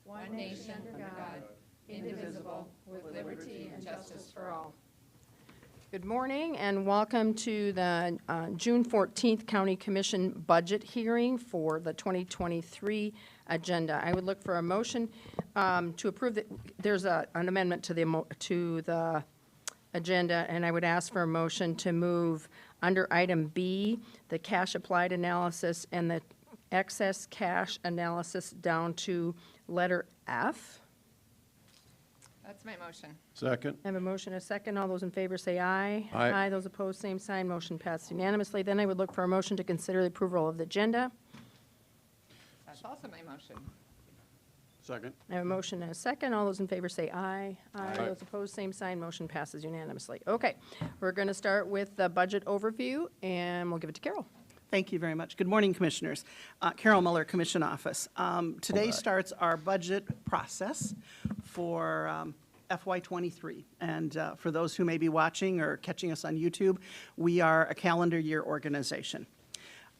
one nation under God, indivisible, with liberty and justice for all. Good morning and welcome to the June 14th County Commission budget hearing for the 2023 agenda. I would look for a motion to approve that. There's an amendment to the agenda, and I would ask for a motion to move under item B, the cash applied analysis and the excess cash analysis down to letter F. That's my motion. Second. I have a motion, a second. All those in favor say aye. Aye. Aye. Those opposed, same sign. Motion passed unanimously. Then I would look for a motion to consider the approval of the agenda. That's also my motion. Second. I have a motion and a second. All those in favor say aye. Aye. Aye. Those opposed, same sign. Motion passes unanimously. Okay, we're going to start with the budget overview, and we'll give it to Carol. Thank you very much. Good morning, Commissioners. Carol Muller, Commission Office. Today starts our budget process for FY23. And for those who may be watching or catching us on YouTube, we are a calendar year organization.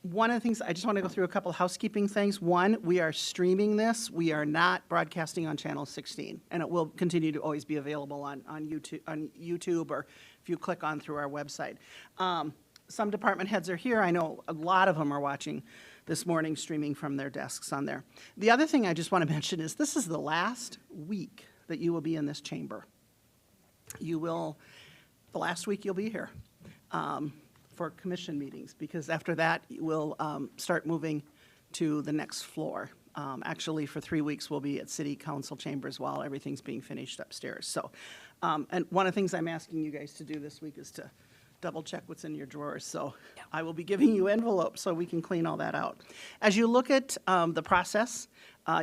One of the things, I just want to go through a couple of housekeeping things. One, we are streaming this. We are not broadcasting on Channel 16, and it will continue to always be available on YouTube, or if you click on through our website. Some department heads are here. I know a lot of them are watching this morning, streaming from their desks on there. The other thing I just want to mention is this is the last week that you will be in this chamber. The last week you'll be here for commission meetings, because after that we'll start moving to the next floor. Actually, for 3 weeks we'll be at City Council chambers while everything's being finished upstairs. So, and one of the things I'm asking you guys to do this week is to double check what's in your drawers. So I will be giving you envelopes so we can clean all that out. As you look at the process,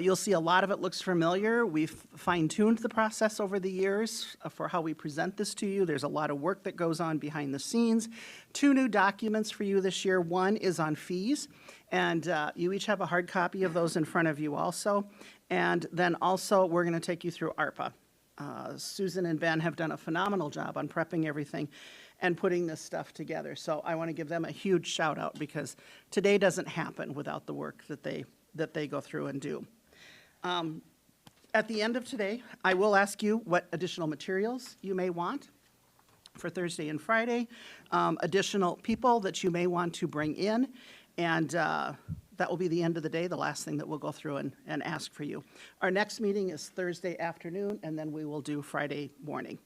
you'll see a lot of it looks familiar. We've fine-tuned the process over the years for how we present this to you. There's a lot of work that goes on behind the scenes. 2 new documents for you this year. One is on fees, and you each have a hard copy of those in front of you also. And then also we're going to take you through Arpa. Susan and Ben have done a phenomenal job on prepping everything and putting this stuff together. So I want to give them a huge shout out, because today doesn't happen without the work that they go through and do. At the end of today, I will ask you what additional materials you may want for Thursday and Friday, additional people that you may want to bring in, and that will be the end of the day, the last thing that we'll go through and ask for you. Our next meeting is Thursday afternoon, and then we will do Friday morning.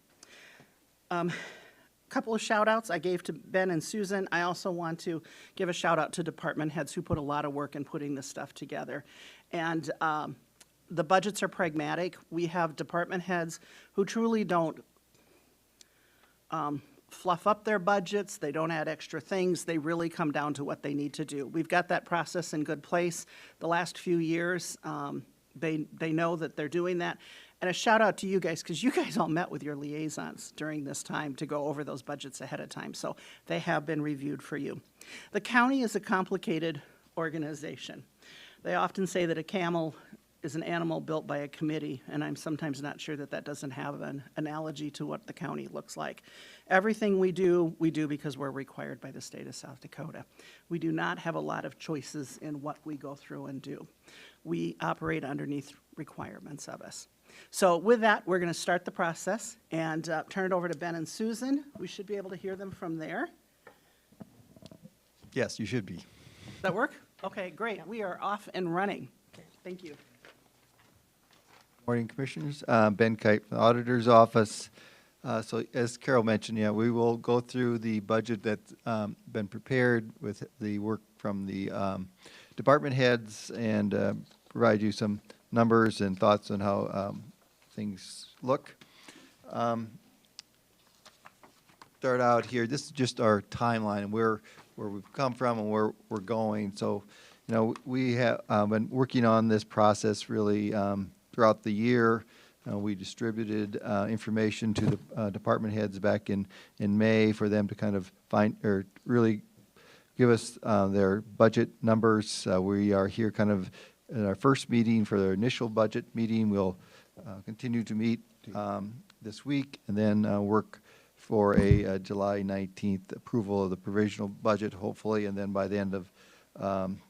Couple of shout outs I gave to Ben and Susan. I also want to give a shout out to department heads who put a lot of work in putting this stuff together. And the budgets are pragmatic. We have department heads who truly don't fluff up their budgets. They don't add extra things. They really come down to what they need to do. We've got that process in good place. The last few years, they know that they're doing that. And a shout out to you guys, because you guys all met with your liaisons during this time to go over those budgets ahead of time. So they have been reviewed for you. The county is a complicated organization. They often say that a camel is an animal built by a committee, and I'm sometimes not sure that that doesn't have an analogy to what the county looks like. Everything we do because we're required by the state of South Dakota. We do not have a lot of choices in what we go through and do. We operate underneath requirements of us. So with that, we're going to start the process and turn it over to Ben and Susan. We should be able to hear them from there. Yes, you should be. Does that work? Okay, great. We are off and running. Thank you. Morning, Commissioners. Ben Kite from the Auditor's Office. So as Carol mentioned, yeah, we will go through the budget that's been prepared with the work from the department heads and provide you some numbers and thoughts on how things look. Start out here. This is just our timeline and where we've come from and where we're going. So, you know, we have been working on this process really throughout the year. We distributed information to the department heads back in May for them to kind of find or really give us their budget numbers. We are here kind of in our first meeting for their initial budget meeting. We'll continue to meet this week and then work for a July 19th approval of the provisional budget, hopefully, and then by the end of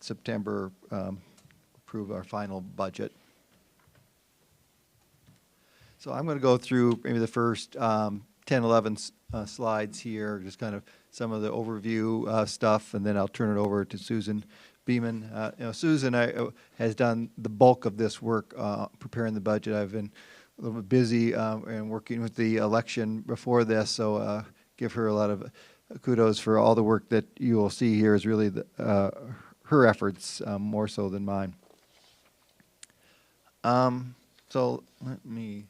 September, approve our final budget. So I'm going to go through maybe the first 10, 11 slides here, just kind of some of the overview stuff, and then I'll turn it over to Susan Beeman. Susan has done the bulk of this work preparing the budget. I've been a little bit busy and working with the election before this, so give her a lot of kudos for all the work that you will see here is really her efforts more so than mine. So let me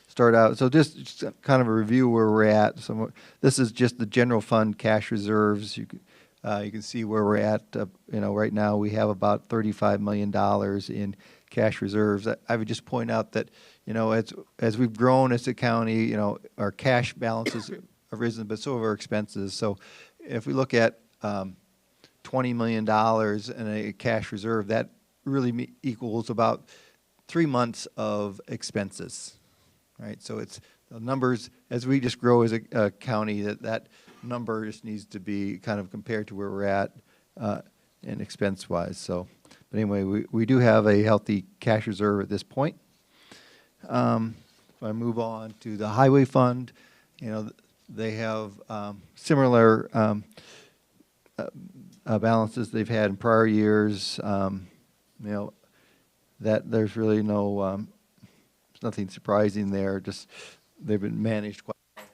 start out. So just kind of a review where we're at. So this is just the general fund cash reserves. You can see where we're at. Right now we have about $35 million in cash reserves. I would just point out that, as we've grown as a county, our cash balances have risen, but so have our expenses. So if we look at $20 million in a cash reserve, that really equals about 3 months of expenses. Right, so it's the numbers, as we just grow as a county, that number just needs to be kind of compared to where we're at in expense-wise. So, but anyway, we do have a healthy cash reserve at this point. If I move on to the highway fund, they have similar balances they've had in prior years. That there's really no nothing surprising there, just they've been managed quite well.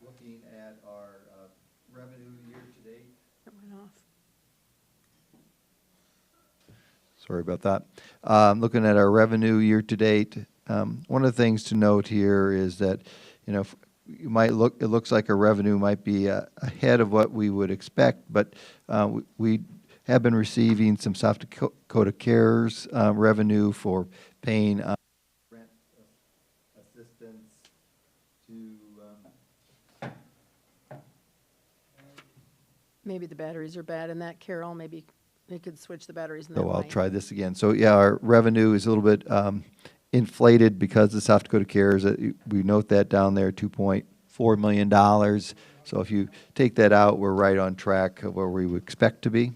Looking at our revenue year-to-date. That went off. Sorry about that. Looking at our revenue year-to-date, one of the things to note here is that, it looks like our revenue might be ahead of what we would expect, but we have been receiving some South Dakota CARES revenue for paying rent assistance to. Maybe the batteries are bad in that, Carol. Maybe they could switch the batteries in that So I'll light. try this again. So yeah, our revenue is a little bit inflated because of South Dakota CARES. We note that down there, $2.4 million. So if you take that out, we're right on track of where we would expect to be.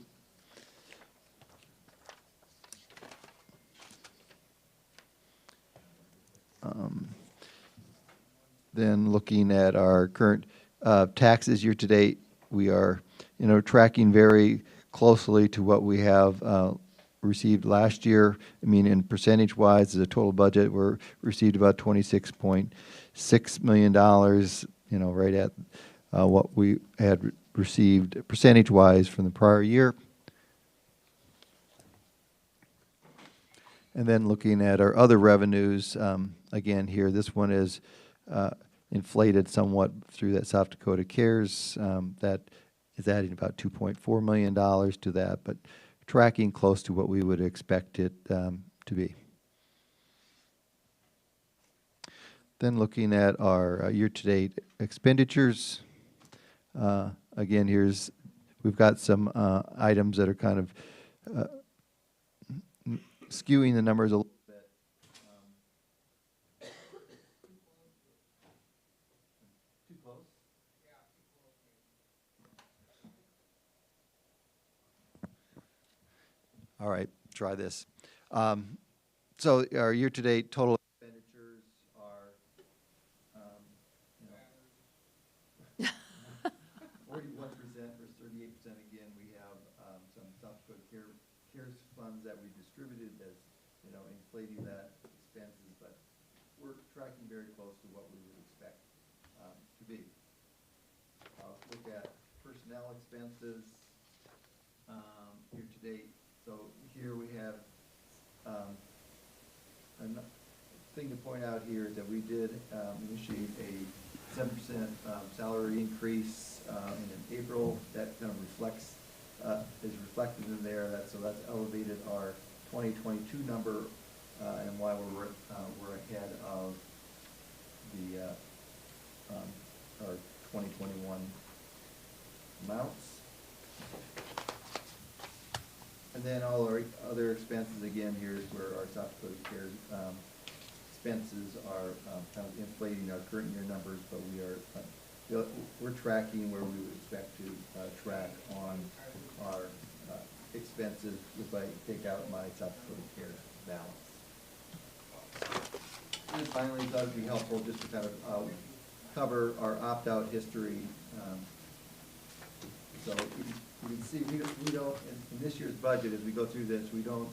Then looking at our current taxes year to date, we are, tracking very closely to what we have received last year. I mean, in percentage-wise, as a total budget, we're received about $26.6 million, right at what we had received percentage-wise from the prior year. And then looking at our other revenues, again here, this one is inflated somewhat through that South Dakota CARES. That is adding about $2.4 million to that, but tracking close to what we would expect it to be. Then looking at our year-to-date expenditures, again, we've got some items that are kind of skewing the numbers a little bit. Too close? All right, try this. So our year-to-date total expenditures are, 41% versus 38%. Again, we have some South Dakota CARES funds that we distributed as, inflating that expenses, but we're tracking very close to what we would expect to be. I'll look at personnel expenses year-to-date. So here we have a thing to point out here is that we did initiate a 7% salary increase in April. That kind of reflects, is reflected in there. So that's elevated our 2022 number and why we're ahead of the our 2021 amounts. And then all our other expenses, again, here is where our South Dakota CARES expenses are kind of inflating our current year numbers, but we're tracking where we would expect to track on our expenses if I take out my subsequent care balance. And finally, it would be helpful just to kind of cover our opt-out history. So you can see, we don't, in this year's budget, as we go through this, we don't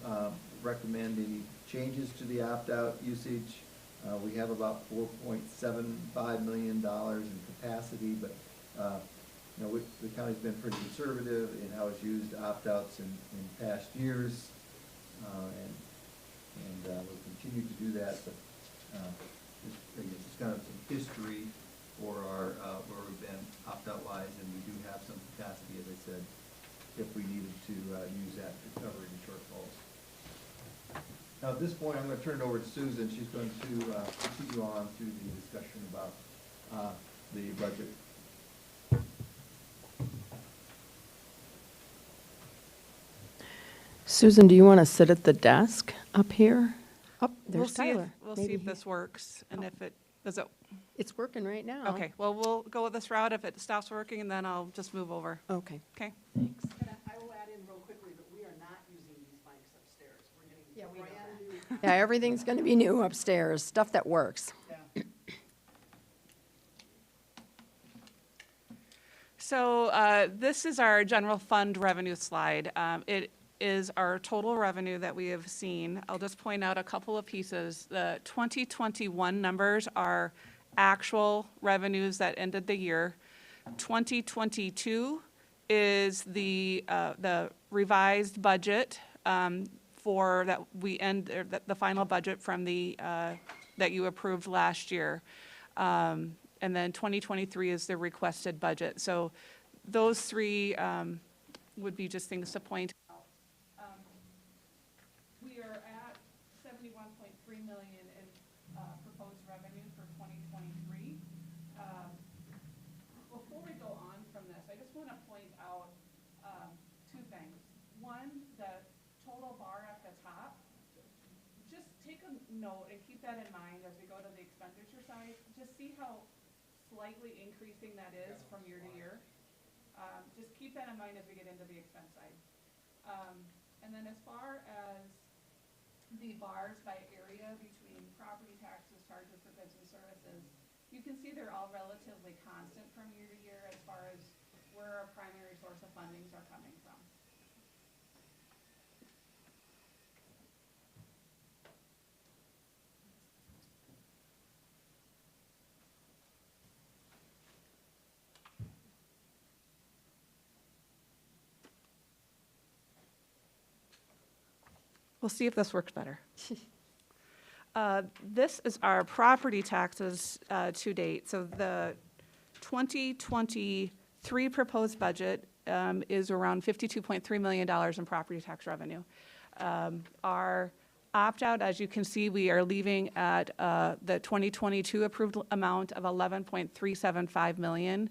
recommend any changes to the opt-out usage. We have about $4.75 million in capacity, but you know, the county's been pretty conservative in how it's used opt-outs in past years, and we'll continue to do that. But just kind of some history for our where we've been opt-out wise, and we do have some capacity, as I said, if we needed to use that to cover any shortfalls. Now, at this point, I'm going to turn it over to Susan. She's going to continue on through the discussion about the budget. Susan, do you want to sit at the desk up here? Oh, there's Tyler. We'll see Maybe if this works, and if it, does it, It's working right now. okay, well, we'll go with this route. If it stops working, and then I'll just move over. Okay, Okay? thanks. I will add in real quickly that we are not using these mics upstairs. We're getting brand new. Yeah, everything's going to be new upstairs, stuff that works. So this is our general fund revenue slide. It is our total revenue that we have seen. I'll just point out a couple of pieces. The 2021 numbers are actual revenues that ended the year. 2022 is the revised budget for that we end, or the final budget from the, that you approved last year. And then 2023 is the requested budget. So those three would be just things to point out. We are at $71.3 million in proposed revenue for 2023. Before we go on from this, I just want to point out two things. One, the total bar at the top. Just take a note and keep that in mind as we go to the expenditure side. Just see how slightly increasing that is from year to year. Just keep that in mind as we get into the expense side. And then as far as the bars by area between property taxes, charges for goods and services, you can see they're all relatively constant from year to year as far as where our primary source of fundings are coming from. We'll see if this works better. This is our property taxes to date. So the 2023 proposed budget is around $52.3 million in property tax revenue. Our opt-out, as you can see, we are leaving at the 2022 approved amount of $11.375 million.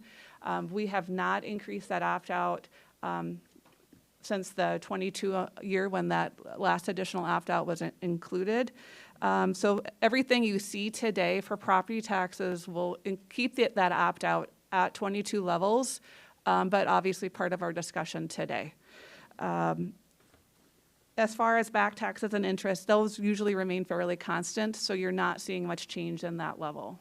We have not increased that opt-out since the 22 year when that last additional opt-out was included. So everything you see today for property taxes will keep that opt-out at 22 levels, but obviously part of our discussion today. As far as back taxes and interest, those usually remain fairly constant, so you're not seeing much change in that level.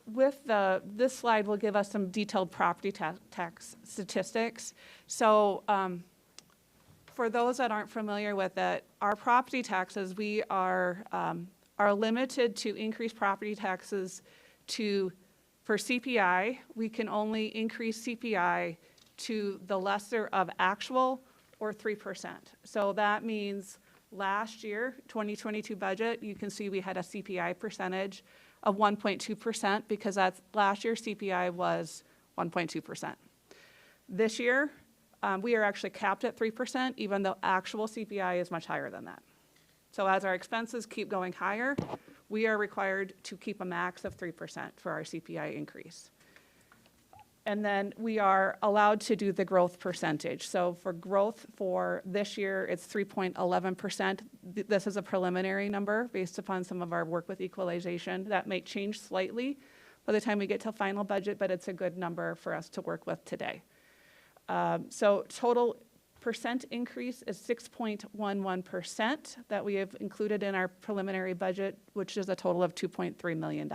With this slide will give us some detailed property tax statistics. So for those that aren't familiar with it, our property taxes, we are limited to increase property taxes for CPI. We can only increase CPI to the lesser of actual or 3%. So that means last year, 2022 budget, you can see we had a CPI percentage of 1.2% because that's last year's CPI was 1.2%. This year, we are actually capped at 3%, even though actual CPI is much higher than that. So as our expenses keep going higher, we are required to keep a max of 3% for our CPI increase. And then we are allowed to do the growth percentage. So for growth for this year, it's 3.11%. This is a preliminary number based upon some of our work with equalization. That may change slightly, by the time we get to final budget, but it's a good number for us to work with today. So total percent increase is 6.11% that we have included in our preliminary budget, which is a total of $2.3 million.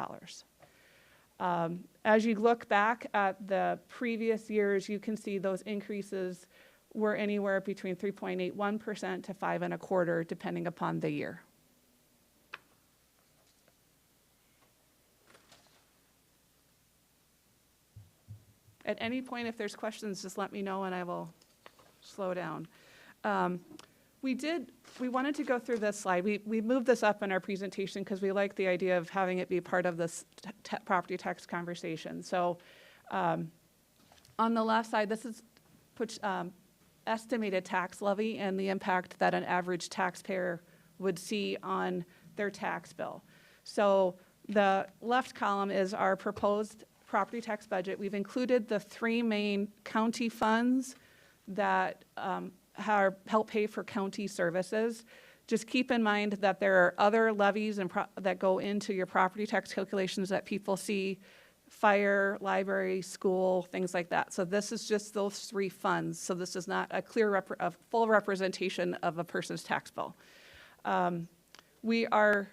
As you look back at the previous years, you can see those increases were anywhere between 3.81% to 5.25%, depending upon the year. At any point, if there's questions, just let me know and I will slow down. We wanted to go through this slide. We moved this up in our presentation because we like the idea of having it be part of this property tax conversation. So on the left side, this is estimated tax levy and the impact that an average taxpayer would see on their tax bill. So the left column is our proposed property tax budget. We've included the three main county funds that help pay for county services. Just keep in mind that there are other levies that go into your property tax calculations that people see: fire, library, school, things like that. So this is just those three funds. So this is not a a full representation of a person's tax bill. We are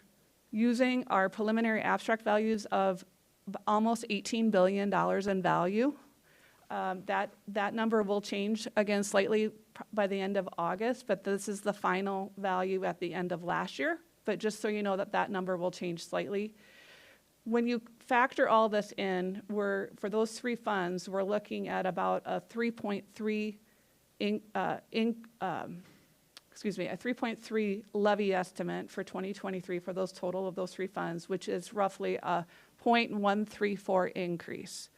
using our preliminary abstract values of almost $18 billion in value. That number will change again slightly by the end of August, but this is the final value at the end of last year. But just so you know that number will change slightly. When you factor all this in, for those three funds, we're looking at about a 3.3 levy estimate for 2023 for those total of those three funds, which is roughly a 0.134 increase.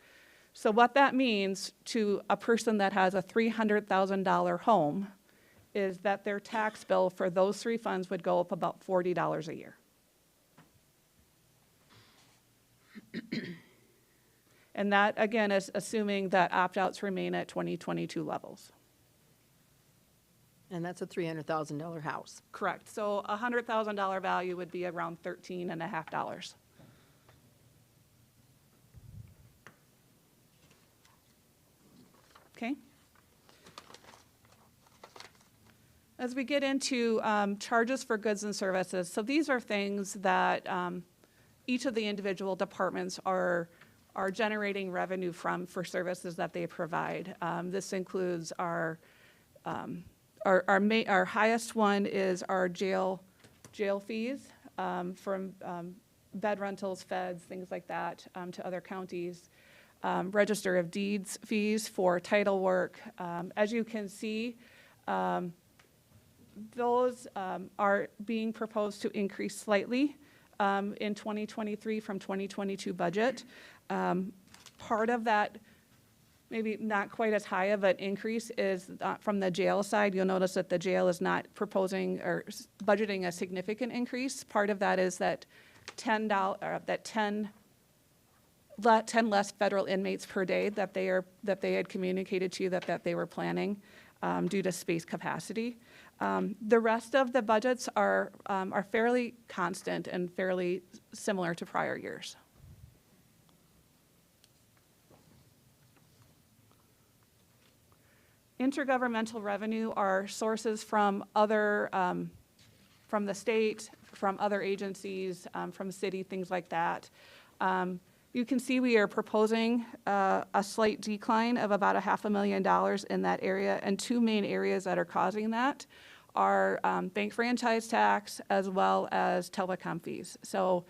So what that means to a person that has a $300,000 home is that their tax bill for those three funds would go up about $40 a year. And that, again, is assuming that opt-outs remain at 2022 levels. And that's a $300,000 house. Correct. So a $100,000 value would be around $13.50. Okay. As we get into charges for goods and services, so these are things that each of the individual departments are generating revenue from for services that they provide. This includes our highest one is our jail fees from bed rentals, feds, things like that, to other counties. Register of Deeds fees for title work. As you can see, those are being proposed to increase slightly in 2023 from 2022 budget. Part of that, maybe not quite as high of an increase, is from the jail side. You'll notice that the jail is not proposing or budgeting a significant increase. Part of that is that 10 less federal inmates per day that they had communicated to you that they were planning due to space capacity. The rest of the budgets are fairly constant and fairly similar to prior years. Intergovernmental revenue are sources from other, from the state, from other agencies, from city, things like that. You can see we are proposing a slight decline of about $500,000 in that area, and two main areas that are causing that are bank franchise tax as well as telecom fees. So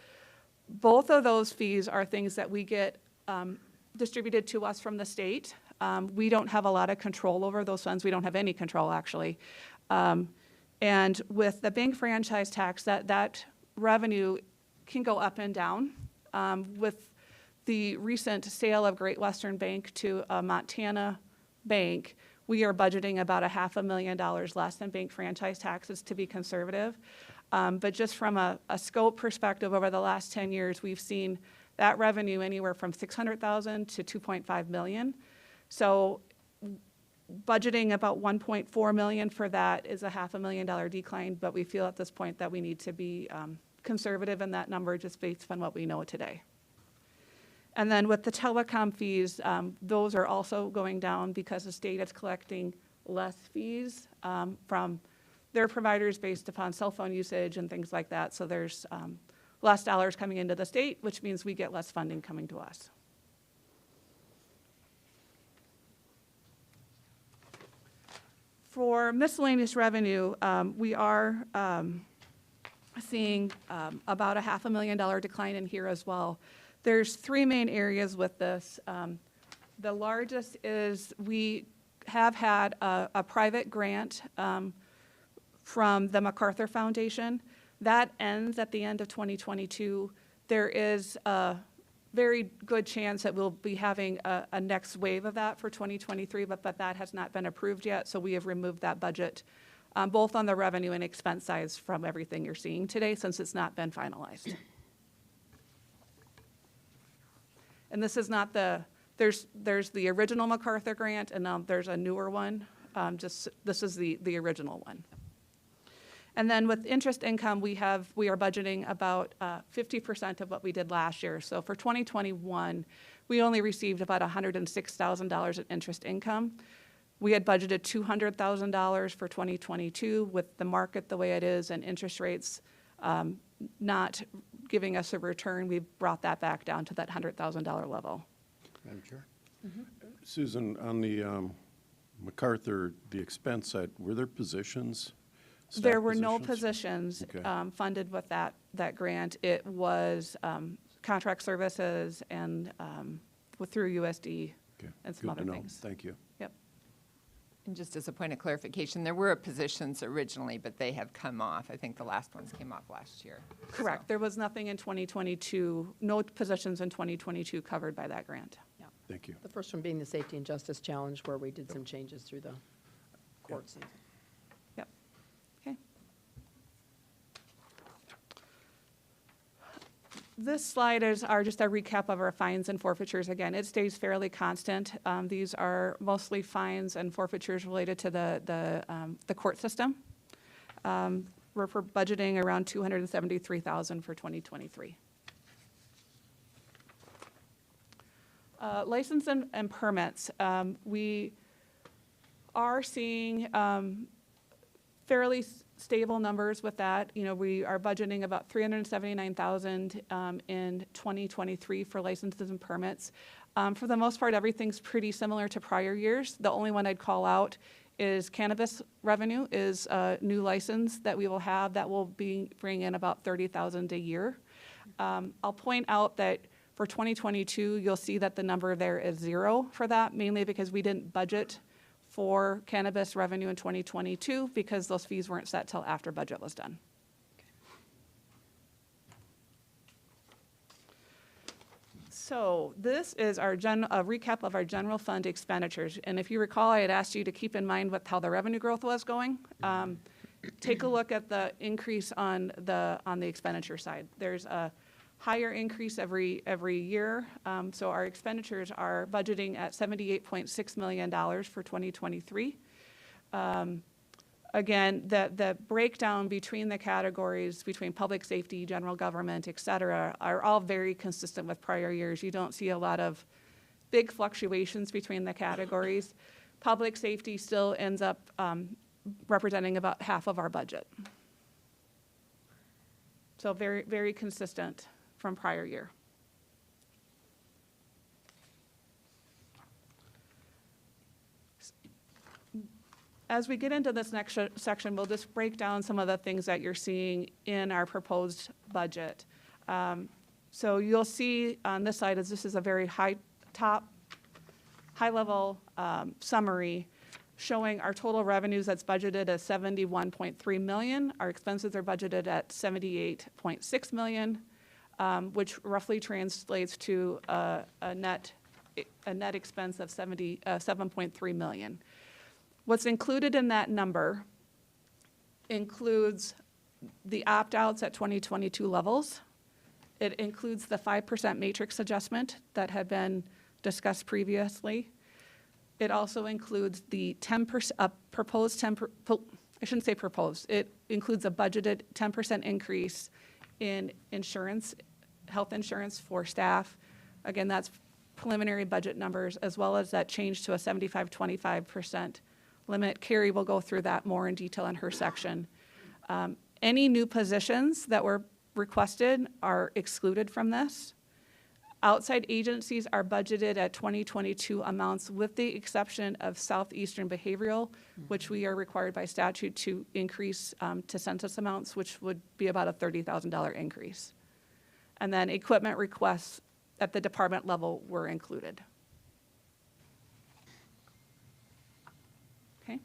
both of those fees are things that we get distributed to us from the state. We don't have a lot of control over those funds. We don't have any control, actually. And with the bank franchise tax, that revenue can go up and down. With the recent sale of Great Western Bank to a Montana bank, we are budgeting about $500,000 less than bank franchise taxes to be conservative. But just from a scope perspective, over the last 10 years, we've seen that revenue anywhere from $600,000 to $2.5 million. So budgeting about $1.4 million for that is a $500,000 decline, but we feel at this point that we need to be conservative in that number just based on what we know today. And then with the telecom fees, those are also going down because the state is collecting less fees from their providers based upon cell phone usage and things like that. So there's less dollars coming into the state, which means we get less funding coming to us. For miscellaneous revenue, we are seeing about a $500,000 decline in here as well. There's three main areas with this. The largest is we have had a private grant from the MacArthur Foundation. That ends at the end of 2022. There is a very good chance that we'll be having a next wave of that for 2023, but that has not been approved yet, so we have removed that budget, both on the revenue and expense sides from everything you're seeing today, since it's not been finalized. And this is not there's the original MacArthur grant, and now there's a newer one. This is the original one. And then with interest income, we are budgeting about 50% of what we did last year. So for 2021, we only received about $106,000 in interest income. We had budgeted $200,000 for 2022. With the market the way it is and interest rates not giving us a return, we brought that back down to that $100,000 level. Madam Chair? Susan, on the MacArthur, the expense side, were there positions? staff There were no positions? positions Okay. funded with that grant. It was contract services and through USD Okay, and some good other to know. things. Thank you. Yep. And just as a point of clarification, there were positions originally, but they have come off. I think the last ones came off last year. Correct. So- There was nothing in 2022, no positions in 2022 covered by that grant. Thank you. The first one being the Safety and Justice Challenge, where we did some changes through the court season. Yep. Okay. This slide are just a recap of our fines and forfeitures. Again, it stays fairly constant. These are mostly fines and forfeitures related to the court system. We're for budgeting around $273,000 for 2023. License and permits. We are seeing fairly stable numbers with that. You know, we are budgeting about $379,000 in 2023 for licenses and permits. For the most part, everything's pretty similar to prior years. The only one I'd call out is cannabis revenue is a new license that we will have that will bring in about $30,000 a year. I'll point out that for 2022, you'll see that the number there is 0 for that, mainly because we didn't budget for cannabis revenue in 2022 because those fees weren't set till after budget was done. So this is a recap of our general fund expenditures. And if you recall, I had asked you to keep in mind how the revenue growth was going. Take a look at the increase on the expenditure side. There's a higher increase every year. So our expenditures are budgeting at $78.6 million for 2023. Again, the breakdown between the categories, between public safety, general government, et cetera, are all very consistent with prior years. You don't see a lot of big fluctuations between the categories. Public safety still ends up representing about half of our budget. So very, very consistent from prior year. As we get into this next section, we'll just break down some of the things that you're seeing in our proposed budget. So you'll see on this side this is a very high-level summary showing our total revenues that's budgeted at $71.3 million. Our expenses are budgeted at $78.6 million. Which roughly translates to a net expense of $7.3 million. What's included in that number includes the opt-outs at 2022 levels. It includes the 5% matrix adjustment that had been discussed previously. It also includes the 10% proposed 10%. I shouldn't say proposed. It includes a budgeted 10% increase in insurance, health insurance for staff, Again, that's preliminary budget numbers, as well as that change to a 75-25% limit. Carrie will go through that more in detail in her section. Any new positions that were requested are excluded from this. Outside agencies are budgeted at 2022 amounts with the exception of Southeastern Behavioral, which we are required by statute to increase to census amounts, which would be about a $30,000 increase. And then equipment requests at the department level were included. Okay.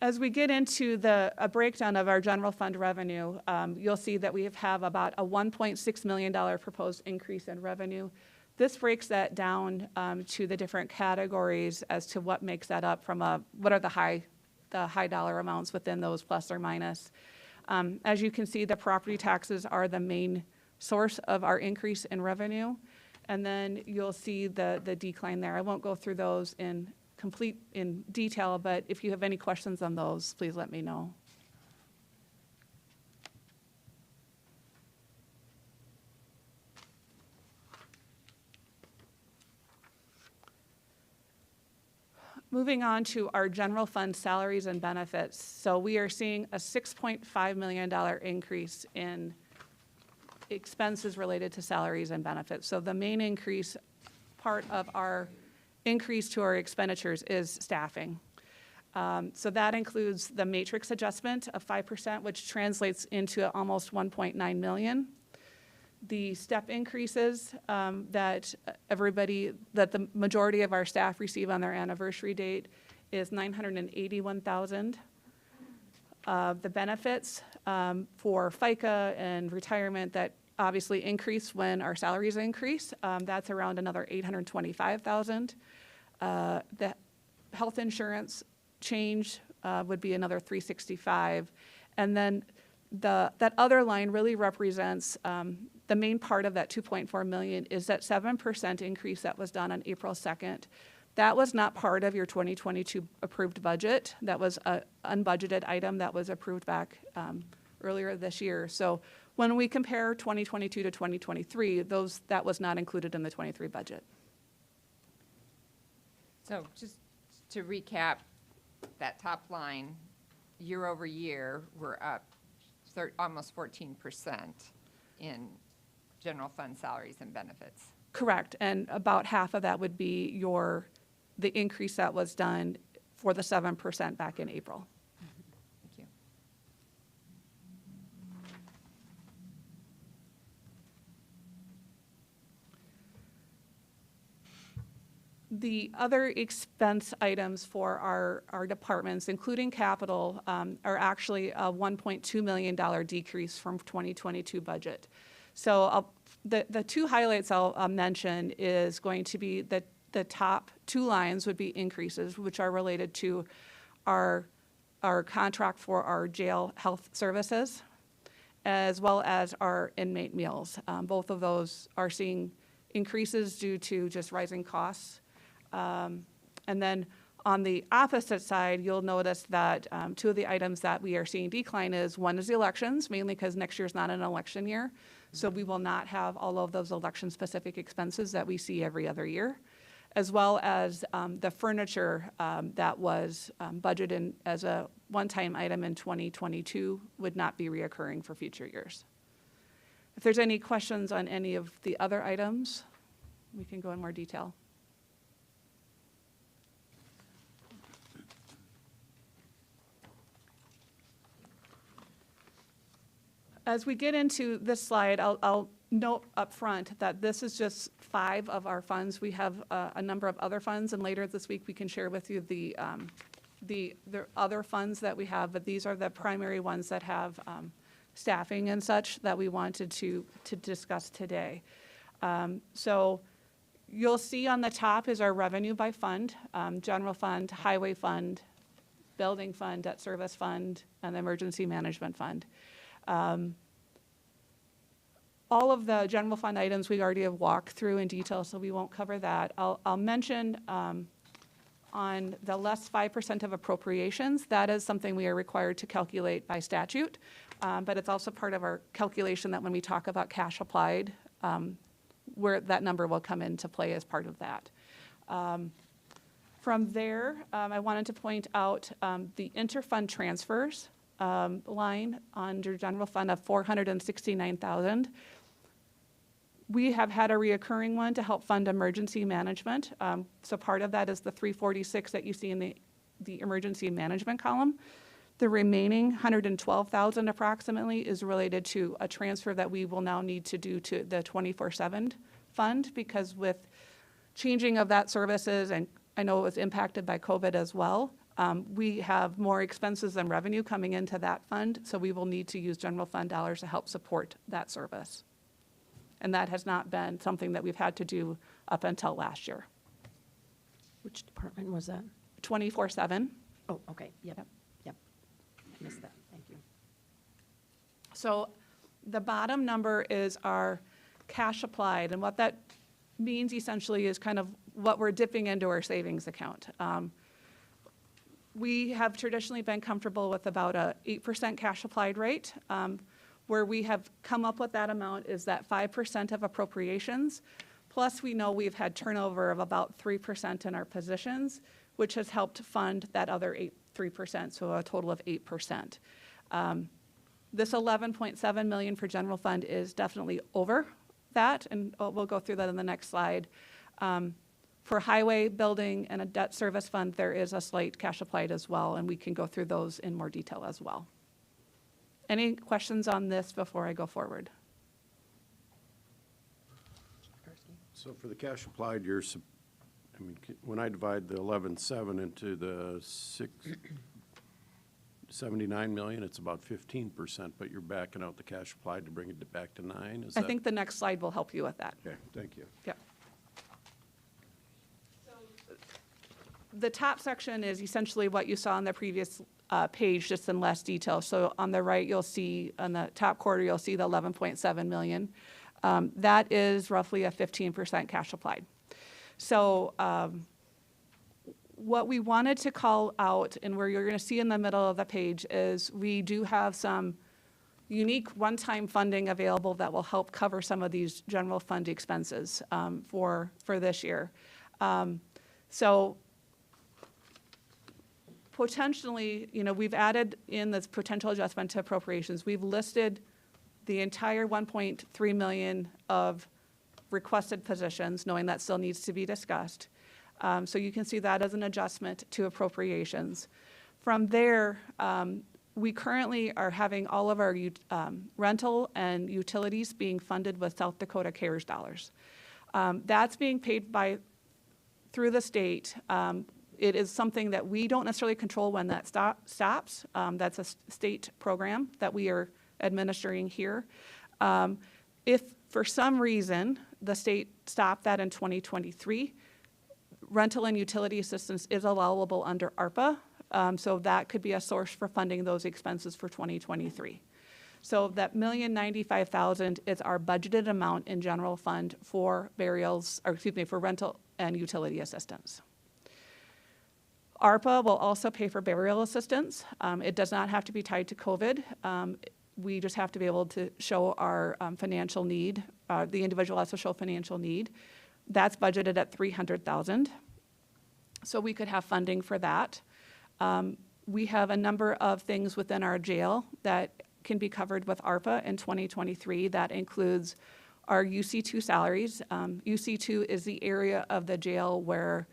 As we get into a breakdown of our general fund revenue, you'll see that we have about a $1.6 million proposed increase in revenue. This breaks that down to the different categories as to what makes that up from what are the high dollar amounts within those plus or minus. As you can see, the property taxes are the main source of our increase in revenue. And then you'll see the decline there. I won't go through those in detail, but if you have any questions on those, please let me know. Moving on to our general fund salaries and benefits. So we are seeing a $6.5 million increase in expenses related to salaries and benefits. So the main increase, part of our increase to our expenditures is staffing. So that includes the matrix adjustment of 5%, which translates into almost 1.9 million. The step increases that the majority of our staff receive on their anniversary date is 981,000. The benefits for FICA and retirement that obviously increase when our salaries increase, that's around another 825,000. The health insurance change would be another 365. And then that other line really represents the main part of that 2.4 million is that 7% increase that was done on April 2nd. That was not part of your 2022 approved budget. That was an unbudgeted item that was approved back earlier this year. So when we compare 2022 to 2023, that was not included in the 23 budget. So just to recap, that top line, year over year, we're up almost 14% in general fund salaries and benefits. Correct, and about half of that would be the increase that was done for the 7% back in April. Thank you. The other expense items for our departments, including capital, are actually a $1.2 million decrease from 2022 budget. So the two highlights I'll mention is going to be the top two lines would be increases, which are related to our contract for our jail health services, as well as our inmate meals. Both of those are seeing increases due to just rising costs. And then on the opposite side, you'll notice that two of the items that we are seeing decline is, one is the elections, mainly because next year's not an election year. So we will not have all of those election-specific expenses that we see every other year, as well as the furniture that was budgeted as a one-time item in 2022 would not be reoccurring for future years. If there's any questions on any of the other items, we can go in more detail. As we get into this slide, I'll note up front that this is just 5 of our funds. We have a number of other funds, and later this week we can share with you the other funds that we have, but these are the primary ones that have staffing and such that we wanted to discuss today. So you'll see on the top is our revenue by fund, general fund, highway fund, building fund, debt service fund, and the emergency management fund. All of the general fund items we already have walked through in detail, so we won't cover that. I'll mention on the less 5% of appropriations, that is something we are required to calculate by statute. but it's also part of our calculation that when we talk about cash applied, where that number will come into play as part of that. From there, I wanted to point out the interfund transfers line under general fund of $469,000. We have had a reoccurring one to help fund emergency management. So part of that is the 346 that you see in the emergency management column. The remaining 112,000 approximately is related to a transfer that we will now need to do to the 24/7 fund, because with changing of that services, and I know it was impacted by COVID as well, we have more expenses than revenue coming into that fund, so we will need to use general fund dollars to help support that service. And that has not been something that we've had to do up until last year. Which department was that? 24/7. Oh, okay, yep, yep. I missed that, thank you. So the bottom number is our cash applied, and what that means essentially is kind of what we're dipping into our savings account. We have traditionally been comfortable with about a 8% cash applied rate. Where we have come up with that amount is that 5% of appropriations, plus we know we've had turnover of about 3% in our positions, which has helped fund that other 3%, so a total of 8%. This $11.7 million for general fund is definitely over that, and we'll go through that in the next slide. For highway, building, and a debt service fund, there is a slight cash applied as well, and we can go through those in more detail as well. Any questions on this before I go forward? So for the cash applied, when I divide the 11.7 into the 79 million, it's about 15%, but you're backing out the cash applied to bring it back to 9, is I that? think the next slide will help you with that. Okay, thank you. Yeah. The top section is essentially what you saw on the previous page, just in less detail. So on the right, you'll see, on the top quarter, you'll see the 11.7 million. That is roughly a 15% cash applied. So what we wanted to call out, and where you're going to see in the middle of the page, is we do have some unique one-time funding available that will help cover some of these general fund expenses for this year. So potentially, we've added in this potential adjustment to appropriations. We've listed the entire 1.3 million of requested positions, knowing that still needs to be discussed. So you can see that as an adjustment to appropriations. From there, we currently are having all of our rental and utilities being funded with South Dakota CARES dollars. That's being paid through the state. It is something that we don't necessarily control when that stops. That's a state program that we are administering here. If for some reason the state stopped that in 2023, rental and utility assistance is allowable under Arpa. So that could be a source for funding those expenses for 2023. So that $1,095,000 is our budgeted amount in general fund for for rental and utility assistance. Arpa will also pay for burial assistance. It does not have to be tied to COVID. We just have to be able to show our financial need. The individual has to show financial need. That's budgeted at $300,000. So we could have funding for that. We have a number of things within our jail that can be covered with Arpa in 2023. That includes our UC2 salaries. UC2 is the area of the jail where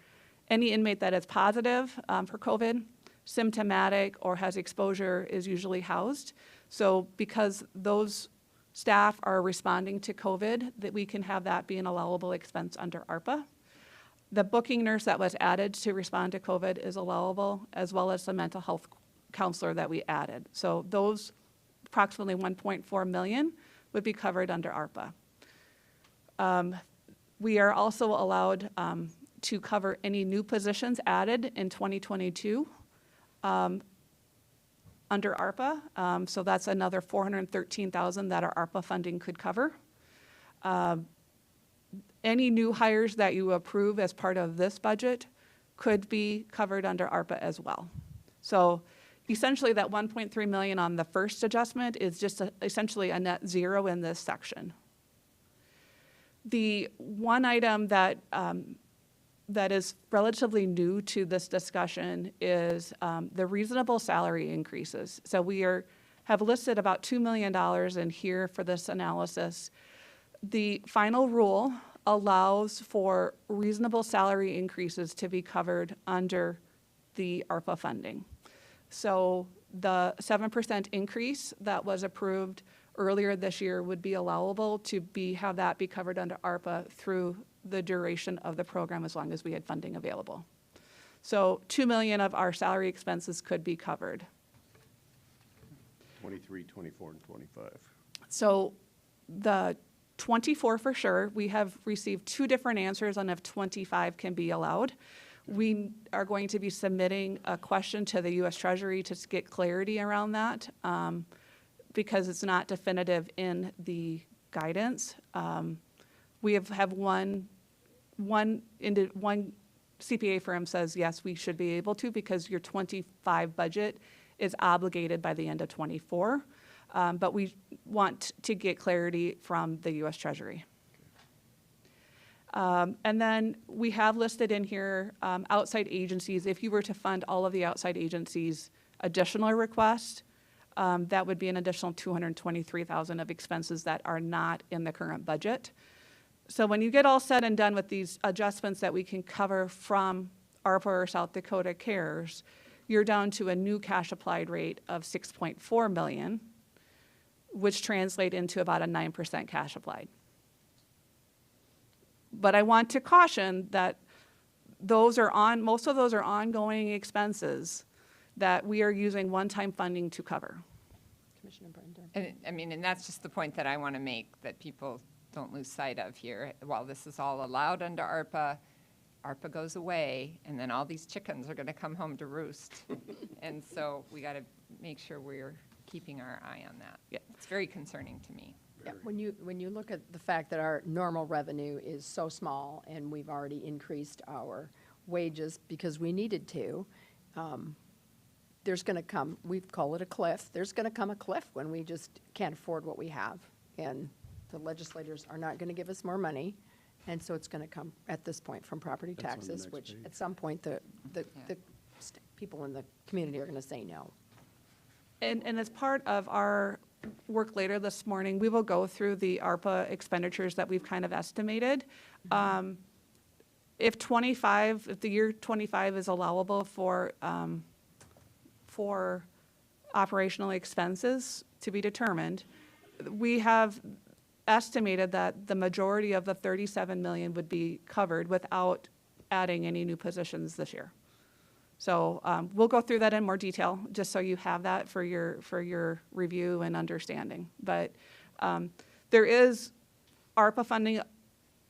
any inmate that is positive for COVID, symptomatic, or has exposure is usually housed. So because those staff are responding to COVID, that we can have that be an allowable expense under Arpa. The booking nurse that was added to respond to COVID is allowable, as well as the mental health counselor that we added. So those approximately 1.4 million would be covered under Arpa. We are also allowed to cover any new positions added in 2022 under Arpa. So that's another $413,000 that our Arpa funding could cover. Any new hires that you approve as part of this budget could be covered under Arpa as well. So essentially that 1.3 million on the first adjustment is just essentially a net zero in this section. The one item that that is relatively new to this discussion is the reasonable salary increases. So we have listed about $2 million in here for this analysis. The final rule allows for reasonable salary increases to be covered under the ARPA funding. So the 7% increase that was approved earlier this year would be allowable to have that be covered under ARPA through the duration of the program as long as we had funding available. So 2 million of our salary expenses could be covered. 23, 24, and 25. So the 24 for sure, we have received 2 different answers on if 25 can be allowed. We are going to be submitting a question to the U.S. Treasury to get clarity around that because it's not definitive in the guidance. We have one CPA firm says, yes, we should be able to because your 25 budget is obligated by the end of 24. But we want to get clarity from the U.S. Treasury. And then we have listed in here outside agencies. If you were to fund all of the outside agencies' additional requests, that would be an additional $223,000 of expenses that are not in the current budget. So when you get all said and done with these adjustments that we can cover from ARPA or South Dakota CARES, you're down to a new cash applied rate of $6.4 million, which translate into about a 9% cash applied. But I want to caution that most of those are ongoing expenses that we are using one-time funding to cover. Commissioner Brenda. And that's just the point that I want to make, that people don't lose sight of here. While this is all allowed under ARPA, ARPA goes away, and then all these chickens are going to come home to roost. And so we got to make sure we're keeping our eye on that. Yeah. It's very concerning to me. Yeah, when you look at the fact that our normal revenue is so small and we've already increased our wages because we needed to, there's going to come, we call it a cliff, there's going to come a cliff when we just can't afford what we have. And the legislators are not going to give us more money. And so it's going to come at this point from property That's on the taxes, next which page. at some point the people in the community are going to say no. And as part of our work later this morning, we will go through the ARPA expenditures that we've kind of estimated. If the year 25 is allowable for operational expenses to be determined, we have estimated that the majority of the 37 million would be covered without adding any new positions this year. So we'll go through that in more detail, just so you have that for your review and understanding. But there is ARPA funding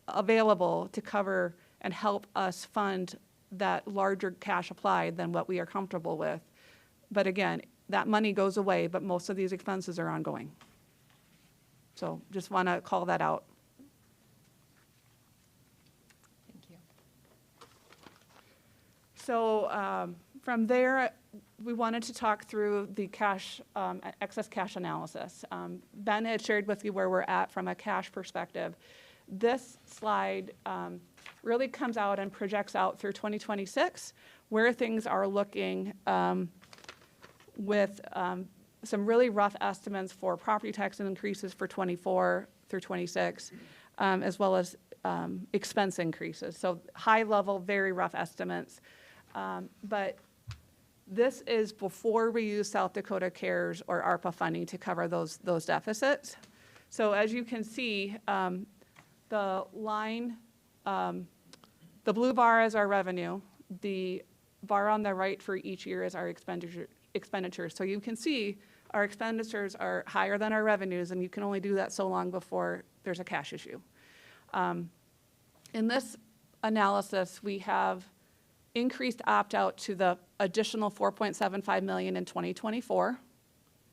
available to cover and help us fund that larger cash applied than what we are comfortable with. But again, that money goes away, but most of these expenses are ongoing. So just want to call that out. Thank you. So from there, we wanted to talk through the cash, excess cash analysis. Ben had shared with you where we're at from a cash perspective. This slide really comes out and projects out through 2026 where things are looking with some really rough estimates for property tax increases for 24 through 26, as well as expense increases. So high level, very rough estimates. But this is before we use South Dakota CARES or ARPA funding to cover those deficits. So as you can see, the line, the blue bar is our revenue. The bar on the right for each year is our expenditures. So you can see our expenditures are higher than our revenues, and you can only do that so long before there's a cash issue. In this analysis, we have increased opt-out to the additional $4.75 million in 2024,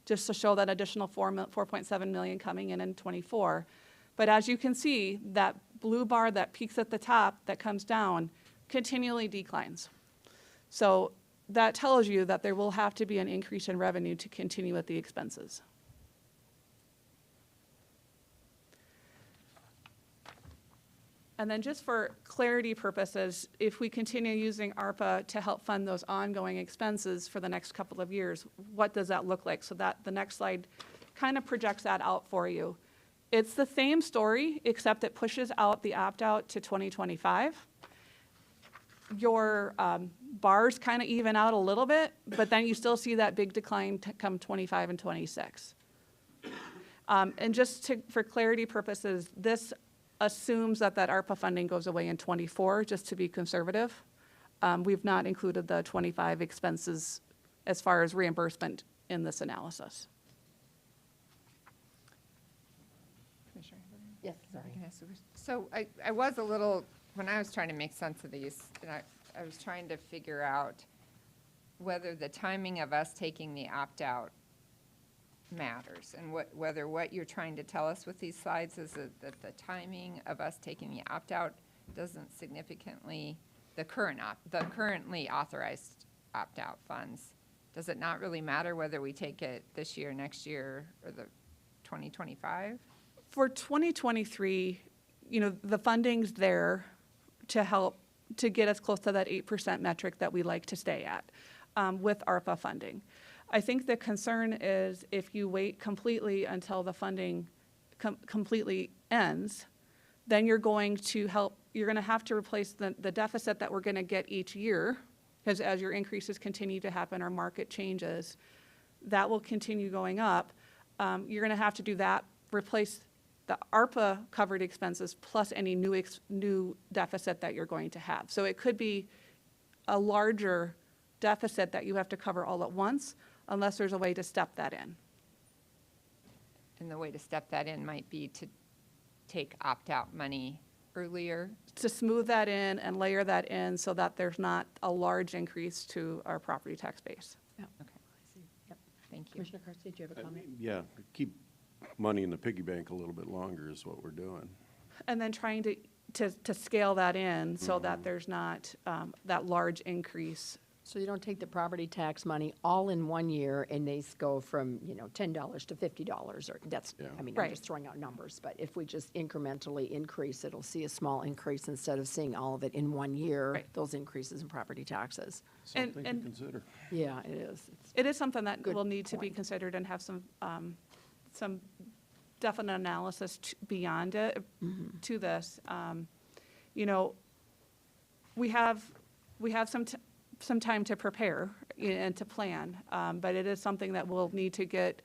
just to show that additional $4.7 million coming in 24. But as you can see, that blue bar that peaks at the top that comes down continually declines. So that tells you that there will have to be an increase in revenue to continue with the expenses. And then just for clarity purposes, if we continue using ARPA to help fund those ongoing expenses for the next couple of years, what does that look like? So that the next slide kind of projects that out for you. It's the same story, except it pushes out the opt-out to 2025. Your bars kind of even out a little bit, but then you still see that big decline come 25 and 26. And just for clarity purposes, this assumes that ARPA funding goes away in 24, just to be conservative. We've not included the 25 expenses as far as reimbursement in this analysis. Commissioner Hebert? Yes, sorry. I can ask a question. So I was a little, when I was trying to make sense of these, and I was trying to figure out whether the timing of us taking the opt-out matters, and whether what you're trying to tell us with these slides is that the timing of us taking the opt-out doesn't significantly, the currently authorized opt-out funds, does it not really matter whether we take it this year, next year, or the 2025? For 2023, the funding's there to help to get us close to that 8% metric that we like to stay at with ARPA funding. I think the concern is if you wait completely until the funding completely ends, then you're going to have to replace the deficit that we're going to get each year, because as your increases continue to happen or market changes, that will continue going up. You're going to have to do that, replace the ARPA covered expenses plus any new deficit that you're going to have. So it could be a larger deficit that you have to cover all at once, unless there's a way to step that in. And the way to step that in might be to take opt-out money earlier? To smooth that in and layer that in so that there's not a large increase to our property tax base. Yeah. Okay, I see. Yep. thank you. Commissioner Carstens, do you have a comment? Yeah, keep money in the piggy bank a little bit longer is what we're doing. And then trying to scale that in so that there's not that large increase. So you don't take the property tax money all in one year and they go from, $10 to $50 or that's, Yeah. I'm Right. just throwing out numbers. But if we just incrementally increase, it'll see a small increase instead of seeing all of it in 1 year, Right. those increases in property taxes. Something to and- consider. Yeah, it is. It is something that Good will need to be point. considered and have some definite analysis beyond it to this. We have some time to prepare and to plan, but it is something that we'll need to get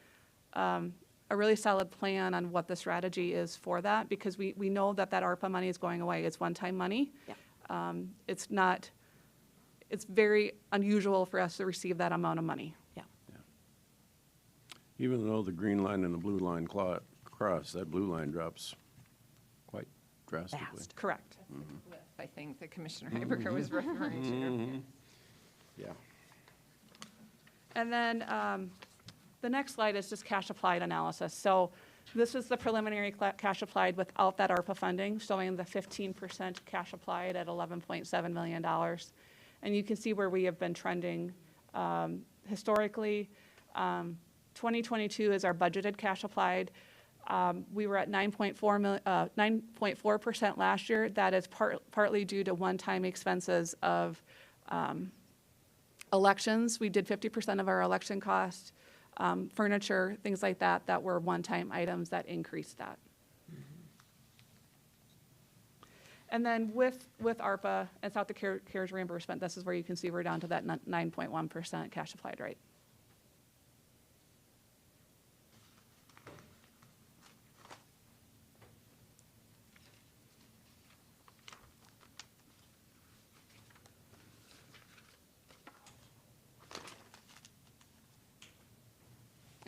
a really solid plan on what the strategy is for that, because we know that ARPA money is going away. It's one-time money. Yeah. It's very unusual for us to receive that amount of money. Yeah. Even though the green line and the blue line cross, that blue line drops quite drastically. Fast. Correct. I think that Commissioner Heiberger was referring to. Yeah. And then the next slide is just cash applied analysis. So this is the preliminary cash applied without that ARPA funding, showing the 15% cash applied at $11.7 million. And you can see where we have been trending historically. 2022 is our budgeted cash applied. We were at 9.4% last year. That is partly due to one-time expenses of elections. We did 50% of our election costs, furniture, things like that, that were one-time items that increased that. And then with ARPA and South Dakota CARES reimbursement, this is where you can see we're down to that 9.1% cash applied rate.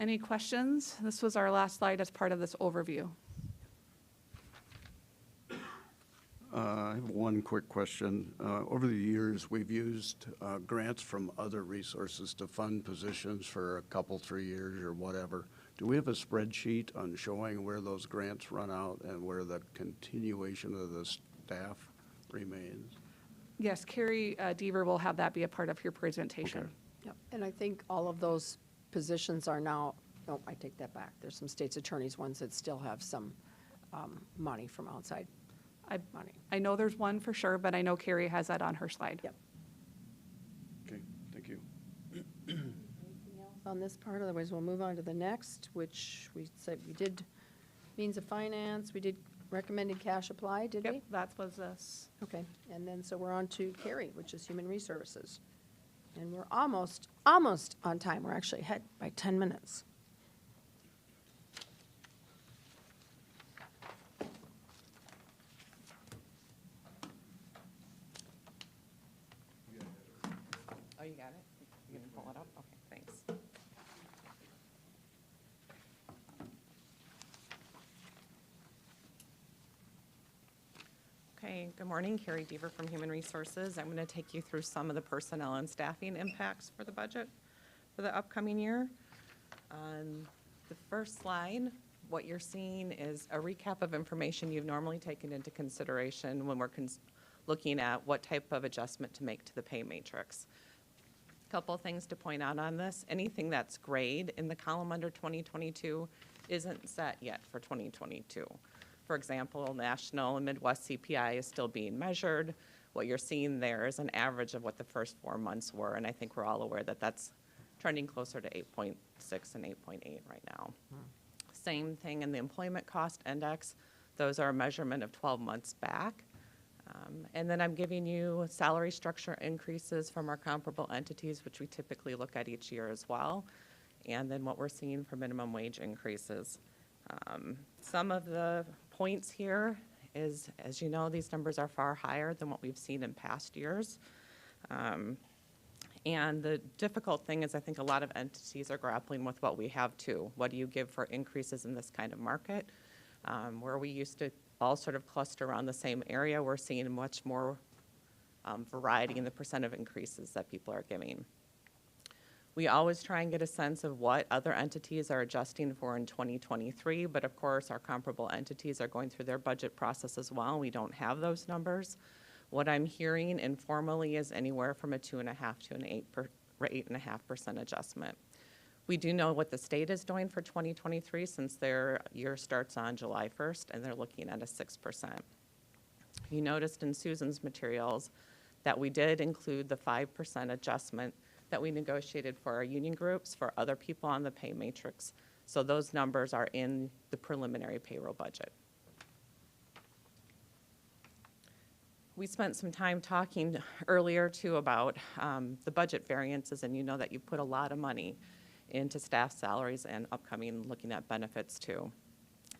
Any questions? This was our last slide as part of this overview. I have one quick question. Over the years, we've used grants from other resources to fund positions for a couple, 3 years or whatever. Do we have a spreadsheet on showing where those grants run out and where the continuation of the staff remains? Yes, Carrie Deaver will have that be a part of your presentation. Yep, and I think all of those positions are now, no, I take that back. There's some state's attorneys, ones that still have some money from outside money. I know there's one for sure, but I know Carrie has that on her slide. Yep. Okay, thank you. On this part, otherwise we'll move on to the next, which we said we did means of finance, we did recommended cash apply, did we? Yep, that was this. Okay, and then so we're on to Carrie, which is human resources. And we're almost on time. We're actually ahead by 10 minutes. Oh, you got it? You can pull it up? Okay, thanks. Okay, good morning, Carrie Deaver from Human Resources. I'm going to take you through some of the personnel and staffing impacts for the budget for the upcoming year. On the first slide, what you're seeing is a recap of information you've normally taken into consideration when we're looking at what type of adjustment to make to the pay matrix. Couple of things to point out on this. Anything that's grayed in the column under 2022 isn't set yet for 2022. For example, national and Midwest CPI is still being measured. What you're seeing there is an average of what the first 4 months were, and I think we're all aware that that's trending closer to 8.6 and 8.8 right now. Same thing in the employment cost index. Those are a measurement of 12 months back. And then I'm giving you salary structure increases from our comparable entities, which we typically look at each year as well, and then what we're seeing for minimum wage increases. Some of the points here is, as you know, these numbers are far higher than what we've seen in past years. And the difficult thing is I think a lot of entities are grappling with what we have too. What do you give for increases in this kind of market? Where we used to all sort of cluster around the same area, we're seeing much more variety in the percent of increases that people are giving. We always try and get a sense of what other entities are adjusting for in 2023, but of course our comparable entities are going through their budget process as well. We don't have those numbers. What I'm hearing informally is anywhere from a 2.5% to an 8.5% adjustment. We do know what the state is doing for 2023 since their year starts on July 1st and they're looking at a 6%. You noticed in Susan's materials that we did include the 5% adjustment that we negotiated for our union groups for other people on the pay matrix. So those numbers are in the preliminary payroll budget. We spent some time talking earlier too about the budget variances, and you know that you put a lot of money into staff salaries and upcoming looking at benefits too.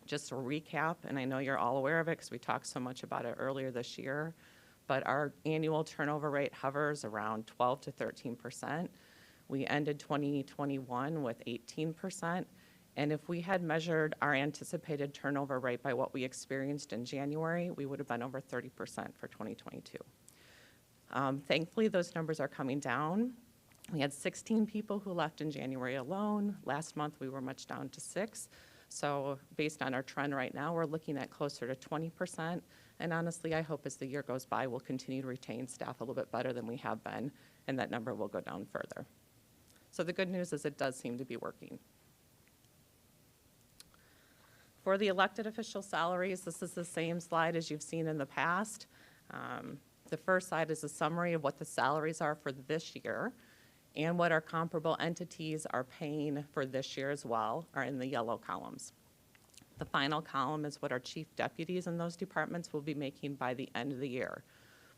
Just to recap, and I know you're all aware of it because we talked so much about it earlier this year, but our annual turnover rate hovers around 12 to 13%. We ended 2021 with 18%, and if we had measured our anticipated turnover rate by what we experienced in January, we would have been over 30% for 2022. Thankfully, those numbers are coming down. We had 16 people who left in January alone. Last month, we were much down to 6. So based on our trend right now, we're looking at closer to 20%. And honestly, I hope as the year goes by, we'll continue to retain staff a little bit better than we have been, and that number will go down further. So the good news is it does seem to be working. For the elected official salaries, this is the same slide as you've seen in the past. The first slide is a summary of what the salaries are for this year, and what our comparable entities are paying for this year as well are in the yellow columns. The final column is what our chief deputies in those departments will be making by the end of the year.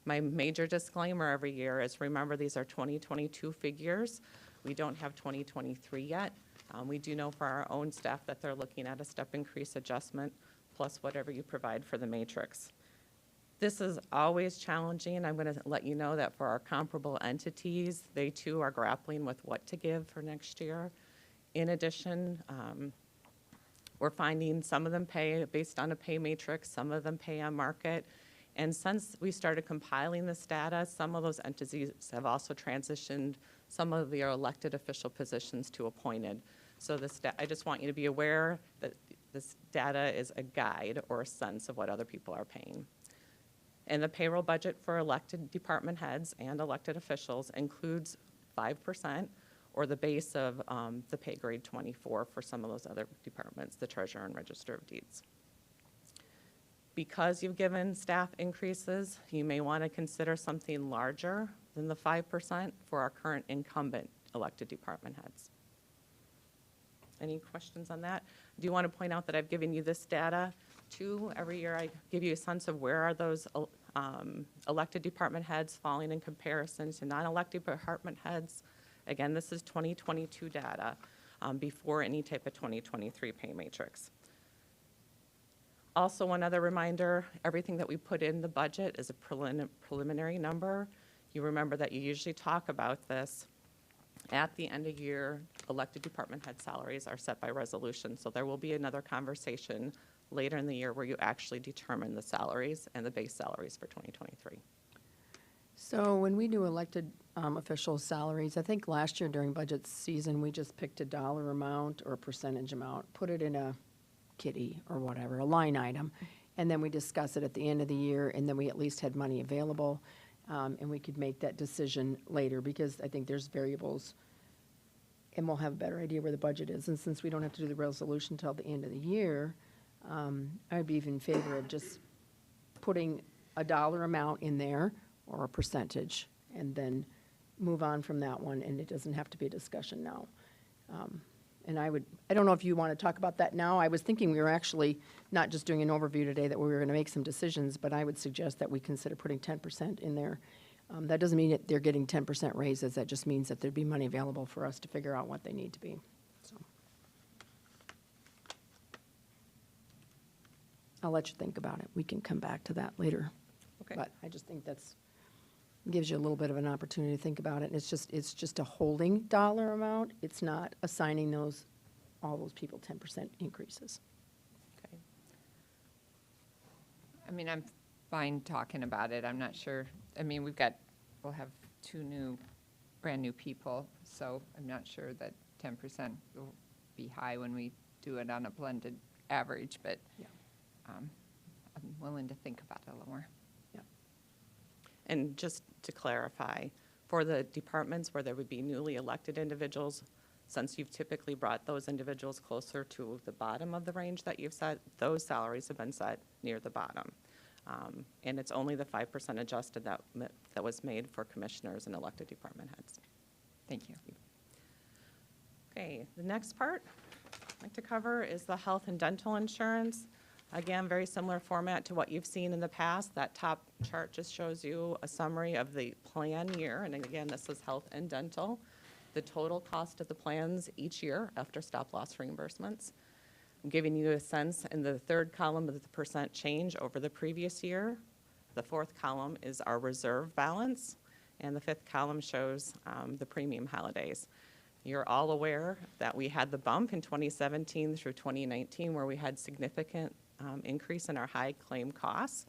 My major disclaimer every year is remember these are 2022 figures. We don't have 2023 yet. We do know for our own staff that they're looking at a step increase adjustment plus whatever you provide for the matrix. This is always challenging. I'm going to let you know that for our comparable entities, they too are grappling with what to give for next year. In addition, we're finding some of them pay based on a pay matrix, some of them pay on market. And since we started compiling this data, some of those entities have also transitioned some of their elected official positions to appointed. So I just want you to be aware that this data is a guide or a sense of what other people are paying. And the payroll budget for elected department heads and elected officials includes 5%, or the base of the pay grade 24 for some of those other departments, the treasurer and register of deeds. Because you've given staff increases, you may want to consider something larger than the 5% for our current incumbent elected department heads. Any questions on that? I do want to point out that I've given you this data too. Every year I give you a sense of where are those elected department heads falling in comparison to non-elected department heads. Again, this is 2022 data before any type of 2023 pay matrix. Also, one other reminder, everything that we put in the budget is a preliminary number. You remember that you usually talk about this at the end of year. Elected department head salaries are set by resolution, so there will be another conversation later in the year where you actually determine the salaries and the base salaries for 2023. So when we do elected official salaries, I think last year during budget season, we just picked a dollar amount or a percentage amount, put it in a kitty or whatever, a line item, and then we discuss it at the end of the year, and then we at least had money available, and we could make that decision later, because I think there's variables, and we'll have a better idea where the budget is. And since we don't have to do the resolution until the end of the year, I'd be in favor of just putting a dollar amount in there or a percentage, and then move on from that one, and it doesn't have to be a discussion now. And I don't know if you want to talk about that now. I was thinking we were actually not just doing an overview today, that we were going to make some decisions, but I would suggest that we consider putting 10% in there. That doesn't mean that they're getting 10% raises. That just means that there'd be money available for us to figure out what they need to be. So I'll let you think about it. We can come back to that later. Okay. But I just think that's, gives you a little bit of an opportunity to think about it. And it's just a holding dollar amount. It's not assigning all those people 10% increases. Okay. I mean, I'm fine talking about it. I'm not sure. I mean, we'll have two brand new people, so I'm not sure that 10% will be high when we do it on a blended average, but Yeah. I'm willing to think about it a little more. And just to clarify, for the departments where there would be newly elected individuals, since you've typically brought those individuals closer to the bottom of the range that you've set, those salaries have been set near the bottom. And it's only the 5% adjusted that was made for commissioners and elected department heads. Thank you. Okay, the next part I'd like to cover is the health and dental insurance. Again, very similar format to what you've seen in the past. That top chart just shows you a summary of the plan year, and again, this is health and dental. The total cost of the plans each year after stop-loss reimbursements. I'm giving you a sense in the third column of the percent change over the previous year. The fourth column is our reserve balance, and the fifth column shows the premium holidays. You're all aware that we had the bump in 2017 through 2019 where we had significant increase in our high claim costs.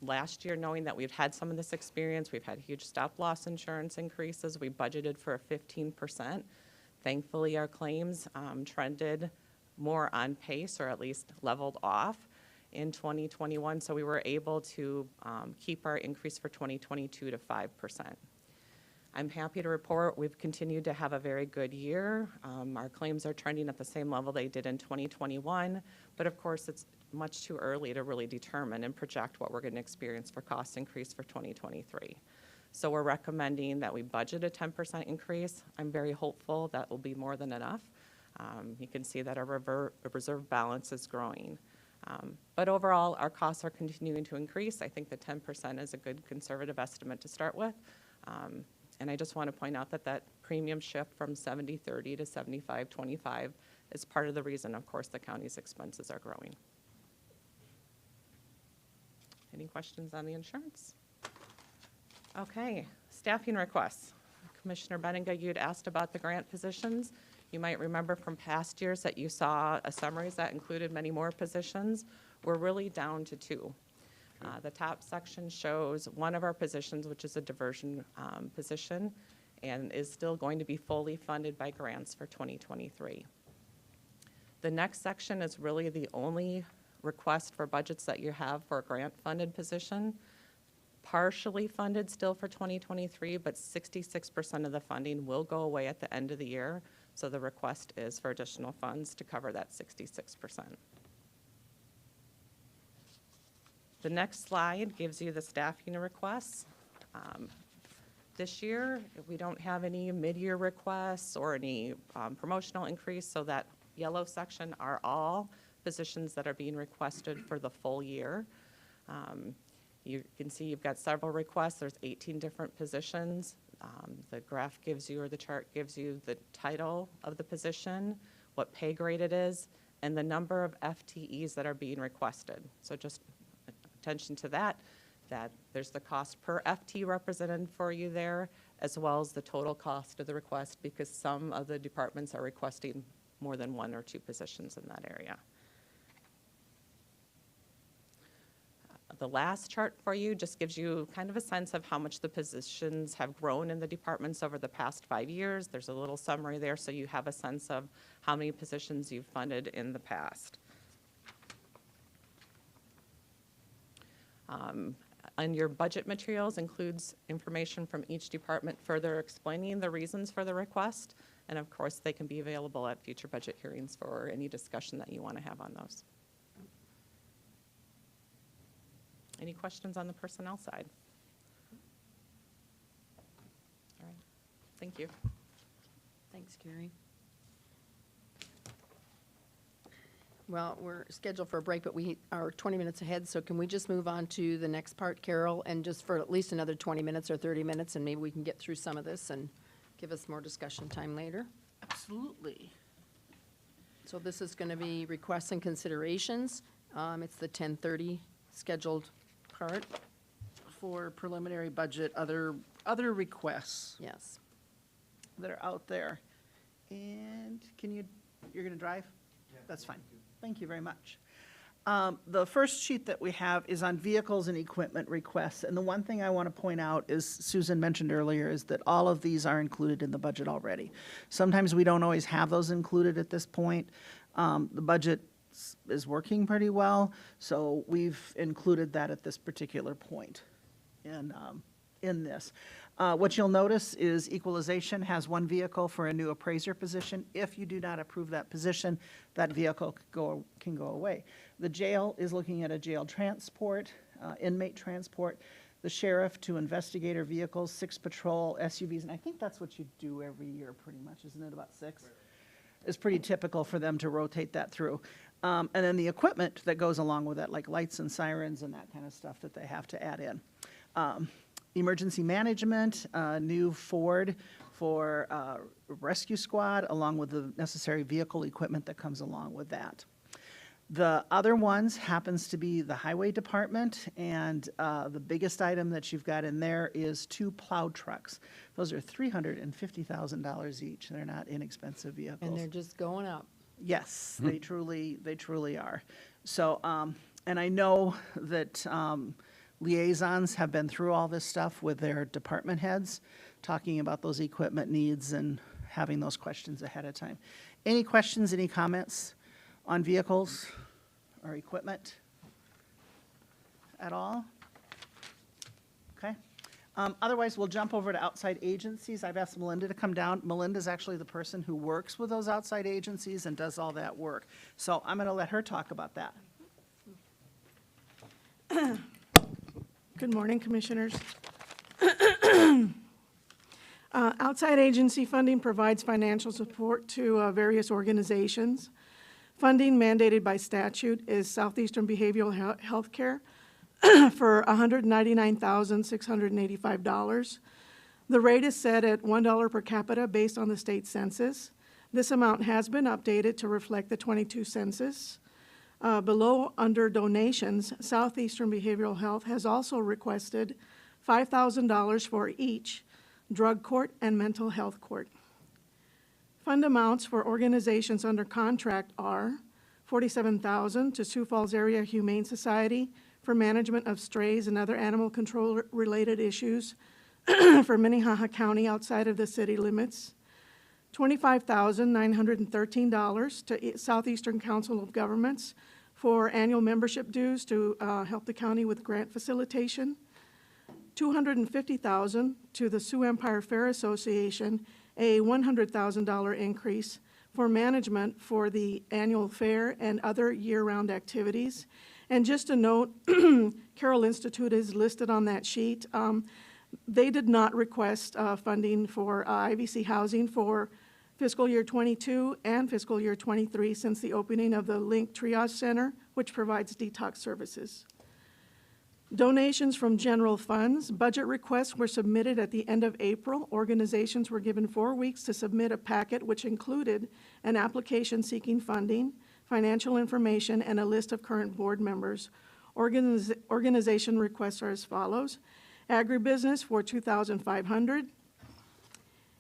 Last year, knowing that we've had some of this experience, we've had huge stop-loss insurance increases. We budgeted for a 15%. Thankfully, our claims trended more on pace, or at least leveled off in 2021, so we were able to keep our increase for 2022 to 5%. I'm happy to report we've continued to have a very good year. Our claims are trending at the same level they did in 2021, but of course it's much too early to really determine and project what we're going to experience for cost increase for 2023. So we're recommending that we budget a 10% increase. I'm very hopeful that will be more than enough. You can see that our reserve balance is growing. But overall, our costs are continuing to increase. I think the 10% is a good conservative estimate to start with. And I just want to point out that that premium shift from 70-30 to 75-25 is part of the reason, of course, the county's expenses are growing. Any questions on the insurance? Okay, staffing requests. Commissioner Benninga, you'd asked about the grant positions. You might remember from past years that you saw a summaries that included many more positions. We're really down to 2. The top section shows one of our positions, which is a diversion position, and is still going to be fully funded by grants for 2023. The next section is really the only request for budgets that you have for a grant-funded position, partially funded still for 2023, but 66% of the funding will go away at the end of the year. So the request is for additional funds to cover that 66%. The next slide gives you the staffing requests. This year, we don't have any mid-year requests or any promotional increase, so that yellow section are all positions that are being requested for the full year. You can see you've got several requests. There's 18 different positions. The graph gives you, or the chart gives you, the title of the position, what pay grade it is, and the number of FTEs that are being requested. So just attention to that there's the cost per FT represented for you there, as well as the total cost of the request, because some of the departments are requesting more than 1 or 2 positions in that area. The last chart for you just gives you kind of a sense of how much the positions have grown in the departments over the past 5 years. There's a little summary there, so you have a sense of how many positions you've funded in the past. And your budget materials includes information from each department further explaining the reasons for the request. And of course, they can be available at future budget hearings for any discussion that you want to have on those. Any questions on the personnel side? All right, thank you. Thanks, Carrie. Well, we're scheduled for a break, but we are 20 minutes ahead, so can we just move on to the next part, Carol, and just for at least another 20 minutes or 30 minutes, and maybe we can get through some of this and give us more discussion time later? Absolutely. So this is going to be requests and considerations. It's the 10:30 scheduled part. For preliminary budget, other requests Yes. that are out there. And you're going to drive? Yeah. That's fine. Thank you very much. The first sheet that we have is on vehicles and equipment requests. And the one thing I want to point out is, Susan mentioned earlier, is that all of these are included in the budget already. Sometimes we don't always have those included at this point. The budget is working pretty well, so we've included that at this particular point in this. What you'll notice is equalization has 1 vehicle for a new appraiser position. If you do not approve that position, that vehicle can go away. The jail is looking at a jail transport, inmate transport. The sheriff to investigator vehicles, 6 patrol SUVs, and I think that's what you do every year pretty much, isn't it, about 6? It's pretty typical for them to rotate that through. And then the equipment that goes along with that, like lights and sirens and that kind of stuff that they have to add in. Emergency management, new Ford for rescue squad, along with the necessary vehicle equipment that comes along with that. The other ones happens to be the highway department, and the biggest item that you've got in there is 2 plow trucks. Those are $350,000 each. They're not inexpensive vehicles. And they're just going up. Yes, they truly are. So, and I know that liaisons have been through all this stuff with their department heads, talking about those equipment needs and having those questions ahead of time. Any questions, any comments on vehicles or equipment at all? Okay. Otherwise, we'll jump over to outside agencies. I've asked Melinda to come down. Melinda's actually the person who works with those outside agencies and does all that work. So I'm going to let her talk about that. Good morning, Commissioners. Outside agency funding provides financial support to various organizations. Funding mandated by statute is Southeastern Behavioral Health Care for $199,685. The rate is set at $1 per capita based on the state census. This amount has been updated to reflect the 22 census. Below, under donations, Southeastern Behavioral Health has also requested $5,000 for each drug court and mental health court. Fund amounts for organizations under contract are $47,000 to Sioux Falls Area Humane Society for management of strays and other animal control-related issues for Minnehaha County outside of the city limits, $25,913 to Southeastern Council of Governments for annual membership dues to help the county with grant facilitation. $250,000 to the Sioux Empire Fair Association, a $100,000 increase for management for the annual fair and other year-round activities. And just a note, Carroll Institute is listed on that sheet. They did not request funding for IVC housing for fiscal year '22 and fiscal year '23 since the opening of the Link Triage Center, which provides detox services. Donations from general funds. Budget requests were submitted at the end of April. Organizations were given 4 weeks to submit a packet which included an application seeking funding, financial information, and a list of current board members. Organization requests are as follows. Agribusiness for $2,500.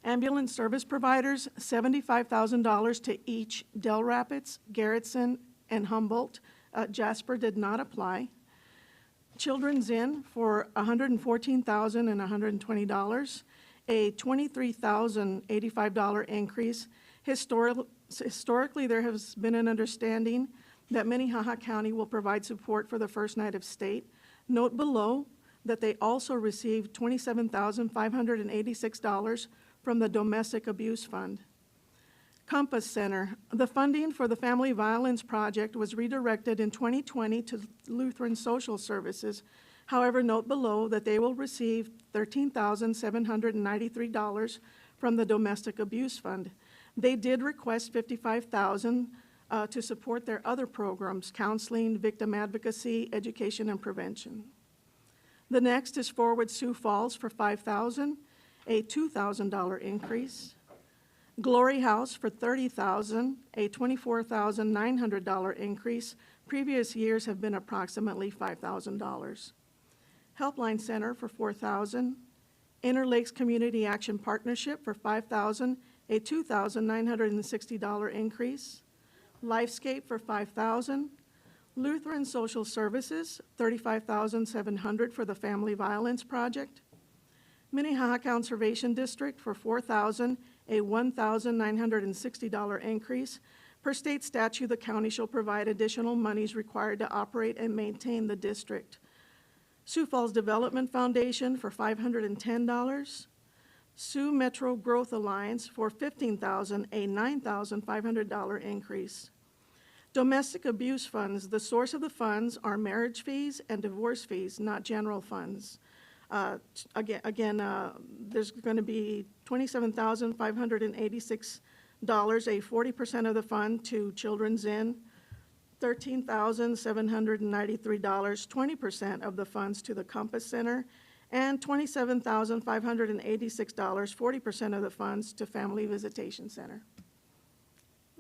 Ambulance service providers, $75,000 to each. Del Rapids, Garrettson, and Humboldt. Jasper did not apply. Children's Inn for $114,120, a $23,085 increase. Historically, there has been an understanding that Minnehaha County will provide support for the first night of state. Note below that they also received $27,586 from the Domestic Abuse Fund. Compass Center. The funding for the Family Violence Project was redirected in 2020 to Lutheran Social Services. However, note below that they will receive $13,793 from the Domestic Abuse Fund. They did request $55,000 to support their other programs, counseling, victim advocacy, education, and prevention. The next is Forward Sioux Falls for $5,000, a $2,000 increase. Glory House for $30,000, a $24,900 increase. Previous years have been approximately $5,000. Helpline Center for $4,000. Interlakes Community Action Partnership for $5,000, a $2,960 increase. Lifescape for $5,000. Lutheran Social Services, $35,700 for the Family Violence Project. Minnehaha Conservation District for $4,000, a $1,960 increase. Per state statute, the county shall provide additional monies required to operate and maintain the district. Sioux Falls Development Foundation for $510. Sioux Metro Growth Alliance for $15,000, a $9,500 increase. Domestic abuse funds, the source of the funds are marriage fees and divorce fees, not general funds. There's going to be $27,586, a 40% of the fund to Children's Inn, $13,793, 20% of the funds to the Compass Center, and $27,586, 40% of the funds to Family Visitation Center.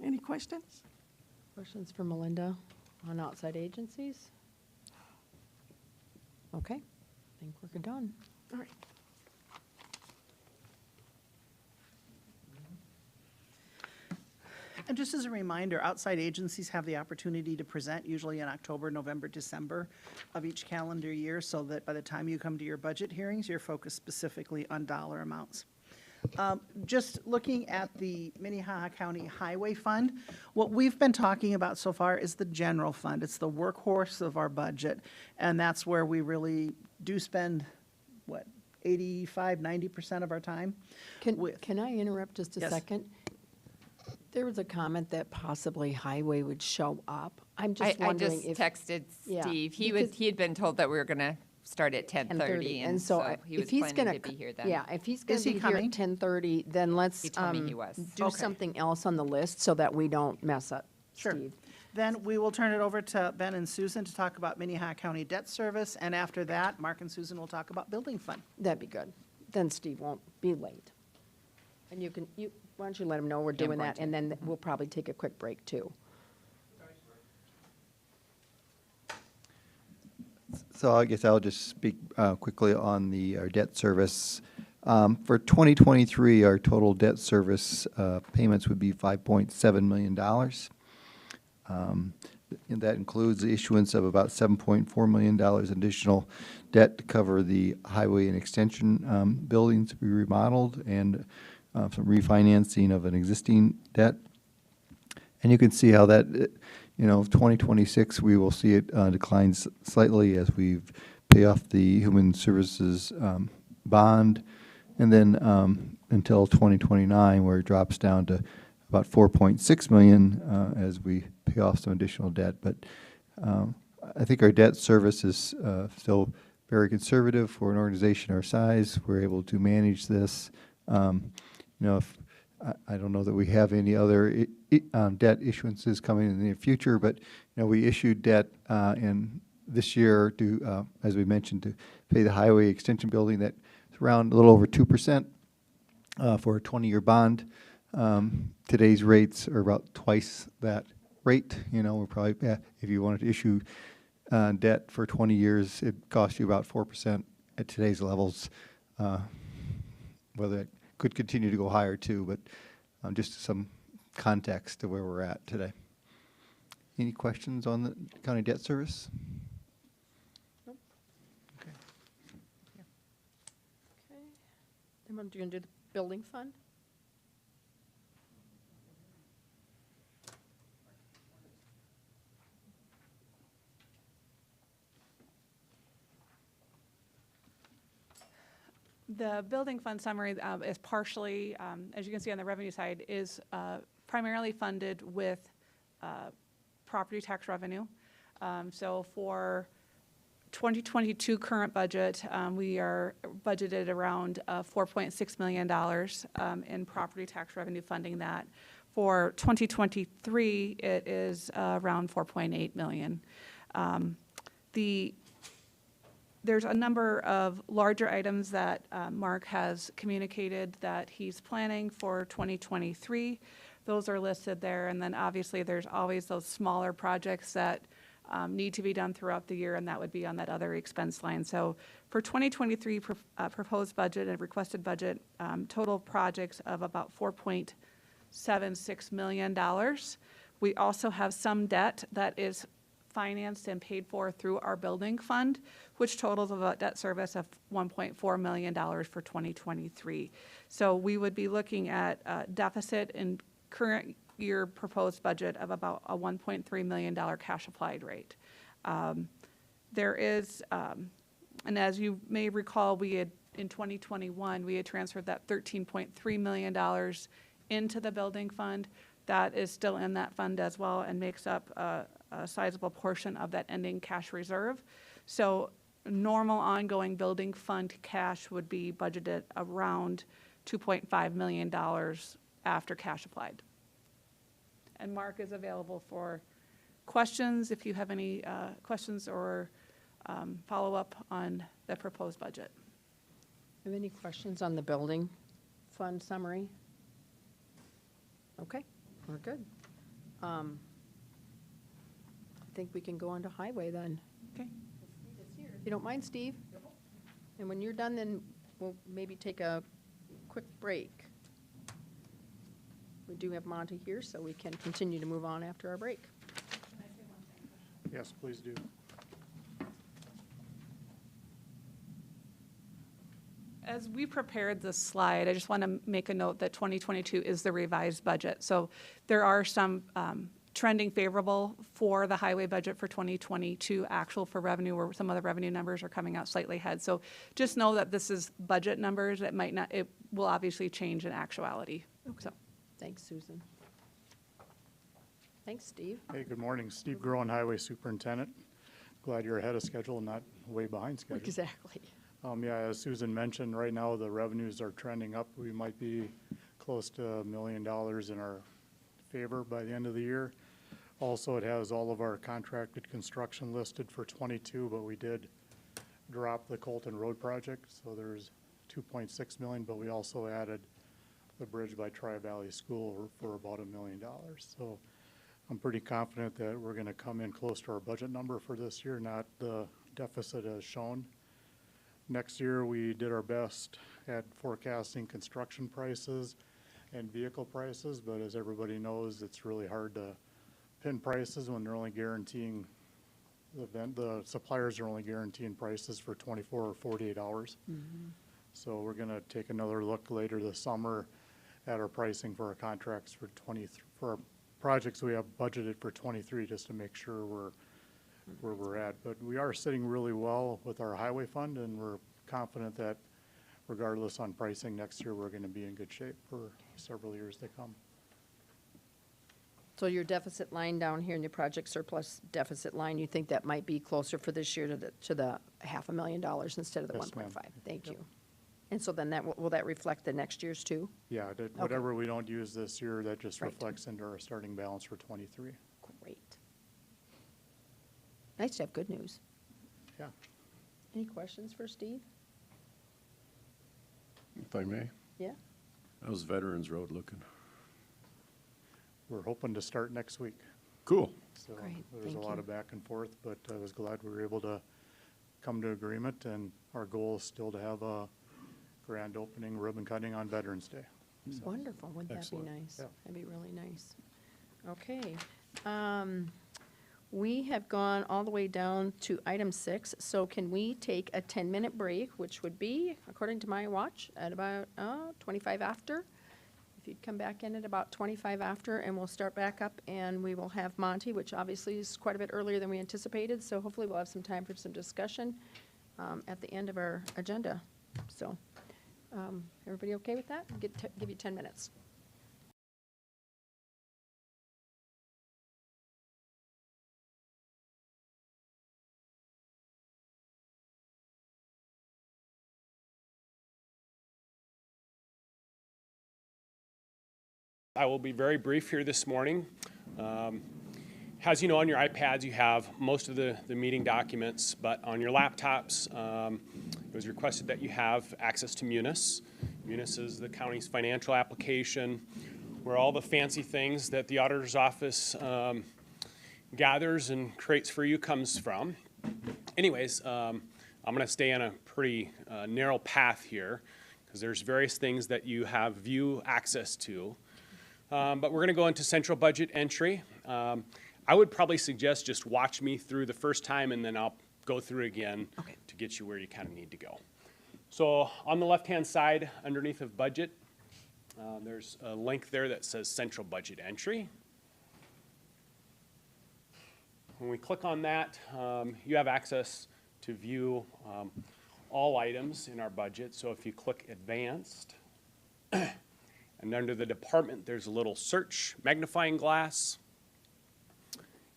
Any questions? Questions for Melinda on outside agencies? Okay, I think we're done. All right. And just as a reminder, outside agencies have the opportunity to present usually in October, November, December of each calendar year, so that by the time you come to your budget hearings, you're focused specifically on dollar amounts. Just looking at the Minnehaha County Highway Fund, what we've been talking about so far is the general fund. It's the workhorse of our budget, and that's where we really do spend, 85–90% of our time. Can I interrupt just a Yes. second? There was a comment that possibly highway would show up. I'm just I wondering just if. texted Yeah, Steve. He because- had been told that we were going to start at 10:30, and so he was if he's planning gonna to be here then. Yeah, if he's going Is to he be here coming? at 10:30, then let's He told me he was. do Okay. something else on the list so that we don't mess up, Sure. Steve. Then we will turn it over to Ben and Susan to talk about Minnehaha County debt service, and after that, Mark and Susan will talk about building fund. That'd be good. Then Steve won't be late. And why don't you let him know we're doing going that, to. and then we'll probably take a quick break too. So I guess I'll just speak quickly on our debt service. For 2023, our total debt service payments would be $5.7 million. And that includes the issuance of about $7.4 million additional debt to cover the highway and extension buildings to be remodeled, and some refinancing of an existing debt. And you can see how that, 2026, we will see it decline slightly as we pay off the Human Services bond, and then until 2029, where it drops down to about 4.6 million as we pay off some additional debt. But I think our debt service is still very conservative for an organization our size. We're able to manage this. If I don't know that we have any other debt issuances coming in the near future, but we issued debt in this year to, as we mentioned, to pay the highway extension building. That's around a little over 2% for a 20-year bond. Today's rates are about twice that rate. We're probably, if you wanted to issue debt for 20 years, it costs you about 4% at today's levels. Whether it could continue to go higher too, but just some context to where we're at today. Any questions on the county debt service? Nope. Okay. Then we're going to do the building fund. The building fund summary is partially, as you can see on the revenue side, is primarily funded with property tax revenue. So for 2022 current budget, we are budgeted around $4.6 million in property tax revenue funding that. For 2023, it is around $4.8 million. There's a number of larger items that Mark has communicated that he's planning for 2023. Those are listed there, and then obviously there's always those smaller projects that need to be done throughout the year, and that would be on that other expense line. So for 2023 proposed budget and requested budget, total projects of about $4.76 million. We also have some debt that is financed and paid for through our building fund, which totals about debt service of $1.4 million for 2023. So we would be looking at a deficit in current year proposed budget of about a $1.3 million cash applied rate. There is, and as you may recall, we had, in 2021, we had transferred that $13.3 million into the building fund. That is still in that fund as well and makes up a sizable portion of that ending cash reserve. So normal ongoing building fund cash would be budgeted around $2.5 million after cash applied. And Mark is available for questions if you have any questions or follow-up on the proposed budget. Have any questions on the building fund summary? Okay, we're good. I think we can go on to highway then. Okay. If you don't mind, Steve? And when you're done, then we'll maybe take a quick break. We do have Monty here, so we can continue to move on after our break. Yes, please do. As we prepared this slide, I just want to make a note that 2022 is the revised budget. So there are some trending favorable for the highway budget for 2022, actual for revenue, where some of the revenue numbers are coming out slightly ahead. So just know that this is budget numbers. It might not, it will obviously change in actuality. Okay. So, thanks, Susan. Thanks, Steve. Hey, good morning. Steve Groen, Highway Superintendent. Glad you're ahead of schedule and not way behind schedule. Exactly. Yeah, as Susan mentioned, right now the revenues are trending up. We might be close to $1 million in our favor by the end of the year. Also, it has all of our contracted construction listed for 22, but we did drop the Colton Road project, so there's 2.6 million, but we also added the bridge by Tri-Valley School for about $1 million. So I'm pretty confident that we're gonna come in close to our budget number for this year, not the deficit as shown. Next year, we did our best at forecasting construction prices and vehicle prices, but as everybody knows, it's really hard to pin prices when they're only guaranteeing, the suppliers are only guaranteeing prices for 24 or 48 hours. Mm-hmm. So we're gonna take another look later this summer at our pricing for our contracts for projects we have budgeted for '23, just to make sure we're where we're at. But we are sitting really well with our highway fund, and we're confident that regardless on pricing next year, we're going to be in good shape for several years to come. So your deficit line down here in your project surplus deficit line, you think that might be closer for this year to the $500,000 instead of the Yes, 1.5? ma'am. Thank you. And so then that, will that reflect the next year's too? Yeah, that whatever we don't use this year, that just Right. reflects into our starting balance for '23. Great. Nice to have good news. Yeah. Any questions for Steve? If I may, Yeah? how's Veterans Road looking? We're hoping to start next week. Cool. So Great, there's thank a lot you. of back and forth, but I was glad we were able to come to agreement, and our goal is still to have a grand opening ribbon cutting on Veterans Day. So, Wonderful, wouldn't that be Excellent. nice? Yeah. That'd be really nice. Okay. We have gone all the way down to item 6, so can we take a 10-minute break, which would be, according to my watch, at about 25 after? If you'd come back in at about 25 after, and we'll start back up, and we will have Monty, which obviously is quite a bit earlier than we anticipated, so hopefully we'll have some time for some discussion at the end of our agenda. So, everybody okay with that? Give you 10 minutes. I will be very brief here this morning. As you know, on your iPads, you have most of the meeting documents, but on your laptops, it was requested that you have access to Munis. Munis is the county's financial application where all the fancy things that the auditor's office gathers and creates for you comes from. Anyways, I'm going to stay on a pretty narrow path here because there's various things that you have view access to. But we're going to go into central budget entry. I would probably suggest just watch me through the first time, and then I'll go through it again to get you where you kind of need to go. So on the left-hand side, underneath of budget, there's a link there that says central budget entry. When we click on that, you have access to view all items in our budget. So if you click advanced, and under the department, there's a little search magnifying glass,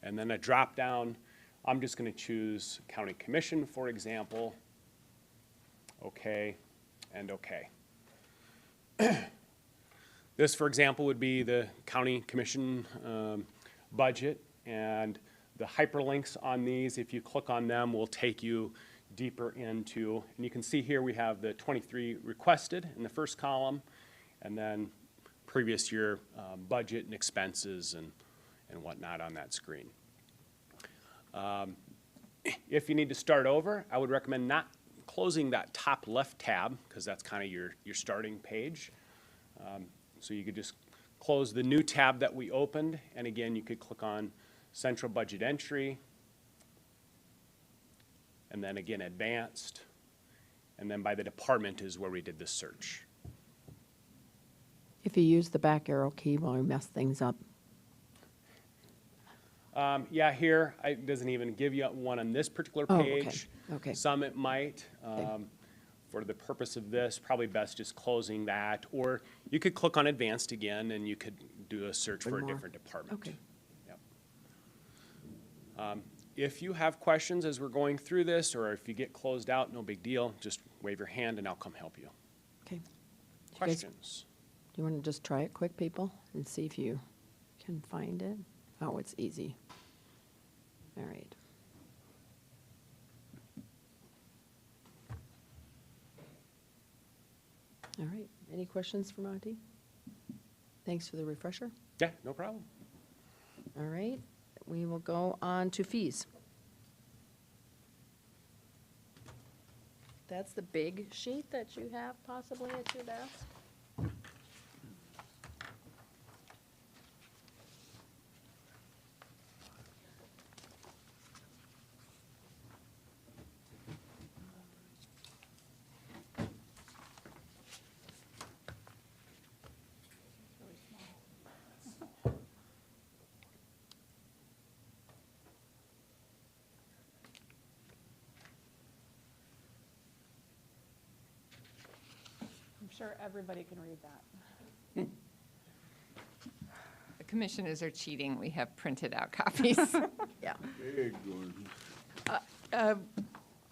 and then a drop down. I'm just going to choose County Commission, for example. Okay, and okay. This, for example, would be the County Commission budget, and the hyperlinks on these, if you click on them, will take you deeper into, and you can see here we have the 23 requested in the first column, and then previous year budget and expenses and whatnot on that screen. If you need to start over, I would recommend not closing that top left tab because that's kind of your starting page. So you could just close the new tab that we opened, and again, you could click on Central Budget Entry, and then again Advanced, and then by the department is where we did the search. If you use the back arrow key, will we mess things up? Yeah, here, it doesn't even give you one on this particular Oh, okay, page. okay. Some it might. For the purpose of this, probably best just closing that. Or you could click on Advanced again, and you could do a search for a more. different department. Okay. Yep. If you have questions as we're going through this, or if you get closed out, no big deal. Just wave your hand, and I'll come help you. Okay. Questions? Do you want to just try it quick, people, and see if you can find it? Oh, it's easy. All right. All right. Any questions for Monty? Thanks for the refresher. Yeah, no problem. All right. We will go on to fees. That's the big sheet that you have possibly at your desk. sure everybody can read that. The commissioners are cheating. We have printed out copies. Yeah. Big one.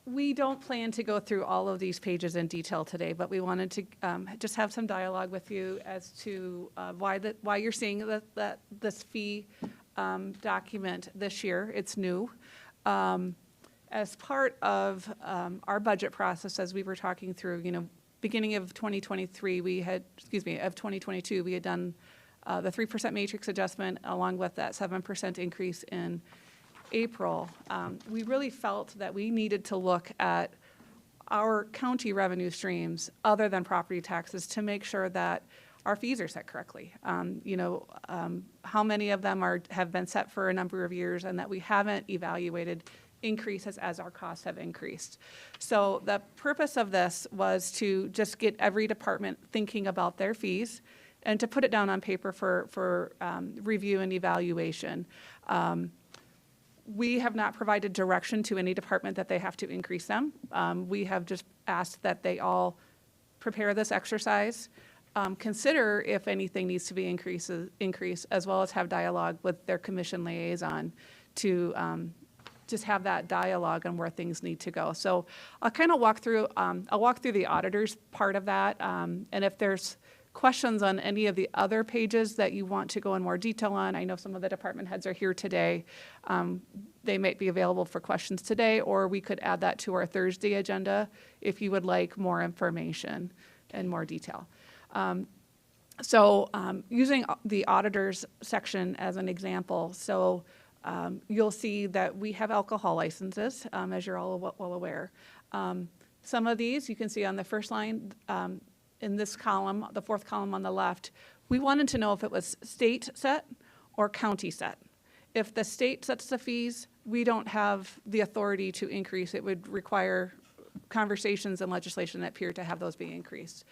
We don't plan to go through all of these pages in detail today, but we wanted to just have some dialogue with you as to why you're seeing this fee document this year. It's new. As part of our budget process, as we were talking through, beginning of 2023, of 2022, we had done the 3% matrix adjustment along with that 7% increase in April. We really felt that we needed to look at our county revenue streams other than property taxes to make sure that our fees are set correctly. How many of them have been set for a number of years and that we haven't evaluated increases as our costs have increased. So the purpose of this was to just get every department thinking about their fees and to put it down on paper for review and evaluation. We have not provided direction to any department that they have to increase them. We have just asked that they all prepare this exercise, consider if anything needs to be increased, as well as have dialogue with their commission liaison to just have that dialogue on where things need to go. So I'll kind of walk through the auditor's part of that, and if there's questions on any of the other pages that you want to go in more detail on, I know some of the department heads are here today. They might be available for questions today, or we could add that to our Thursday agenda if you would like more information and more detail. Using the auditors section as an example, you'll see that we have alcohol licenses, as you're all well aware. Some of these you can see on the first line, in this column, the fourth column on the left, we wanted to know if it was state set or county set. If the state sets the fees, we don't have the authority to increase. It would require conversations and legislation that appear to have those be increased.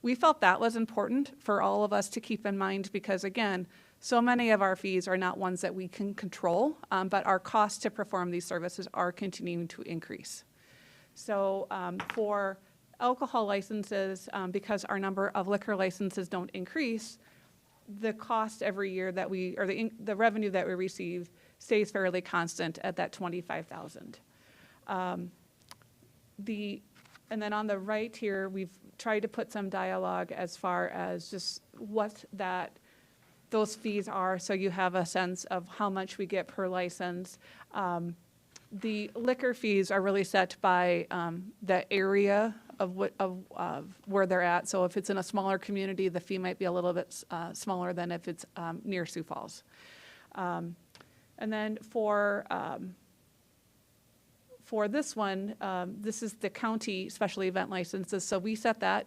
We felt that was important for all of us to keep in mind because, again, so many of our fees are not ones that we can control, but our costs to perform these services are continuing to increase. So for alcohol licenses, because our number of liquor licenses don't increase, the cost every year that the revenue that we receive stays fairly constant at that $25,000. And then on the right here, we've tried to put some dialogue as far as just what those fees are, so you have a sense of how much we get per license. The liquor fees are really set by the area of where they're at. So if it's in a smaller community, the fee might be a little bit smaller than if it's near Sioux Falls. And then for this one, this is the county special event licenses. So we set that.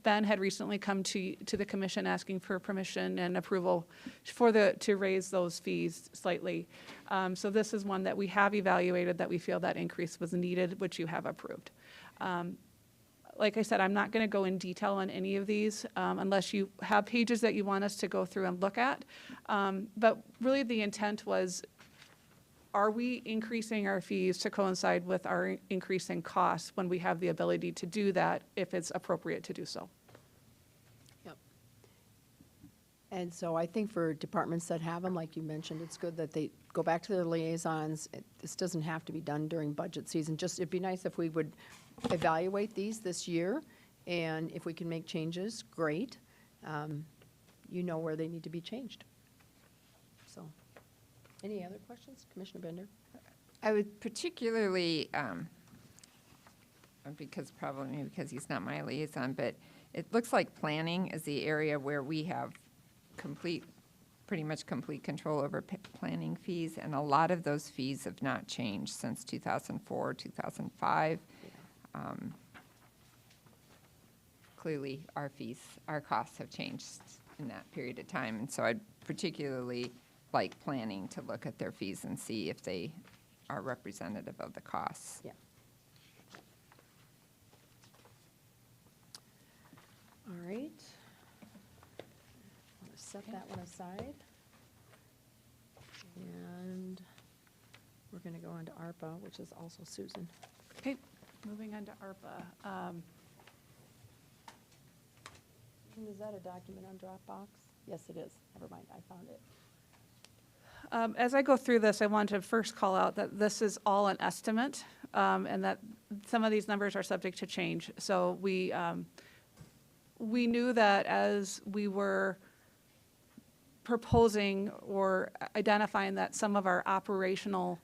Ben had recently come to the commission asking for permission and approval to raise those fees slightly. So this is one that we have evaluated that we feel that increase was needed, which you have approved. Like I said, I'm not going to go in detail on any of these unless you have pages that you want us to go through and look at. But really the intent was, are we increasing our fees to coincide with our increasing costs when we have the ability to do that if it's appropriate to do so? Yep. And so I think for departments that have them, like you mentioned, it's good that they go back to their liaisons. This doesn't have to be done during budget season. Just, it'd be nice if we would evaluate these this year, and if we can make changes, great. You know where they need to be changed. So, any other questions? Commissioner Bender? I would particularly, because he's not my liaison, but it looks like planning is the area where we have pretty much complete control over planning fees, and a lot of those fees have not changed since 2004, 2005. Clearly, our costs have changed in that period of time, and so I'd particularly like planning to look at their fees and see if they are representative of the costs. Yeah. All right. I'm going to set that one aside. And we're going to go on to ARPA, which is also Susan. Okay, moving on to ARPA. Is that a document on Dropbox? Yes, it is. Never mind, I found it. As I go through this, I want to first call out that this is all an estimate, and that some of these numbers are subject to change. So we knew that as we were proposing or identifying that some of our operational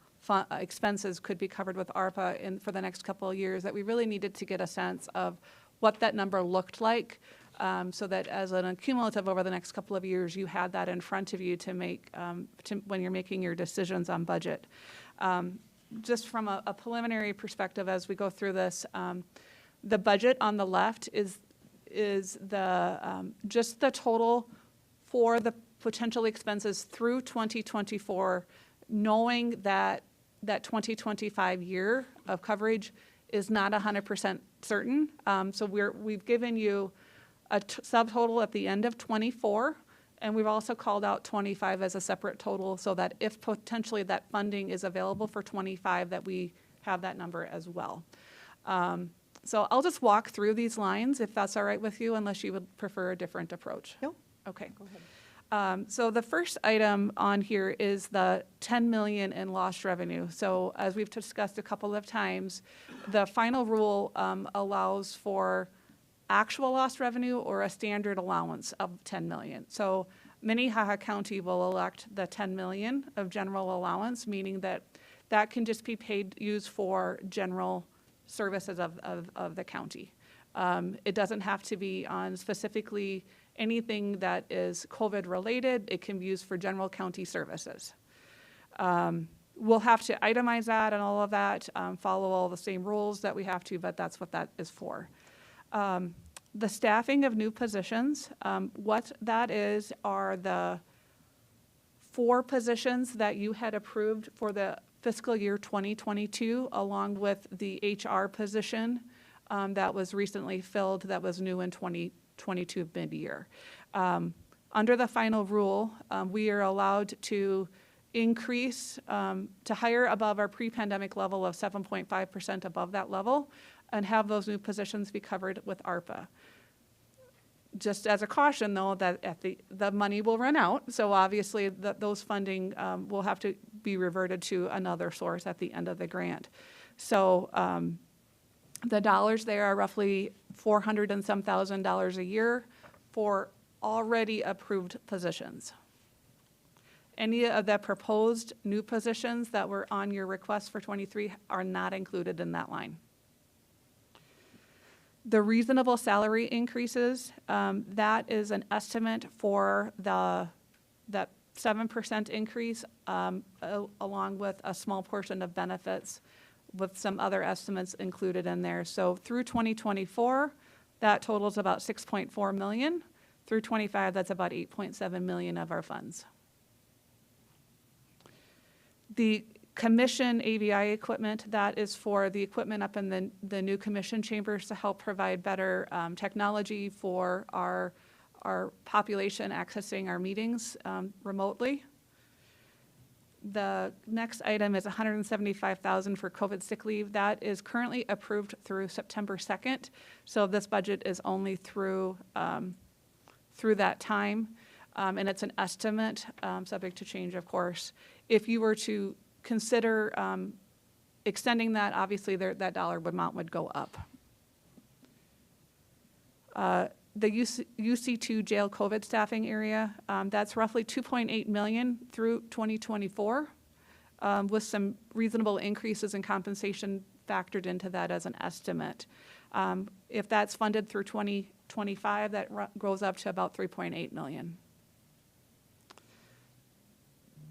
expenses could be covered with ARPA for the next couple of years, that we really needed to get a sense of what that number looked like, so that as an accumulative over the next couple of years, you had that in front of you to make, when you're making your decisions on budget. Just from a preliminary perspective, as we go through this, the budget on the left is the just the total for the potential expenses through 2024, knowing that that 2025 year of coverage is not 100% certain. So we've given you a subtotal at the end of 24, and we've also called out 25 as a separate total, so that if potentially that funding is available for 25, that we have that number as well. So I'll just walk through these lines, if that's all right with you, unless you would prefer a different approach. Nope. Okay. Go ahead. So the first item on here is the 10 million in lost revenue. So as we've discussed a couple of times, the final rule allows for actual lost revenue or a standard allowance of 10 million. So Minnehaha County will elect the 10 million of general allowance, meaning that that can just be used for general services of the county. It doesn't have to be on specifically anything that is COVID related. It can be used for general county services. We'll have to itemize that and all of that, follow all the same rules that we have to, but that's what that is for. The staffing of new positions, what that is are the 4 positions that you had approved for the fiscal year 2022, along with the HR position that was recently filled, that was new in 2022 mid-year. Under the final rule, we are allowed to increase, to hire above our pre-pandemic level of 7.5% above that level, and have those new positions be covered with ARPA. Just as a caution, though, that the money will run out, so obviously those funding will have to be reverted to another source at the end of the grant. So the dollars there are roughly $400 and some thousand a year for already approved positions. Any of the proposed new positions that were on your request for 23 are not included in that line. The reasonable salary increases, that is an estimate for that 7% increase, along with a small portion of benefits, with some other estimates included in there. So through 2024, that totals about 6.4 million. Through 25, that's about 8.7 million of our funds. The commission AVI equipment, that is for the equipment up in the new commission chambers to help provide better technology for our population accessing our meetings remotely. The next item is $175,000 for COVID sick leave. That is currently approved through September 2nd. So this budget is only through that time. And it's an estimate, subject to change, of course. If you were to consider extending that, obviously that dollar amount would go up. The UC2 jail COVID staffing area, that's roughly 2.8 million through 2024, with some reasonable increases in compensation factored into that as an estimate. If that's funded through 2025, that grows up to about 3.8 million.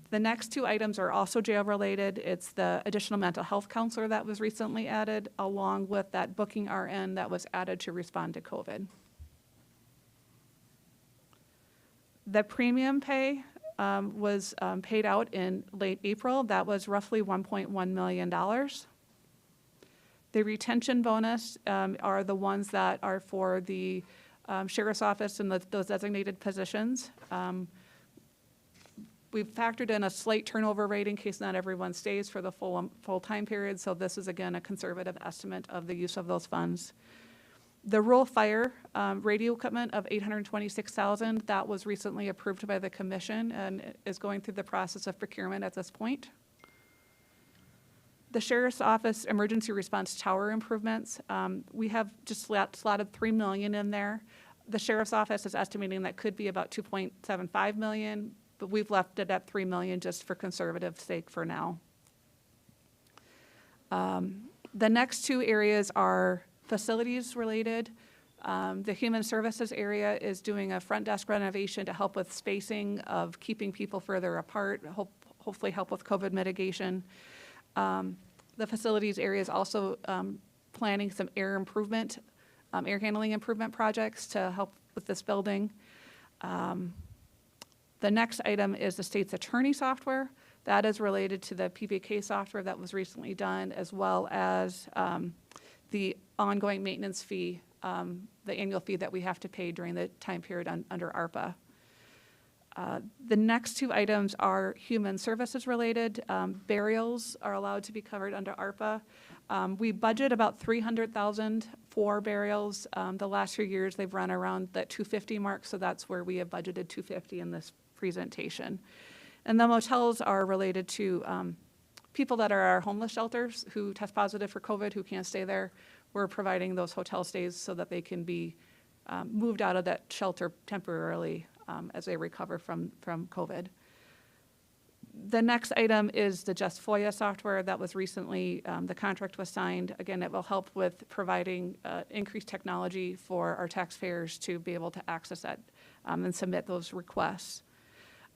The next 2 items are also jail-related. It's the additional mental health counselor that was recently added, along with that booking RN that was added to respond to COVID. The premium pay was paid out in late April. That was roughly $1.1 million. The retention bonus are the ones that are for the sheriff's office and those designated positions. We've factored in a slight turnover rate in case not everyone stays for the full time period, so this is again a conservative estimate of the use of those funds. The rural fire radio equipment of $826,000, that was recently approved by the commission and is going through the process of procurement at this point. The Sheriff's Office emergency response tower improvements, we have just slotted $3 million in there. The Sheriff's Office is estimating that could be about $2.75 million, but we've left it at $3 million just for conservative sake for now. The next two areas are facilities related. The Human Services area is doing a front desk renovation to help with spacing of keeping people further apart, hopefully help with COVID mitigation. The facilities area is also planning some air handling improvement projects to help with this building. The next item is the state's attorney software. That is related to the PPK software that was recently done, as well as the ongoing maintenance fee, the annual fee that we have to pay during the time period under ARPA. The next two items are human services related. Burials are allowed to be covered under ARPA. We budget about $300,000 for burials. The last few years they've run around that $250 mark, so that's where we have budgeted $250 in this presentation. And the motels are related to people that are our homeless shelters who test positive for COVID, who can't stay there. We're providing those hotel stays so that they can be moved out of that shelter temporarily as they recover from COVID. The next item is the Just FOIA software that was recently, the contract was signed. Again, it will help with providing increased technology for our taxpayers to be able to access that and submit those requests.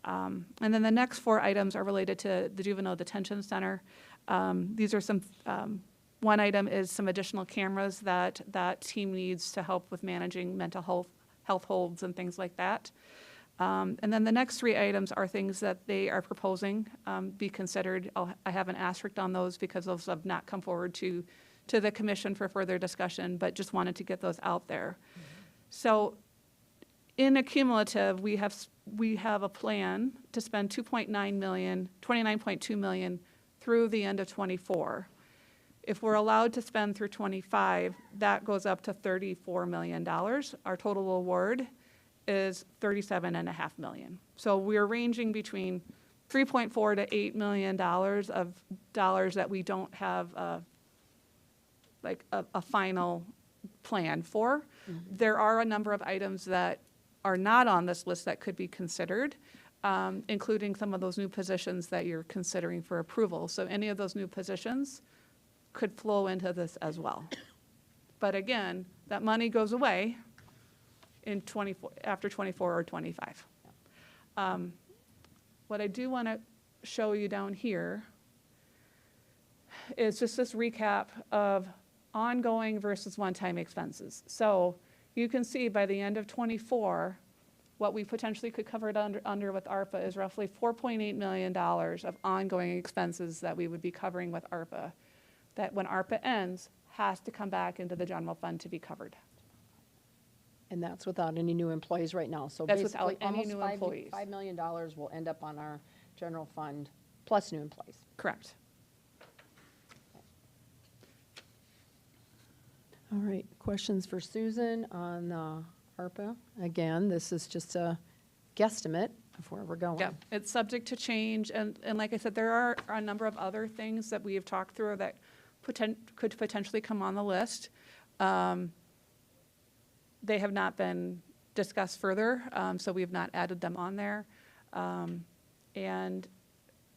And then the next four items are related to the Juvenile Detention Center. These are some, one item is some additional cameras that that team needs to help with managing mental health holds and things like that. And then the next three items are things that they are proposing be considered. I have an asterisk on those because those have not come forward to the commission for further discussion, but just wanted to get those out there. Mm-hmm. So in a cumulative, we have a plan to spend $29.2 million through the end of ~24. If we're allowed to spend through '25, that goes up to $34 million. Our total award is $37.5 million. So we're ranging between $3.4 to $8 million of dollars that we don't have a final plan for. Mm-hmm. There are a number of items that are not on this list that could be considered, including some of those new positions that you're considering for approval. So any of those new positions could flow into this as well. But again, that money goes away in after '24 or '25. What I do want to show you down here is just this recap of ongoing versus one-time expenses. So you can see by the end of '24, what we potentially could cover it under with ARPA is roughly $4.8 million of ongoing expenses that we would be covering with ARPA, that when ARPA ends, has to come back into the general fund to be covered. And that's without any new employees right now. So that's without basically any almost new employees. $5 million will end up on our general fund plus new employees. Correct. All right, questions for Susan on ARPA? Again, this is just a guesstimate of where we're going. Yeah, it's subject to change, and like I said, there are a number of other things that we have talked through that could potentially come on the list. They have not been discussed further, so we have not added them on there. And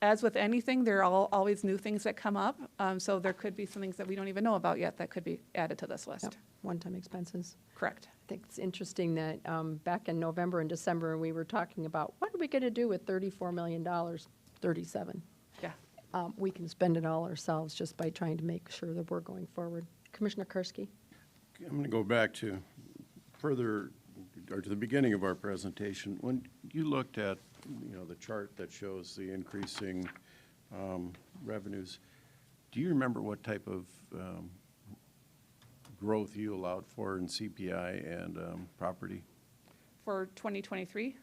as with anything, there are always new things that come up, so there could be some things that we don't even know about yet that could be added to this list. Yep. One-time expenses. Correct. I think it's interesting that back in November and December, we were talking about what are we going to do with $34 million, 37. Yeah. We can spend it all ourselves just by trying to make sure that we're going forward. Commissioner Kursky? I'm going to go back to further, or to the beginning of our presentation. When you looked at, the chart that shows the increasing revenues, do you remember what type of growth you allowed for in CPI and property? For 2023?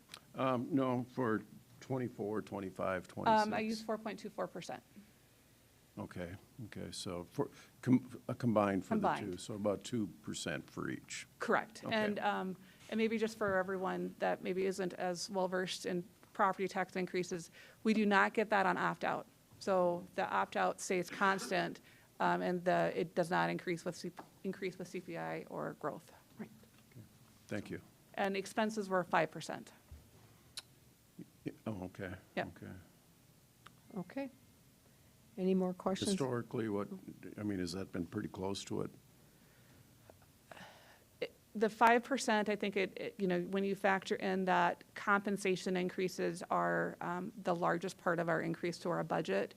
No, for 24, 25, 26. I used 4.24%. Okay, so a combined for the two, Combined. so about 2% for each. Correct. Okay. And maybe just for everyone that maybe isn't as well-versed in property tax increases, we do not get that on opt-out. So the opt-out stays constant, and it does not increase with CPI or growth. Right. Thank you. And expenses were 5%. Oh, okay. Yep. Okay. Okay. Any more questions? Historically, has that been pretty close to it? The 5%, I think when you factor in that compensation increases are the largest part of our increase to our budget,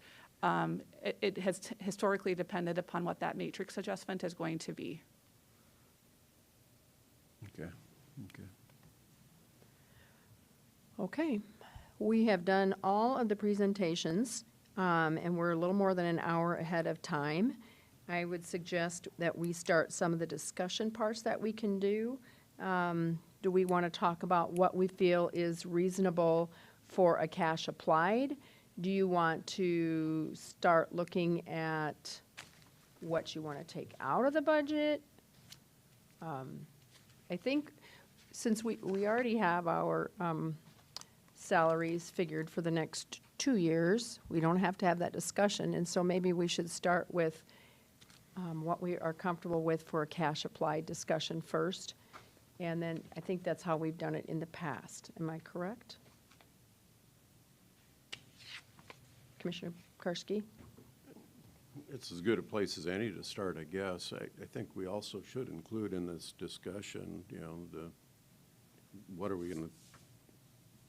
it has historically depended upon what that matrix adjustment is going to be. Okay. Okay. We have done all of the presentations, and we're a little more than an hour ahead of time. I would suggest that we start some of the discussion parts that we can do. Do we want to talk about what we feel is reasonable for a cash applied? Do you want to start looking at what you want to take out of the budget? I think since we already have our salaries figured for the next 2 years, we don't have to have that discussion. And so maybe we should start with what we are comfortable with for a cash applied discussion first. And then I think that's how we've done it in the past. Am I correct? Commissioner Karski? It's as good a place as any to start, I guess. I think we also should include in this discussion, what are we going to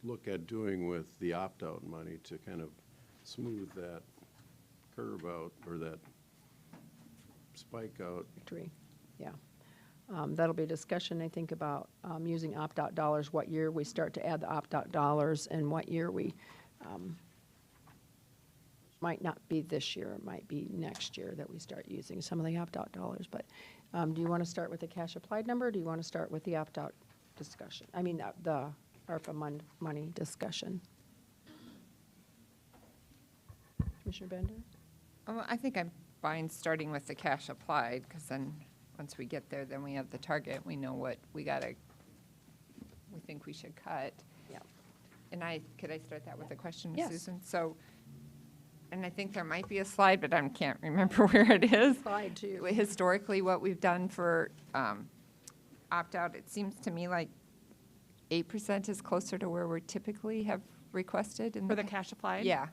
look at doing with the opt-out money to kind of smooth that curve out, or that spike out. Victory, yeah. That'll be a discussion, I think, about using opt-out dollars, what year we start to add the opt-out dollars, and what year we, might not be this year, it might be next year that we start using some of the opt-out dollars. But do you want to start with the cash applied number, or do you want to start with the opt-out discussion? I mean, the ARPA money discussion. Commissioner Bender? I think I'm fine starting with the cash applied, because then, once we get there, then we have the target. We know what we think we should cut. Yeah. And could I start that with a question, Yes. Susan? So, and I think there might be a slide, but I can't remember where it is. Slide 2. Historically, what we've done for opt-out, it seems to me like 8% is closer to where we typically have requested. For the cash applied? Yeah.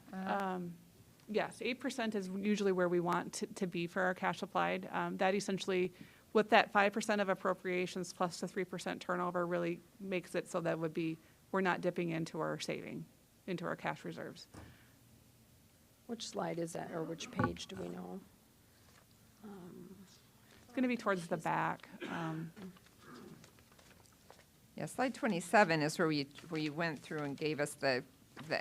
Yes, 8% is usually where we want to be for our cash applied. That essentially, with that 5% of appropriations plus the 3% turnover, really makes it so that we're not dipping into our into our cash reserves. Which slide is that, or which page do we know? It's going to be towards the back. Yeah, slide 27 is where you went through and gave us the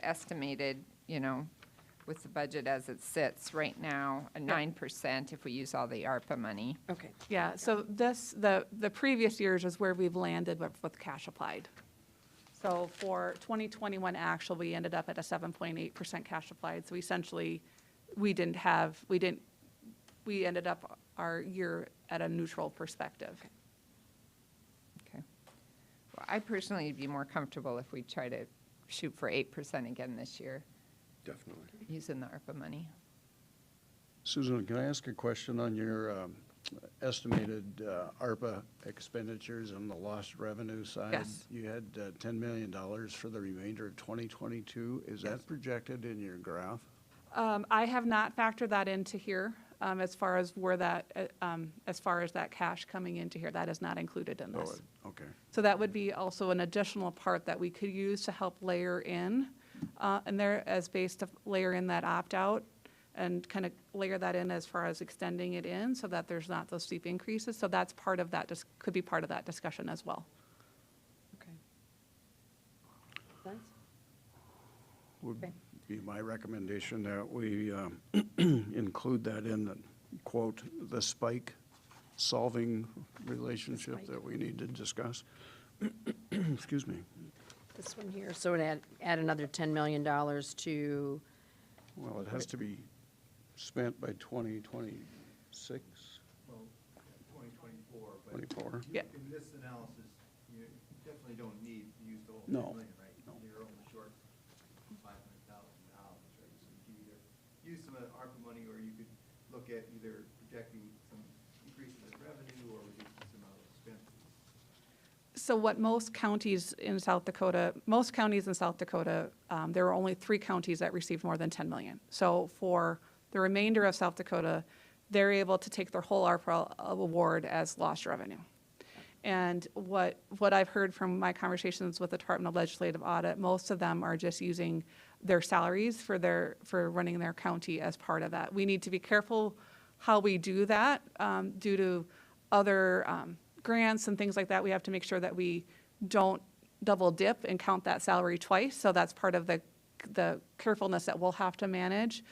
estimated, with the budget as it sits right now, a 9% if we use all the ARPA money. Okay. Yeah, so the previous years is where we've landed with cash applied. So for 2021 actual, we ended up at a 7.8% cash applied. So essentially, we ended up our year at a neutral perspective. Okay. Well, I personally would be more comfortable if we try to shoot for 8% again this year, Definitely. using the ARPA money. Susan, can I ask a question on your estimated ARPA expenditures on the lost revenue side? Yes. You had $10 million for the remainder of 2022. Is that projected in your graph? I have not factored that into here as far as that cash coming into here. That is not included in this. Okay. So that would be also an additional part that we could use to help layer in, and there as base to layer in that opt-out and kind of layer that in as far as extending it in so that there's not those steep increases. So that's part of that, could be part of that discussion as well. Okay. Lance? Would Okay. be my recommendation that we include that in the, quote, the spike solving relationship spike. that we need to discuss. Excuse me. This one here, so it add another $10 million to, Well, it has to be spent by 2026? Well, 2024, but 24? Yeah. in this analysis, you definitely don't need to use the whole No. 10 million, right? You're only short $500,000, right? So you could either use some of the Arpa money, or you could look at either projecting some increases in revenue or reducing some of those expenses. So what most counties in South Dakota, there are only 3 counties that received more than 10 million. So for the remainder of South Dakota, they're able to take their whole ARPA award as lost revenue. And what I've heard from my conversations with the Department of Legislative Audit, most of them are just using their salaries for running their county as part of that. We need to be careful how we do that due to other grants and things like that. We have to make sure that we don't double dip and count that salary twice. So that's part of the carefulness that we'll have to manage.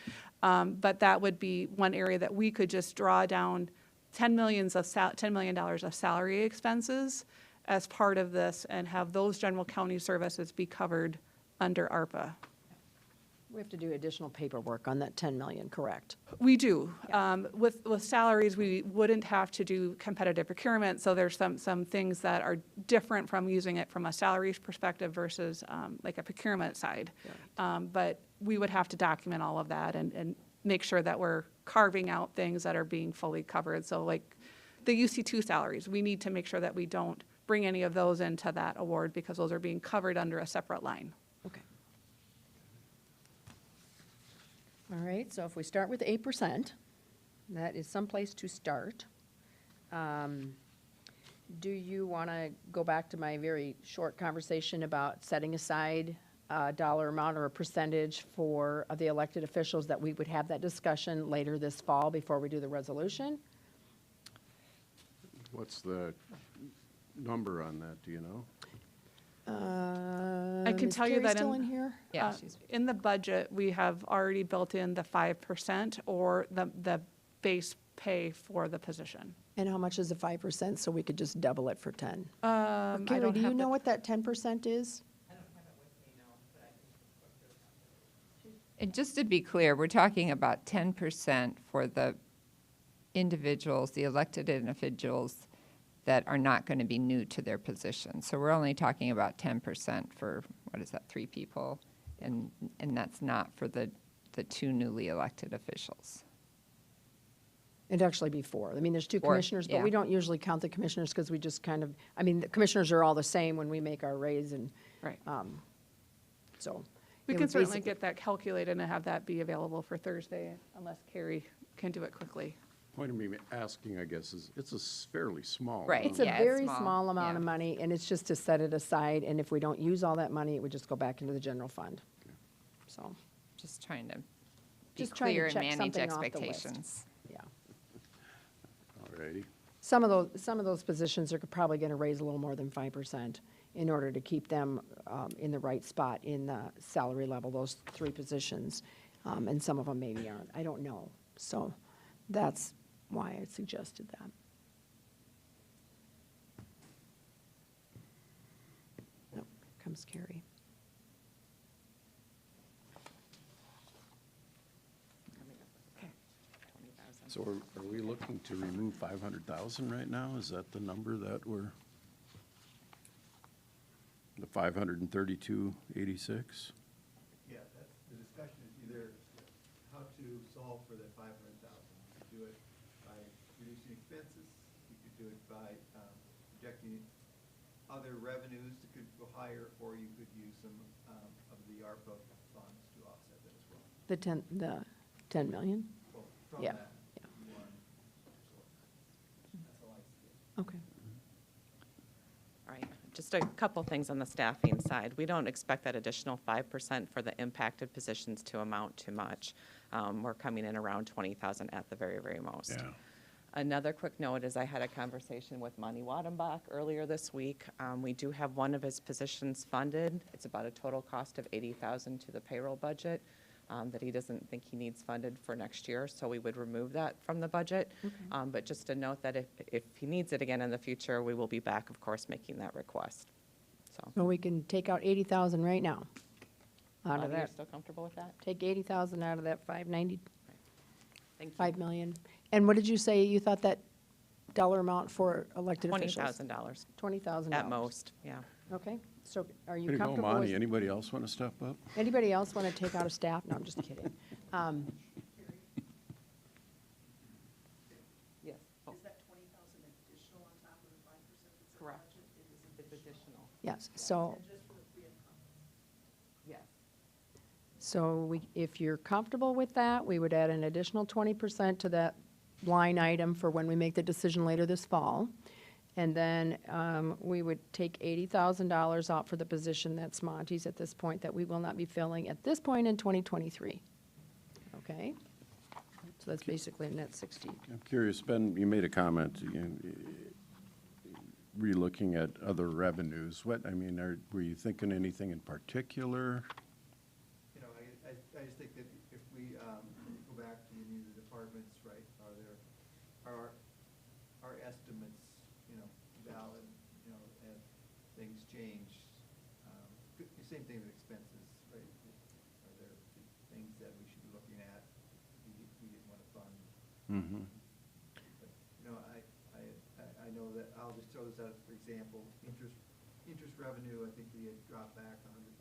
But that would be one area that we could just draw down $10 million of salary expenses as part of this and have those general county services be covered under ARPA. We have to do additional paperwork on that 10 million, correct? We do. With salaries, we wouldn't have to do competitive procurement, so there's some things that are different from using it from a salaries perspective versus like a procurement side. But we would have to document all of that and make sure that we're carving out things that are being fully covered. So like the UC2 salaries, we need to make sure that we don't bring any of those into that award because those are being covered under a separate line. Okay. All right, so if we start with 8%, that is someplace to start. Do you want to go back to my very short conversation about setting aside a dollar amount or a percentage for the elected officials, that we would have that discussion later this fall before we do the resolution? What's the number on that, do you know? I can tell you that still in here? Yeah, she's- in the budget, we have already built in the 5% or the base pay for the position. And how much is the 5%, so we could just double it for 10? I Carrie, don't do you have know the- what that 10% is? And just to be clear, we're talking about 10% for the individuals, the elected individuals that are not going to be new to their position. So we're only talking about 10% for, what is that, 3 people? And that's not for the 2 newly elected officials. It'd actually be 4. I mean, there's 2 4, commissioners, but we yeah. don't usually count the commissioners because we just kind of, I mean, the commissioners are all the same when we make our raise and, Right. so. We it can would certainly basic- get that calculated and have that be available for Thursday unless Carrie can do it quickly. Point of me asking, I guess, is it's a fairly small. Right. It's amount. a Yeah, it's very small, small amount yeah. of money, and it's just to set it aside, and if we don't use all that money, it would just go back into the general fund. So, Just trying to be Just trying to clear and check manage something off the list. expectations. yeah. All righty. Some of those positions are probably going to raise a little more than 5% in order to keep them in the right spot in the salary level, those 3 positions. And some of them maybe aren't. I don't know. So that's why I suggested that. Nope, comes Carrie. So are we looking to remove 500,000 right now? Is that the number that we're, the 532.86? Yeah, that's, the discussion is either how to solve for that 500,000. You could do it by reducing expenses, you could do it by projecting other revenues that could go higher, or you could use some of the ARPA funds to offset that as well. The 10 million? Well, from Yeah, that, yeah. one source. That's how I see it. Okay. All right, just a couple things on the staffing side. We don't expect that additional 5% for the impacted positions to amount to much. We're coming in around 20,000 at the very, very most. Yeah. Another quick note is I had a conversation with Monty Wadenbach earlier this week. We do have one of his positions funded. It's about a total cost of $80,000 to the payroll budget that he doesn't think he needs funded for next year, so we would remove that from the budget. But just to note that if he needs it again in the future, we will be back, of course, making that request. So, So we can take out 80,000 right now out of Monty, you're that. still comfortable with that? Take 80,000 out of that 590. Thank you. 5 million. And what did you say you thought that dollar amount for elected officials? $20,000 $20,000. at most, yeah. Okay, so are you Way to go, comfortable Monty. with, Anybody else want to step up? anybody else want to take out a staff? No, I'm just kidding. Yes. Is that 20,000 additional on top of the 5% Correct. It's additional. Yes, so, Yes. so if you're comfortable with that, we would add an additional 20% to that line item for when we make the decision later this fall. And then we would take $80,000 out for the position that's Monty's at this point, that we will not be filling at this point in 2023. Okay? So that's basically a net 60. I'm curious, Ben, you made a comment, relooking at other revenues. What, I mean, were you thinking anything in particular? You know, I just think that if we go back to any of the departments, right, are estimates, you know, valid, you know, as things change? Same thing with expenses, right? Are there things that we should be looking at we didn't want to fund? Mm-hmm. But, you know, I know that, I'll just throw this out, for example, interest revenue, I think we had dropped back 100,000.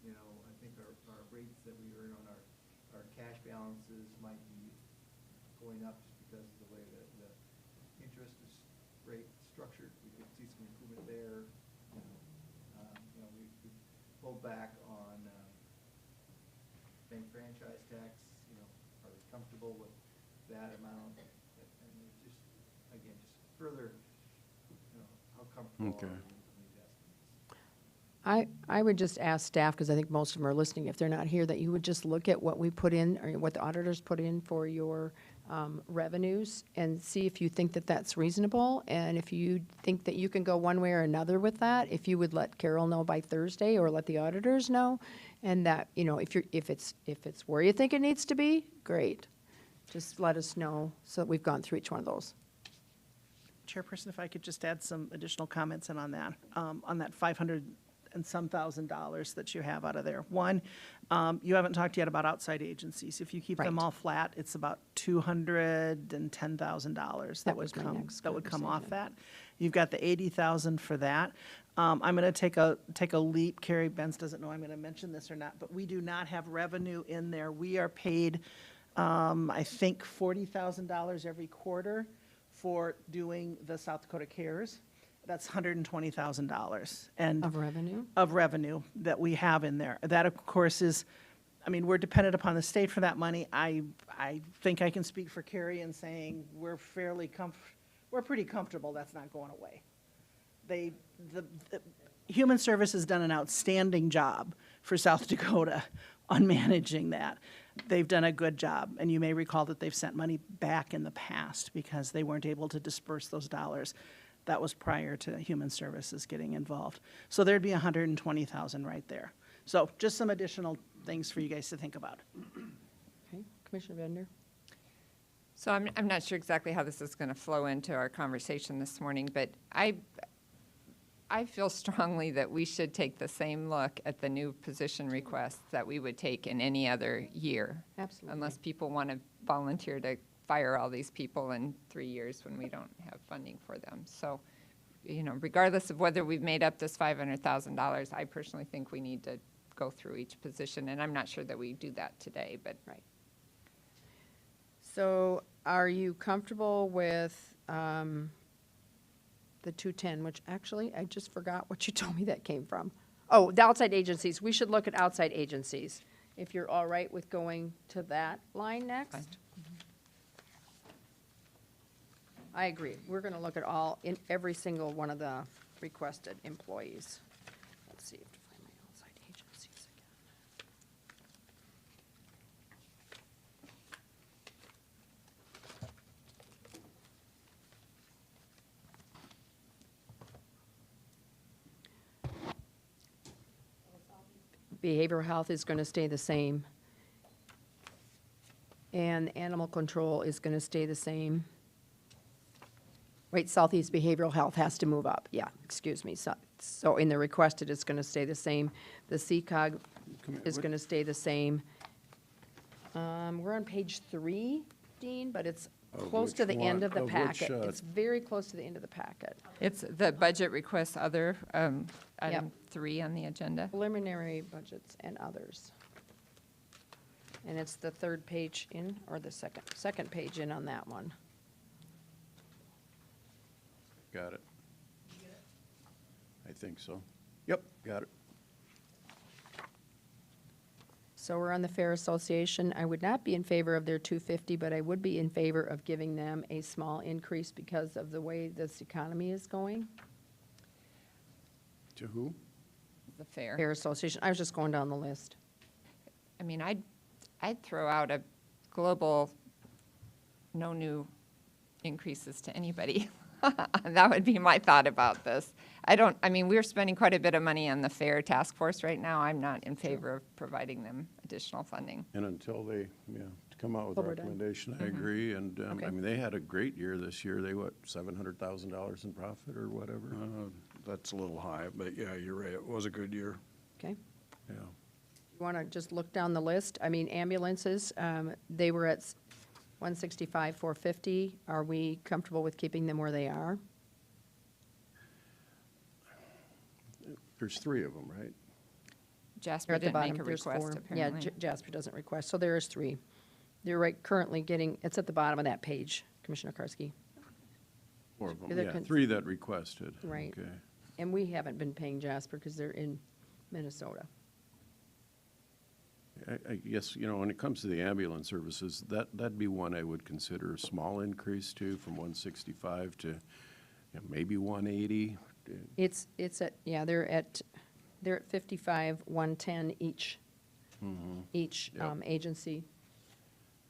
You know, I think our rates that we earn on our cash balances might be going up just because of the way that the interest is rate structured. We could see some improvement there. You know, we pulled back on bank franchise tax. You know, are we comfortable with that amount? And just, again, just further, you know, how comfortable Okay. are we with these estimates? I would just ask staff, because I think most of them are listening, if they're not here, that you would just look at what we put in, or what the auditors put in for your revenues, and see if you think that that's reasonable, and if you think that you can go one way or another with that, if you would let Carol know by Thursday, or let the auditors know, and that, you know, if it's where you think it needs to be, great. Just let us know, so that we've gone through each one of those. Chairperson, if I could just add some additional comments in on that 500 and some $1,000 that you have out of there. One, you haven't talked yet about outside agencies. If you keep them Right. all flat, it's about $210,000 That was my next that would come off conversation. that. You've got the 80,000 for that. I'm going to take a leap. Carrie Benz doesn't know I'm going to mention this or not, but we do not have revenue in there. We are paid, I think, $40,000 every quarter for doing the South Dakota Cares. That's $120,000. And Of revenue? of revenue that we have in there. That, of course, is, I mean, we're dependent upon the state for that money. I think I can speak for Carrie in saying we're we're pretty comfortable that's not going away. The Human Service has done an outstanding job for South Dakota on managing that. They've done a good job, and you may recall that they've sent money back in the past because they weren't able to disperse those dollars. That was prior to Human Services getting involved. So there'd be 120,000 right there. So just some additional things for you guys to think about. Okay, Commissioner Bender? So I'm not sure exactly how this is going to flow into our conversation this morning, but I feel strongly that we should take the same look at the new position requests that we would take in any other year. Absolutely. Unless people want to volunteer to fire all these people in 3 years when we don't have funding for them. So, you know, regardless of whether we've made up this $500,000, I personally think we need to go through each position, and I'm not sure that we do that today, but. Right. So are you comfortable with the 210, which actually, I just forgot what you told me that came from. Oh, the outside agencies. We should look at outside agencies. If you're all right with going to that line next? I agree. We're going to look at every single one of the requested employees. Let's see, I have to find my outside agencies again. Behavioral health is going to stay the same. And animal control is going to stay the same. Wait, Southeast Behavioral Health has to move up. Yeah, excuse me. So in the requested, it's going to stay the same. The CCOG is going to stay the same. We're on page 3, Dean, but it's Of close to which the end one? of the Of which, packet. It's very close to the end of the packet. It's the budget requests other, item 3 on the agenda. Preliminary budgets and others. And it's the third page in, or the second page in on that one. Got it. I think so. Yep, got it. So we're on the Fair Association. I would not be in favor of their 250, but I would be in favor of giving them a small increase because of the way this economy is going. To who? The fair. Fair Association, I was just going down the list. I mean, I'd throw out a global, no new increases to anybody. That would be my thought about this. I mean, we're spending quite a bit of money on the fair task force right now. I'm not in favor of providing them additional funding. And until they, come out with a Well, we're done. recommendation, I agree. And, Okay. I mean, they had a great year this year. They, $700,000 in profit or whatever? That's a little high, but yeah, you're right. It was a good year. Okay? Yeah. You want to just look down the list? I mean, ambulances, they were at 165, 450. Are we comfortable with keeping them where they are? There's 3 of them, right? Jasper They're at the didn't make bottom. a There's request, 4. apparently. Yeah, Jasper doesn't request, so there is 3. They're right, currently getting, it's at the bottom of that page, Commissioner Karski. 4 of them, They're yeah. 3 that requested. Right. Okay. And we haven't been paying Jasper because they're in Minnesota. I guess, when it comes to the ambulance services, that'd be one I would consider a small increase to, from 165 to maybe 180. It's at, yeah, they're at 55, 110 each, each Yep. agency.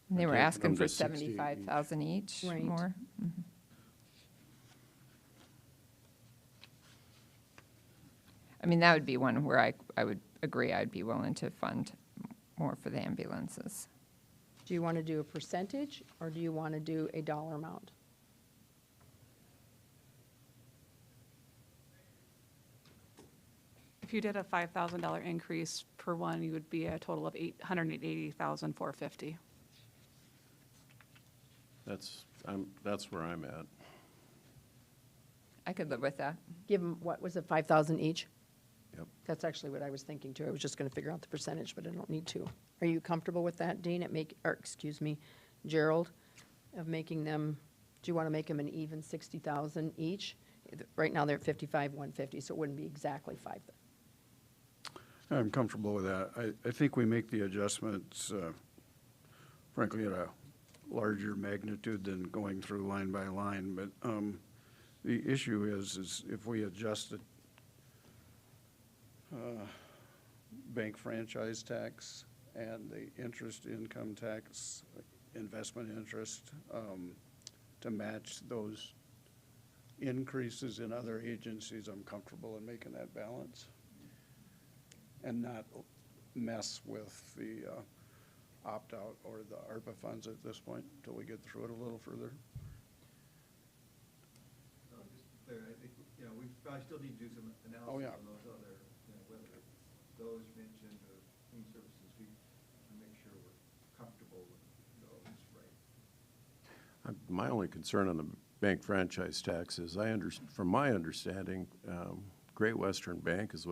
And they were Taking asking them for to 60 each. 75,000 each, Right. more. I mean, that would be one where I would agree, I'd be willing to fund more for the ambulances. Do you want to do a percentage, or do you want to do a dollar amount? If you did a $5,000 increase per one, you would be a total of $880,450. That's where I'm at. I could live with that. Give them, what was it, 5,000 each? Yep. That's actually what I was thinking too. I was just going to figure out the percentage, but I don't need to. Are you comfortable with that, Dean, Gerald, of making them, do you want to make them an even 60,000 each? Right now, they're at 55, 150, so it wouldn't be exactly 5. I'm comfortable with that. I think we make the adjustments, frankly, at a larger magnitude than going through line by line. But the issue is if we adjust it, bank franchise tax and the interest income tax, investment interest, to match those increases in other agencies, I'm comfortable in making that balance and not mess with the opt-out or the Arpa funds at this point until we get through it a little further. Just to be clear, I think, we probably still need to do some analysis Oh, yeah. on those other, whether it's those mentioned or clean services, we make sure we're comfortable with those, right? My only concern on the bank franchise tax is from my understanding, Great Western Bank is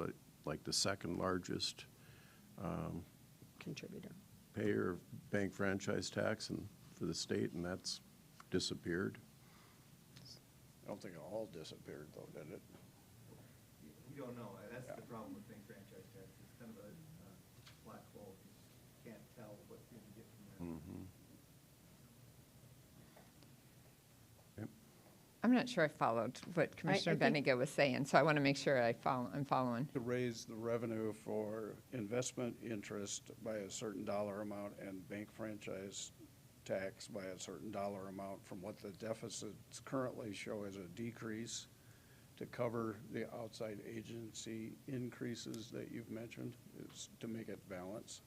like the second largest Contributor. payer of bank franchise tax for the state, and that's disappeared. I don't think it all disappeared though, did it? We don't know, that's the problem with bank franchise tax, it's kind of a black hole, you can't tell what you're gonna get from there. I'm not sure I followed what Commissioner think- Benega was saying, so I want to make sure I'm following. To raise the revenue for investment interest by a certain dollar amount and bank franchise tax by a certain dollar amount from what the deficits currently show as a decrease to cover the outside agency increases that you've mentioned, is to make it balance.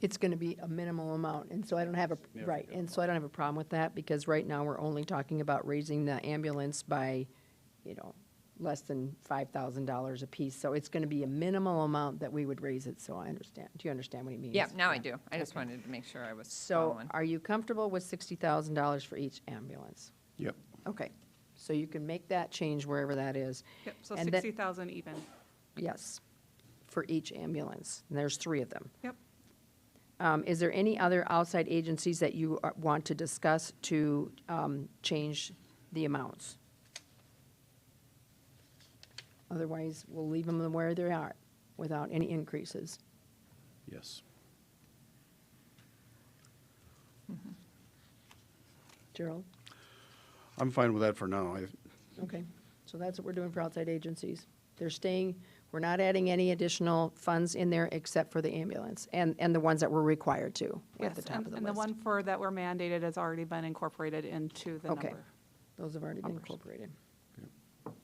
It's going to be a minimal amount, and so I don't have right, and so I don't have a problem with that, because right now we're only talking about raising the ambulance by, less than $5,000 apiece. So it's going to be a minimal amount that we would raise it, so I understand. Do you understand what he means? Yeah, now I do. I just Okay. wanted to make sure I was So following. are you comfortable with $60,000 for each ambulance? Yep. Okay, so you can make that change wherever that is. Yep, so And then- 60,000 even. Yes, for each ambulance, and there's 3 of them. Yep. Is there any other outside agencies that you want to discuss to change the amounts? Otherwise, we'll leave them where they are without any increases. Yes. Gerald? I'm fine with that for now. Okay, so that's what we're doing for outside agencies. They're staying, we're not adding any additional funds in there except for the ambulance and the ones that we're required to at the Yes, top of the list. and the one for that were mandated has already been incorporated into the Okay. number. Those have already been Numbers. incorporated.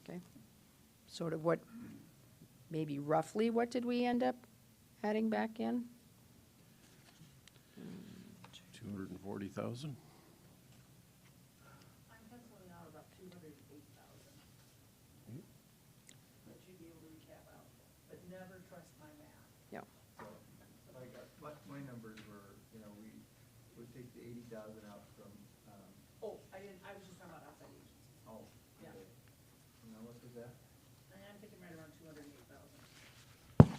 Okay. Sort of what, maybe roughly what did we end up adding back in? 240,000? I'm penciling out about 208,000. That you'd be able to recap out, but never trust my math. Yeah. My numbers were, we would take the 80,000 out from, Oh, I was just talking about outside agencies. oh, Yeah. okay. And how much was that? And I'm thinking right around 208,000.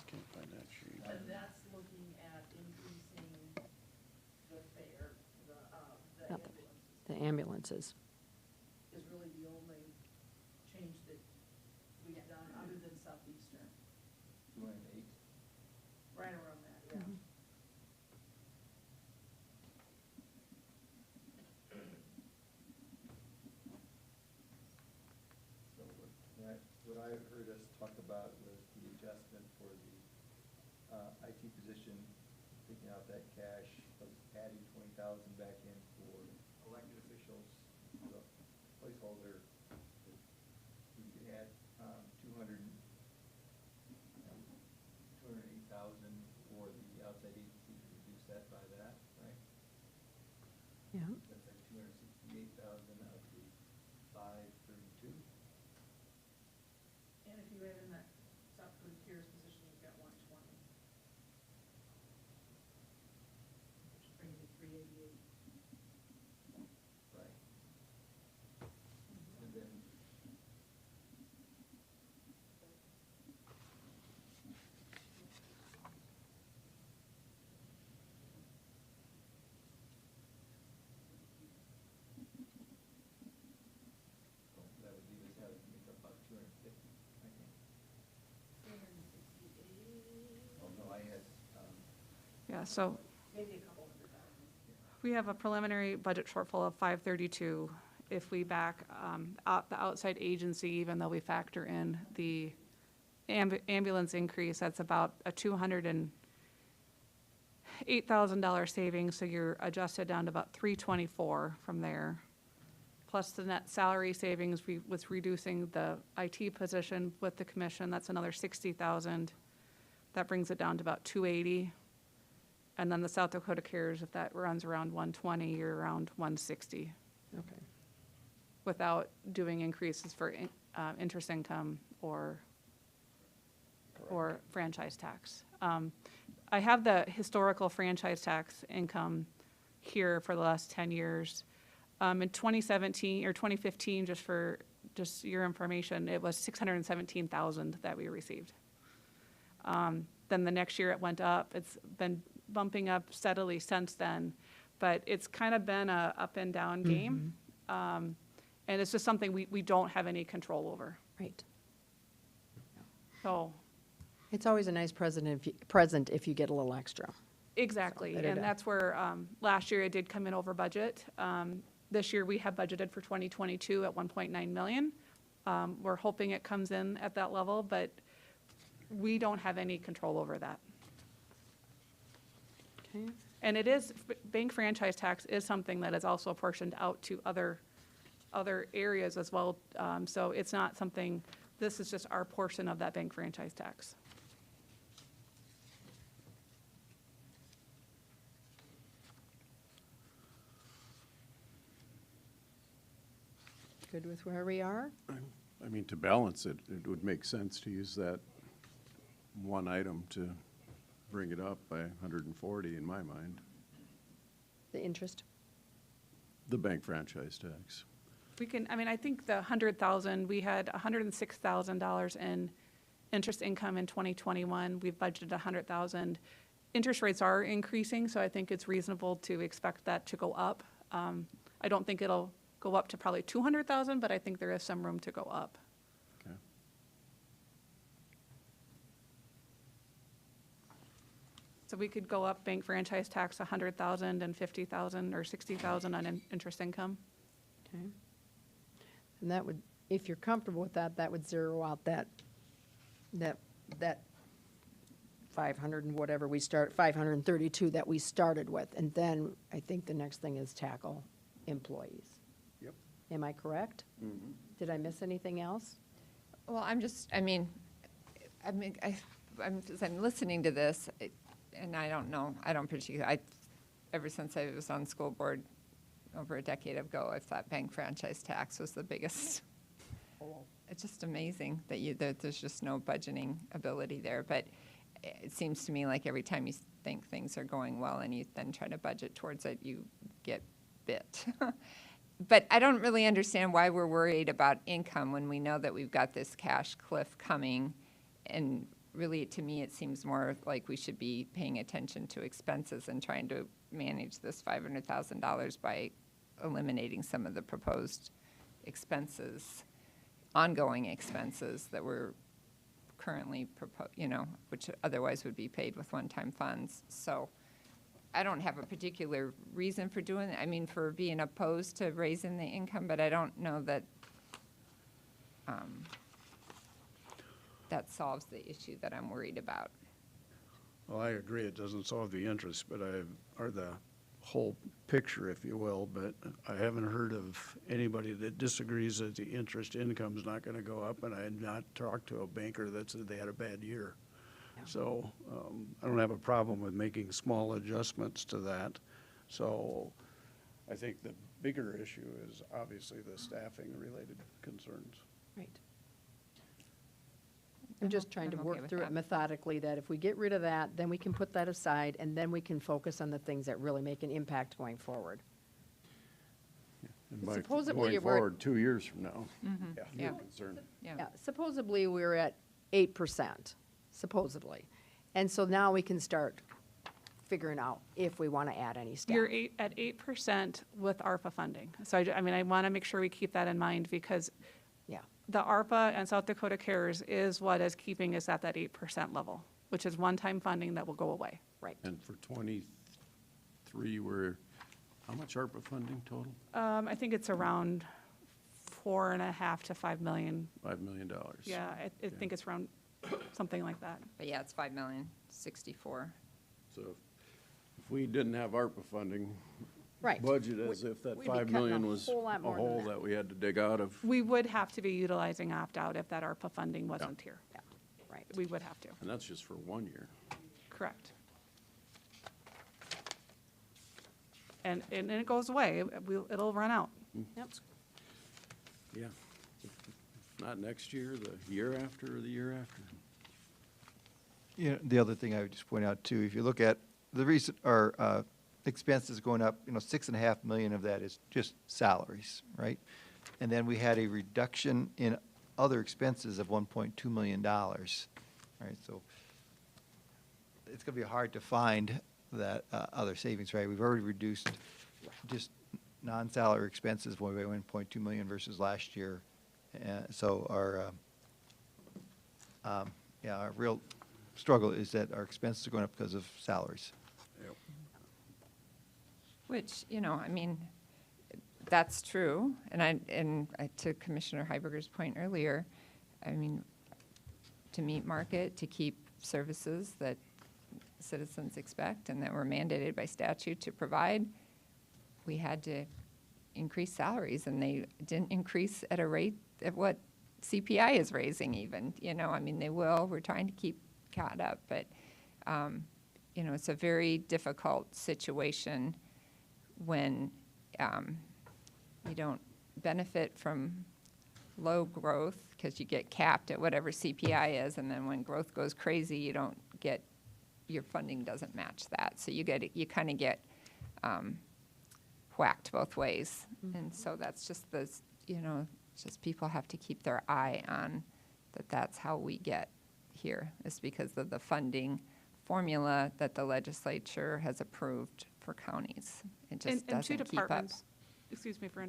Can't find that sheet. And that's looking at increasing the fare, the Not the- ambulances, The ambulances. is really the only change that we got done, other than Southeastern, 208? right around that, yeah. So what I heard us talk about was the adjustment for the IT position, taking out that cash, but adding 20,000 back in for elected officials, the placeholder. We could add 208,000 for the outside agency to reduce that by that, right? Yeah. That's like 268,000 of the 532. And if you add in that South Dakota Cares position, you've got 120. Which brings you 388. Right. And then, so that would leave us having to make up about 250, I think. 368, Oh, no, I had, Yeah, so maybe a couple hundred thousand. we have a preliminary budget shortfall of 532. If we back out the outside agency, even though we factor in the ambulance increase, that's about a $208,000 savings, so you're adjusted down to about 324 from there. Plus the net salary savings with reducing the IT position with the commission, that's another 60,000. That brings it down to about 280. And then the South Dakota Cares, if that runs around 120, you're around 160, Okay. without doing increases for interest income or franchise tax. I have the historical franchise tax income here for the last 10 years. In 2017 or 2015, just your information, it was 617,000 that we received. Then the next year it went up. It's been bumping up steadily since then, but it's kind of been a up and down game. And it's just something we don't have any control over. Right. So, It's always a nice present if you get a little extra. exactly, So, and that's where, last year it did come in over budget. This year we have budgeted for 2022 at 1.9 million. We're hoping it comes in at that level, but we don't have any control over that. Okay. And it is, bank franchise tax is something that is also apportioned out to other areas as well. So it's not something, this is just our portion of that bank franchise tax. Good with where we are? I mean, to balance it, it would make sense to use that one item to bring it up by 140 in my mind, The interest? the bank franchise tax. We can, I mean, I think the 100,000, we had $106,000 in interest income in 2021. We've budgeted 100,000. Interest rates are increasing, so I think it's reasonable to expect that to go up. I don't think it'll go up to probably 200,000, but I think there is some room to go up. Okay. So we could go up bank franchise tax 100,000 and 50,000 or 60,000 on interest income. Okay. And that would, if you're comfortable with that, that would zero out that 500 and whatever we start, 532 that we started with. And then I think the next thing is tackle employees. Yep. Am I correct? Did I miss anything else? Well, I'm as I'm listening to this, and I don't know, ever since I was on school board over a decade ago, I thought bank franchise tax was the biggest. It's just amazing that there's just no budgeting ability there. But it seems to me like every time you think things are going well and you then try to budget towards it, you get bit. But I don't really understand why we're worried about income when we know that we've got this cash cliff coming. And really, to me, it seems more like we should be paying attention to expenses and trying to manage this $500,000 by eliminating some of the proposed expenses, ongoing expenses that we're currently which otherwise would be paid with one-time funds. So I don't have a particular reason for doing it. I mean, for being opposed to raising the income, but I don't know that that solves the issue that I'm worried about. Well, I agree, it doesn't solve the interest, or the whole picture, if you will, but I haven't heard of anybody that disagrees that the interest income's not gonna go up, and I had not talked to a banker that said they had a bad year. So, I don't have a problem with making small adjustments to that. So, I think the bigger issue is obviously the staffing-related concerns. Right. I'm just trying to I'm okay work with through it that. methodically, that if we get rid of that, then we can put that aside, and then we can focus on the things that really make an impact going forward. And by Supposedly going you were- forward 2 years from now, Yeah. no concern. Yeah, supposedly we're at 8%, supposedly. And so now we can start figuring out if we want to add any staff. You're at 8% with ARPA funding. So I mean, I want to make sure we keep that in mind because Yeah, the ARPA and South Dakota CARES is what is keeping us at that 8% level, which is one-time funding that will go away. right. And for 23, how much ARPA funding total? I think it's around 4.5 to 5 million. $5 million. Yeah, I think it's around something like that. But yeah, it's $5,064,000. So if we didn't have ARPA funding, Right. budget as if that We'd be 5 cutting a million was whole lot a more than hole that. that we had to dig out of. We would have to be utilizing opt-out if that ARPA funding wasn't here. Yeah, right. We would have to, And that's just for 1 year. correct. And it goes away, it'll run out. Yep. Yeah. If not next year, the year after, or the year after. Yeah, the other thing I would just point out too, if you look at the recent, our expenses going up, 6.5 million of that is just salaries, right? And then we had a reduction in other expenses of $1.2 million, right? So it's gonna be hard to find that other savings, right? We've already reduced just non-salary expenses by 1.2 million versus last year. So our, our real struggle is that our expenses are going up because of salaries. Which, I mean, that's true. And to Commissioner Heiberger's point earlier, I mean, to meet market, to keep services that citizens expect and that were mandated by statute to provide, we had to increase salaries, and they didn't increase at a rate of what CPI is raising even. I mean, they will. We're trying to keep caught up, but, it's a very difficult situation when you don't benefit from low growth, because you get capped at whatever CPI is, and then when growth goes crazy, you don't get, your funding doesn't match that. So you kind of get whacked both ways. And so that's just just people have to keep their eye on that's how we get here, is because of the funding formula that the legislature has approved for counties. It just And two doesn't keep up. departments, excuse me for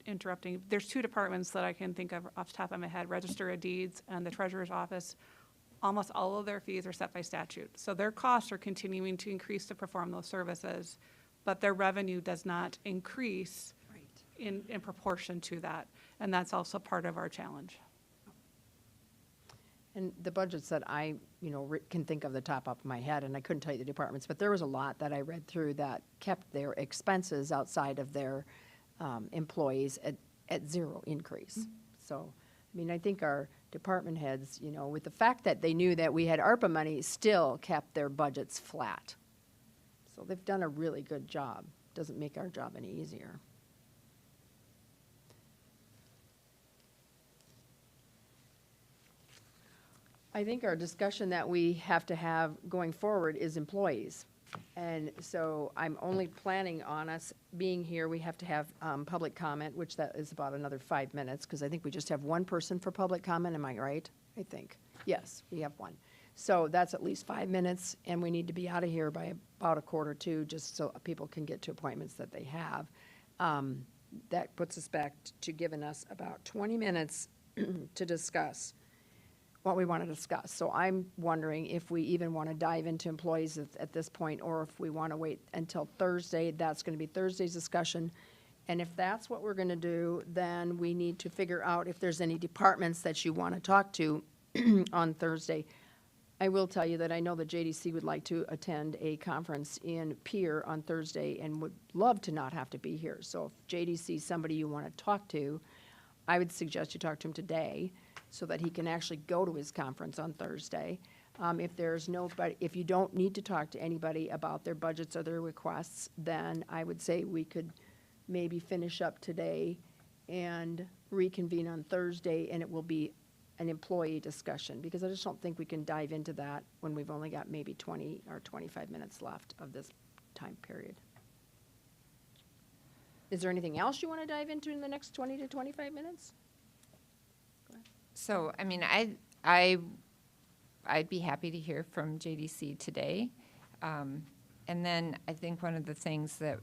interrupting, there's two departments that I can think of off the top of my head, Register of Deeds and the Treasurer's Office. Almost all of their fees are set by statute. So their costs are continuing to increase to perform those services, but their revenue does not increase in proportion to that. And that's also part of our challenge. And the budgets that I, can think of the top of my head, and I couldn't tell you the departments, but there was a lot that I read through that kept their expenses outside of their employees at zero increase. So, I think our department heads, with the fact that they knew that we had ARPA money, still kept their budgets flat. So they've done a really good job. Doesn't make our job any easier. I think our discussion that we have to have going forward is employees. And so I'm only planning on us being here. We have to have public comment, which that is about another 5 minutes, because I think we just have one person for public comment. Am I right? I think. Yes, we have one. So that's at least 5 minutes, and we need to be out of here by about 1:45, just so people can get to appointments that they have. That puts us back to giving us about 20 minutes to discuss what we want to discuss. So I'm wondering if we even want to dive into employees at this point, or if we want to wait until Thursday. That's going to be Thursday's discussion. And if that's what we're going to do, then we need to figure out if there's any departments that you want to talk to on Thursday. I will tell you that I know the JDC would like to attend a conference in Pierre on Thursday and would love to not have to be here. So if JDC is somebody you want to talk to, I would suggest you talk to him today, so that he can actually go to his conference on Thursday. If you don't need to talk to anybody about their budgets or their requests, then I would say we could maybe finish up today and reconvene on Thursday, and it will be an employee discussion, because I just don't think we can dive into that when we've only got maybe 20 or 25 minutes left of this time period. Is there anything else you want to dive into in the next 20 to 25 minutes? So, I'd be happy to hear from JDC today. And then I think one of the things that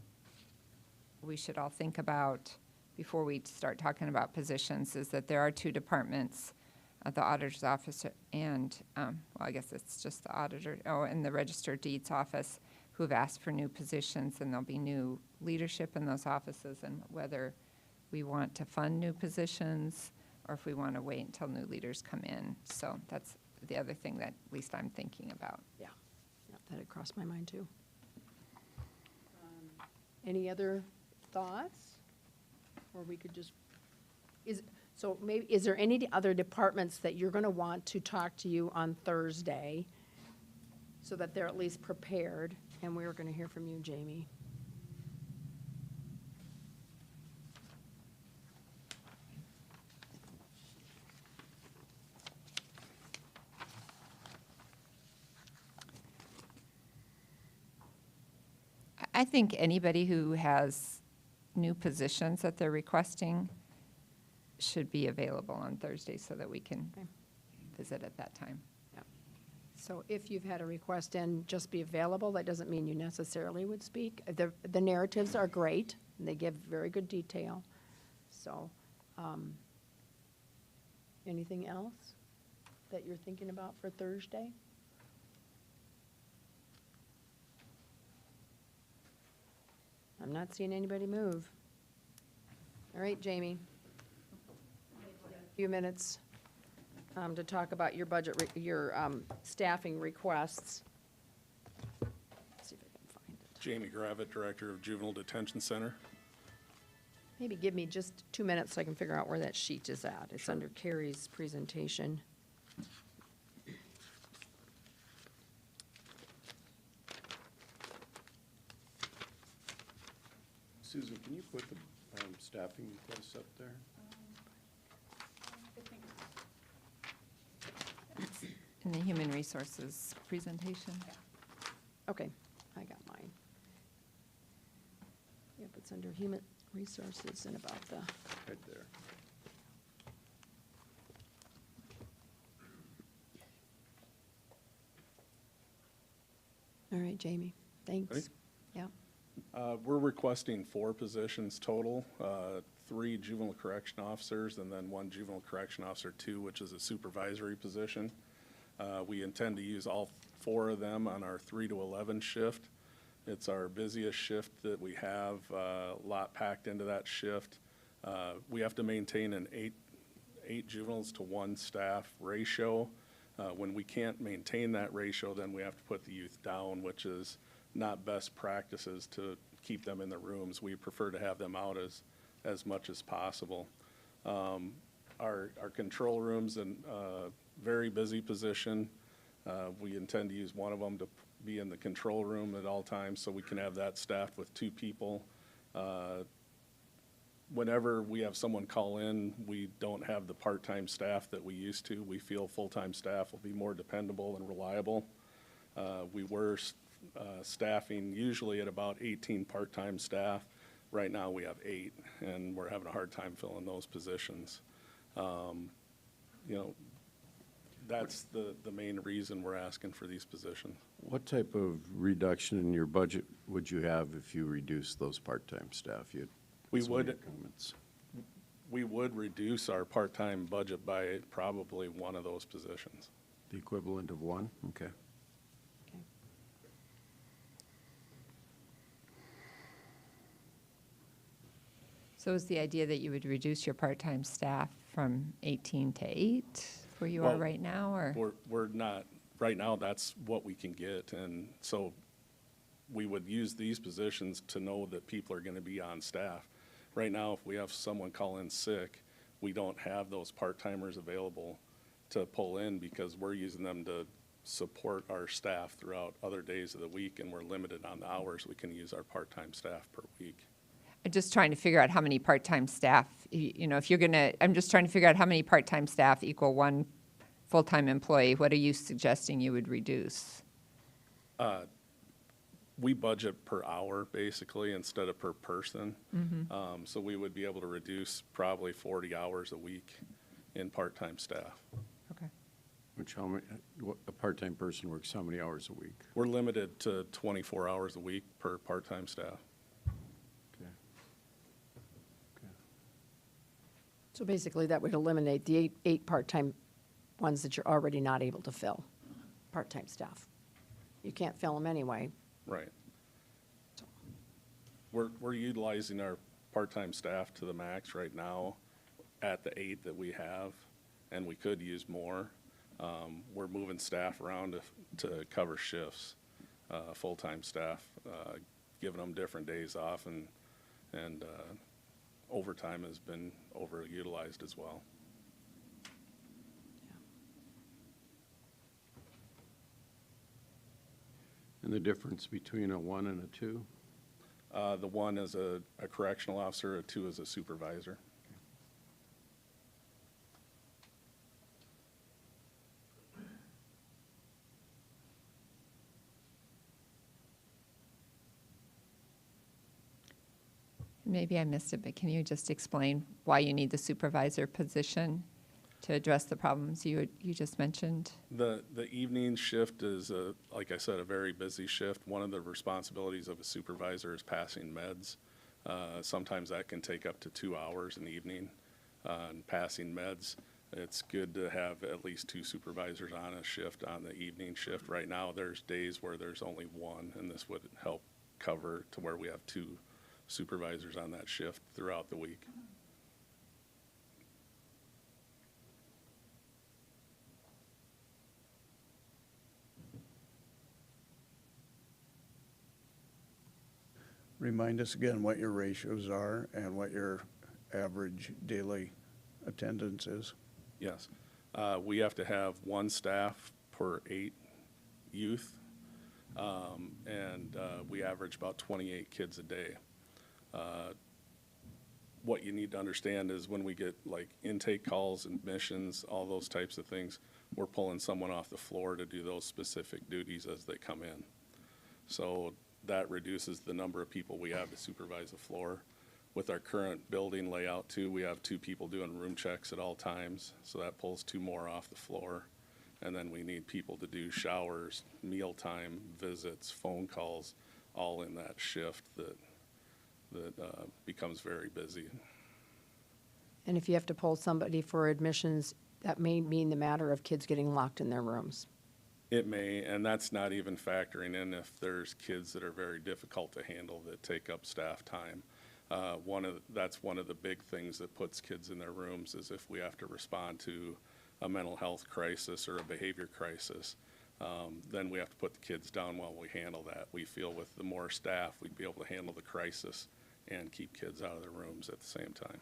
we should all think about before we start talking about positions is that there are two departments, the auditor's office and, I guess it's just the auditor, and the Register of Deeds office, who have asked for new positions, and there'll be new leadership in those offices, and whether we want to fund new positions or if we want to wait until new leaders come in. So that's the other thing that at least I'm thinking about. Yeah, that had crossed my mind too. Any other thoughts? Or we could just, is there any other departments that you're going to want to talk to you on Thursday so that they're at least prepared? And we're going to hear from you, Jamie. I think anybody who has new positions that they're requesting should be available on Thursday so that we can visit at that time. Yeah. So if you've had a request in, just be available. That doesn't mean you necessarily would speak. The narratives are great, and they give very good detail. So, anything else that you're thinking about for Thursday? I'm not seeing anybody move. All right, Jamie. A few minutes to talk about your budget, your staffing requests. Let's see if I can find it. Jamie Gravitt, Director of Juvenile Detention Center. Maybe give me just 2 minutes so I can figure out where that sheet is at. It's under Carrie's presentation. Susan, can you put the staffing requests up there? in the Human Resources presentation. Okay, I got mine. Yep, it's under Human Resources and about the, Right there. all right, Jamie, thanks. Ready? Yeah, We're requesting 4 positions total, 3 juvenile correction officers, and then 1 juvenile correction officer 2, which is a supervisory position. We intend to use all 4 of them on our 3 to 11 shift. It's our busiest shift that we have, a lot packed into that shift. We have to maintain an 8 juveniles to 1 staff ratio. When we can't maintain that ratio, then we have to put the youth down, which is not best practices to keep them in the rooms. We prefer to have them out as much as possible. Our control room's a very busy position. We intend to use one of them to be in the control room at all times, so we can have that staffed with 2 people. Whenever we have someone call in, we don't have the part-time staff that we used to. We feel full-time staff will be more dependable and reliable. We were staffing usually at about 18 part-time staff. Right now, we have 8, and we're having a hard time filling those positions. You know, that's the main reason we're asking for these positions. What type of reduction in your budget would you have if you reduce those part-time staff? We That's one of would- your comments. We would reduce our part-time budget by probably one of those positions. The equivalent of 1? Okay. okay. So is the idea that you would reduce your part-time staff from 18 to 8, where you are Well, right now, or? We're not, right now, that's what we can get, and so we would use these positions to know that people are gonna be on staff. Right now, if we have someone call in sick, we don't have those part-timers available to pull in because we're using them to support our staff throughout other days of the week, and we're limited on the hours we can use our part-time staff per week. I'm just trying to figure out how many part-time staff, you know, if you're gonna, I'm just trying to figure out how many part-time staff equal 1 full-time employee. What are you suggesting you would reduce? We budget per hour, basically, instead of per person. So we would be able to reduce probably 40 hours a week in part-time staff. Okay. Which, a part-time person works how many hours a week? We're limited to 24 hours a week per part-time staff. Okay. Okay. So basically, that would eliminate the eight part-time ones that you're already not able to fill, part-time staff. You can't fill them anyway. Right. We're utilizing our part-time staff to the max right now at the 8 that we have, and we could use more. We're moving staff around to cover shifts, full-time staff, giving them different days off, and overtime has been overutilized as well. And the difference between a 1 and a 2? The 1 is a correctional officer, a 2 is a supervisor. Maybe I missed it, but can you just explain why you need the supervisor position to address the problems you just mentioned? The evening shift is, like I said, a very busy shift. One of the responsibilities of a supervisor is passing meds. Sometimes that can take up to 2 hours in the evening. And passing meds, it's good to have at least 2 supervisors on a shift on the evening shift. Right now, there's days where there's only 1, and this would help cover to where we have 2 supervisors on that shift throughout the week. Remind us again what your ratios are and what your average daily attendance is. Yes. We have to have 1 staff per 8 youth, and we average about 28 kids a day. What you need to understand is when we get like intake calls, admissions, all those types of things, we're pulling someone off the floor to do those specific duties as they come in. So that reduces the number of people we have to supervise the floor. With our current building layout too, we have 2 people doing room checks at all times, so that pulls 2 more off the floor. And then we need people to do showers, mealtime, visits, phone calls, all in that shift that becomes very busy. And if you have to pull somebody for admissions, that may mean the matter of kids getting locked in their rooms. It may, and that's not even factoring in if there's kids that are very difficult to handle that take up staff time. That's one of the big things that puts kids in their rooms is if we have to respond to a mental health crisis or a behavior crisis, then we have to put the kids down while we handle that. We feel with the more staff, we'd be able to handle the crisis and keep kids out of their rooms at the same time.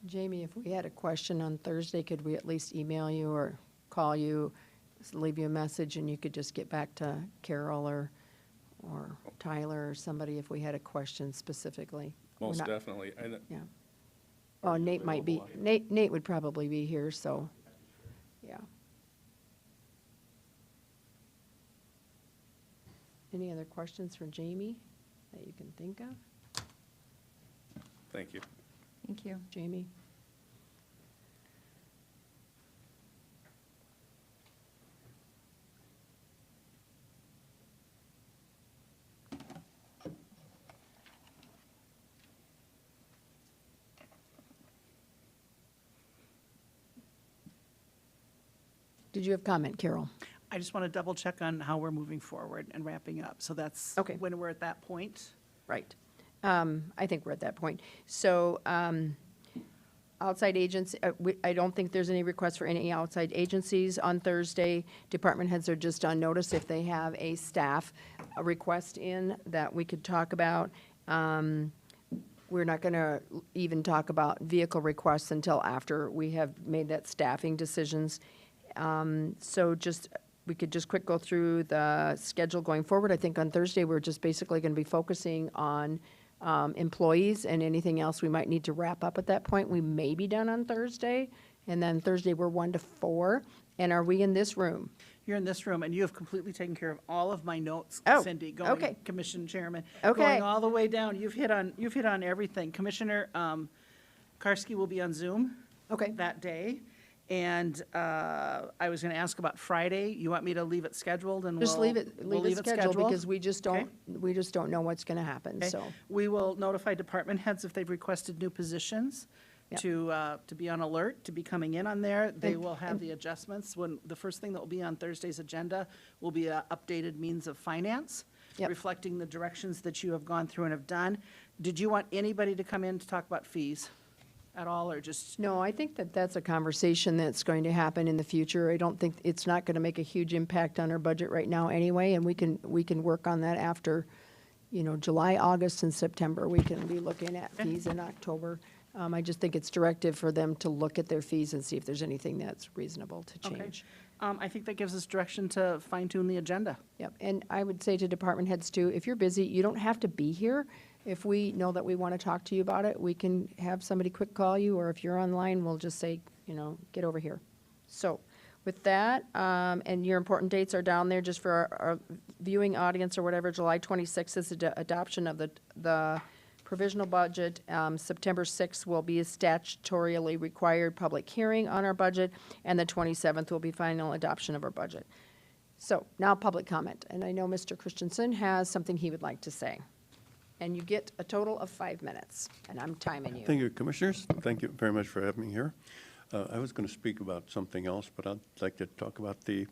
Jamie, if we had a question on Thursday, could we at least email you or call you, leave you a message, and you could just get back to Carol or Tyler or somebody if we had a question specifically? We're Most not- definitely. And Yeah. Oh, Nate might be, Nate would probably be here, so, yeah. Any other questions for Jamie that you can think of? thank you. Thank you. Jamie? Did you have comment, Carol? I just want to double check on how we're moving forward and wrapping up. So that's Okay. when we're at that point. Right. I think we're at that point. So, outside agents, I don't think there's any request for any outside agencies on Thursday. Department heads are just on notice if they have a staff request in that we could talk about. We're not going to even talk about vehicle requests until after we have made that staffing decisions. So we could just quick go through the schedule going forward. I think on Thursday, we're just basically going to be focusing on employees, and anything else we might need to wrap up at that point. We may be done on Thursday, and then Thursday, we're 1 to 4. And are we in this room? You're in this room, and you have completely taken care of all of my notes, Oh, Cindy, going, okay. Commission Chairman. Okay. Going all the way down. You've hit on everything. Commissioner Karski will be on Zoom Okay. that day. And I was going to ask about Friday. You want me to leave it scheduled, and Just we'll leave it scheduled, because we just Okay. don't know what's going to happen, Okay. so. We will notify department heads if they've requested new positions Yep. to be on alert, to be coming in on there. They And- will have the adjustments. The first thing that will be on Thursday's agenda will be a updated means of finance, Yep. reflecting the directions that you have gone through and have done. Did you want anybody to come in to talk about fees at all, or just? No, I think that that's a conversation that's going to happen in the future. I don't think, it's not going to make a huge impact on our budget right now anyway, and we can work on that after, July, August, and September. We can be looking at fees in October. I just think it's directive for them to look at their fees and see if there's anything that's reasonable to Okay. change. I think that gives us direction to fine tune the agenda. Yep, and I would say to department heads too, if you're busy, you don't have to be here. If we know that we want to talk to you about it, we can have somebody quick call you, or if you're online, we'll just say, get over here. So with that, and your important dates are down there just for our viewing audience or whatever. July 26th is the adoption of the provisional budget. September 6th will be a statutorily required public hearing on our budget, and the 27th will be final adoption of our budget. So now public comment, and I know Mr. Christensen has something he would like to say. And you get a total of 5 minutes, and I'm timing you. Thank you, Commissioners. Thank you very much for having me here. I was going to speak about something else, but I'd like to talk about the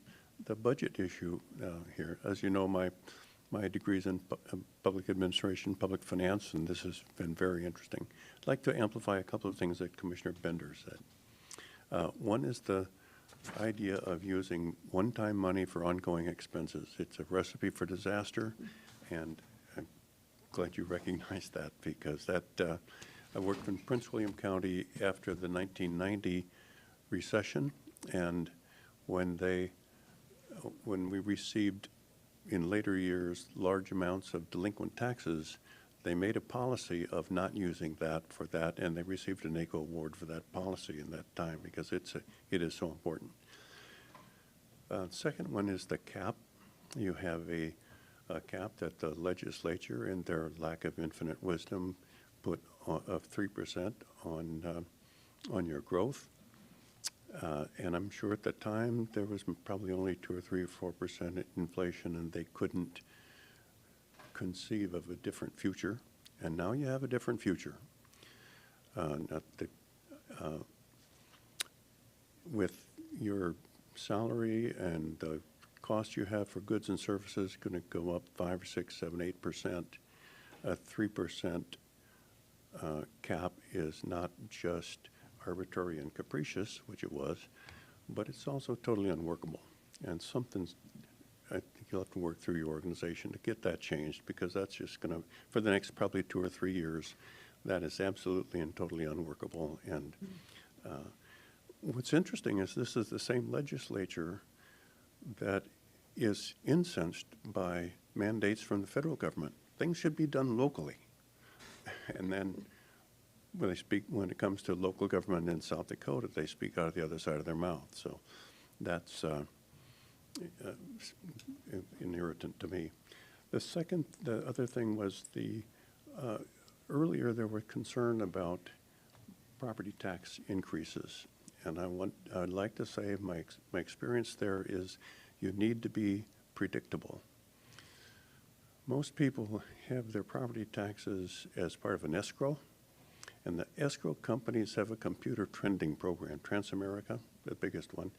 budget issue here. As you know, my degree is in public administration, public finance, and this has been very interesting. I'd like to amplify a couple of things that Commissioner Bender said. One is the idea of using one-time money for ongoing expenses. It's a recipe for disaster, and I'm glad you recognize that, because I worked in Prince William County after the 1990 recession, and when we received in later years, large amounts of delinquent taxes, they made a policy of not using that for that, and they received an NACO award for that policy in that time because it is so important. Second one is the cap. You have a cap that the legislature, in their lack of infinite wisdom, put of 3% on your growth. And I'm sure at the time there was probably only 2 or 3 or 4% inflation, and they couldn't conceive of a different future. And now you have a different future. With your salary and the cost you have for goods and services going to go up 5, 6, 7, 8%. A 3% cap is not just arbitrary and capricious, which it was, but it's also totally unworkable. And I think you'll have to work through your organization to get that changed, because that's just going to, for the next probably 2 or 3 years, that is absolutely and totally unworkable. And what's interesting is this is the same legislature that is incensed by mandates from the federal government. Things should be done locally. And then when it comes to local government in South Dakota, they speak out of the other side of their mouth. So that's an irritant to me. The other thing was earlier there were concern about property tax increases. And I'd like to say my experience there is you need to be predictable. Most people have their property taxes as part of an escrow, and the escrow companies have a computer trending program. Transamerica, the biggest one,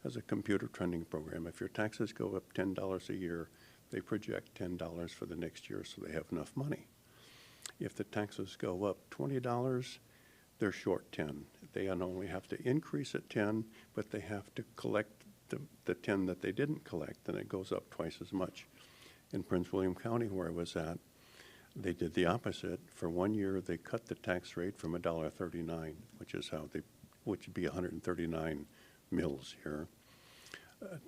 has a computer trending program. If your taxes go up $10 a year, they project $10 for the next year so they have enough money. If the taxes go up $20, they're short 10. They not only have to increase at 10, but they have to collect the 10 that they didn't collect, and it goes up twice as much. In Prince William County, where I was at, they did the opposite. For 1 year, they cut the tax rate from $1.39, which would be 139 mills here,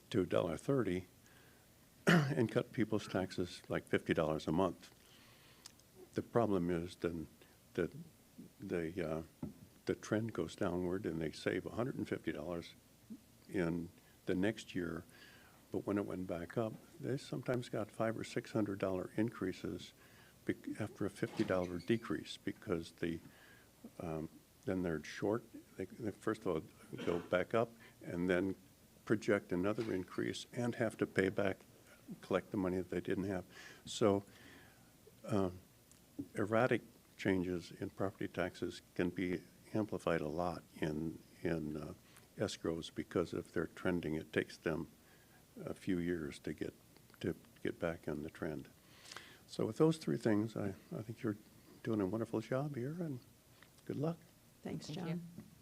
to $1.30, and cut people's taxes like $50 a month. The problem is then the trend goes downward, and they save $150 in the next year. But when it went back up, they sometimes got $500 or $600 increases after a $50 decrease, because then they're short. They first of all go back up and then project another increase and have to pay back, collect the money that they didn't have. So erratic changes in property taxes can be amplified a lot in escrows, because if they're trending, it takes them a few years to get back on the trend. So with those 3 things, I think you're doing a wonderful job here, and good luck. Thanks, Thank John. you.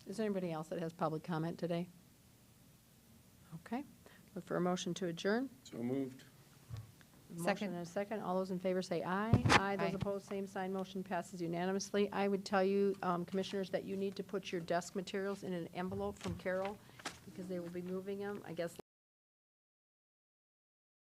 Is there anybody else that has public comment today? Okay. Look for a motion to adjourn. So moved. Motion Second. and a second. All those in favor say aye. Aye. Those Aye. opposed, same sign. Motion passes unanimously. I would tell you, commissioners, that you need to put your desk materials in an envelope from Carol, because they will be moving them, I guess,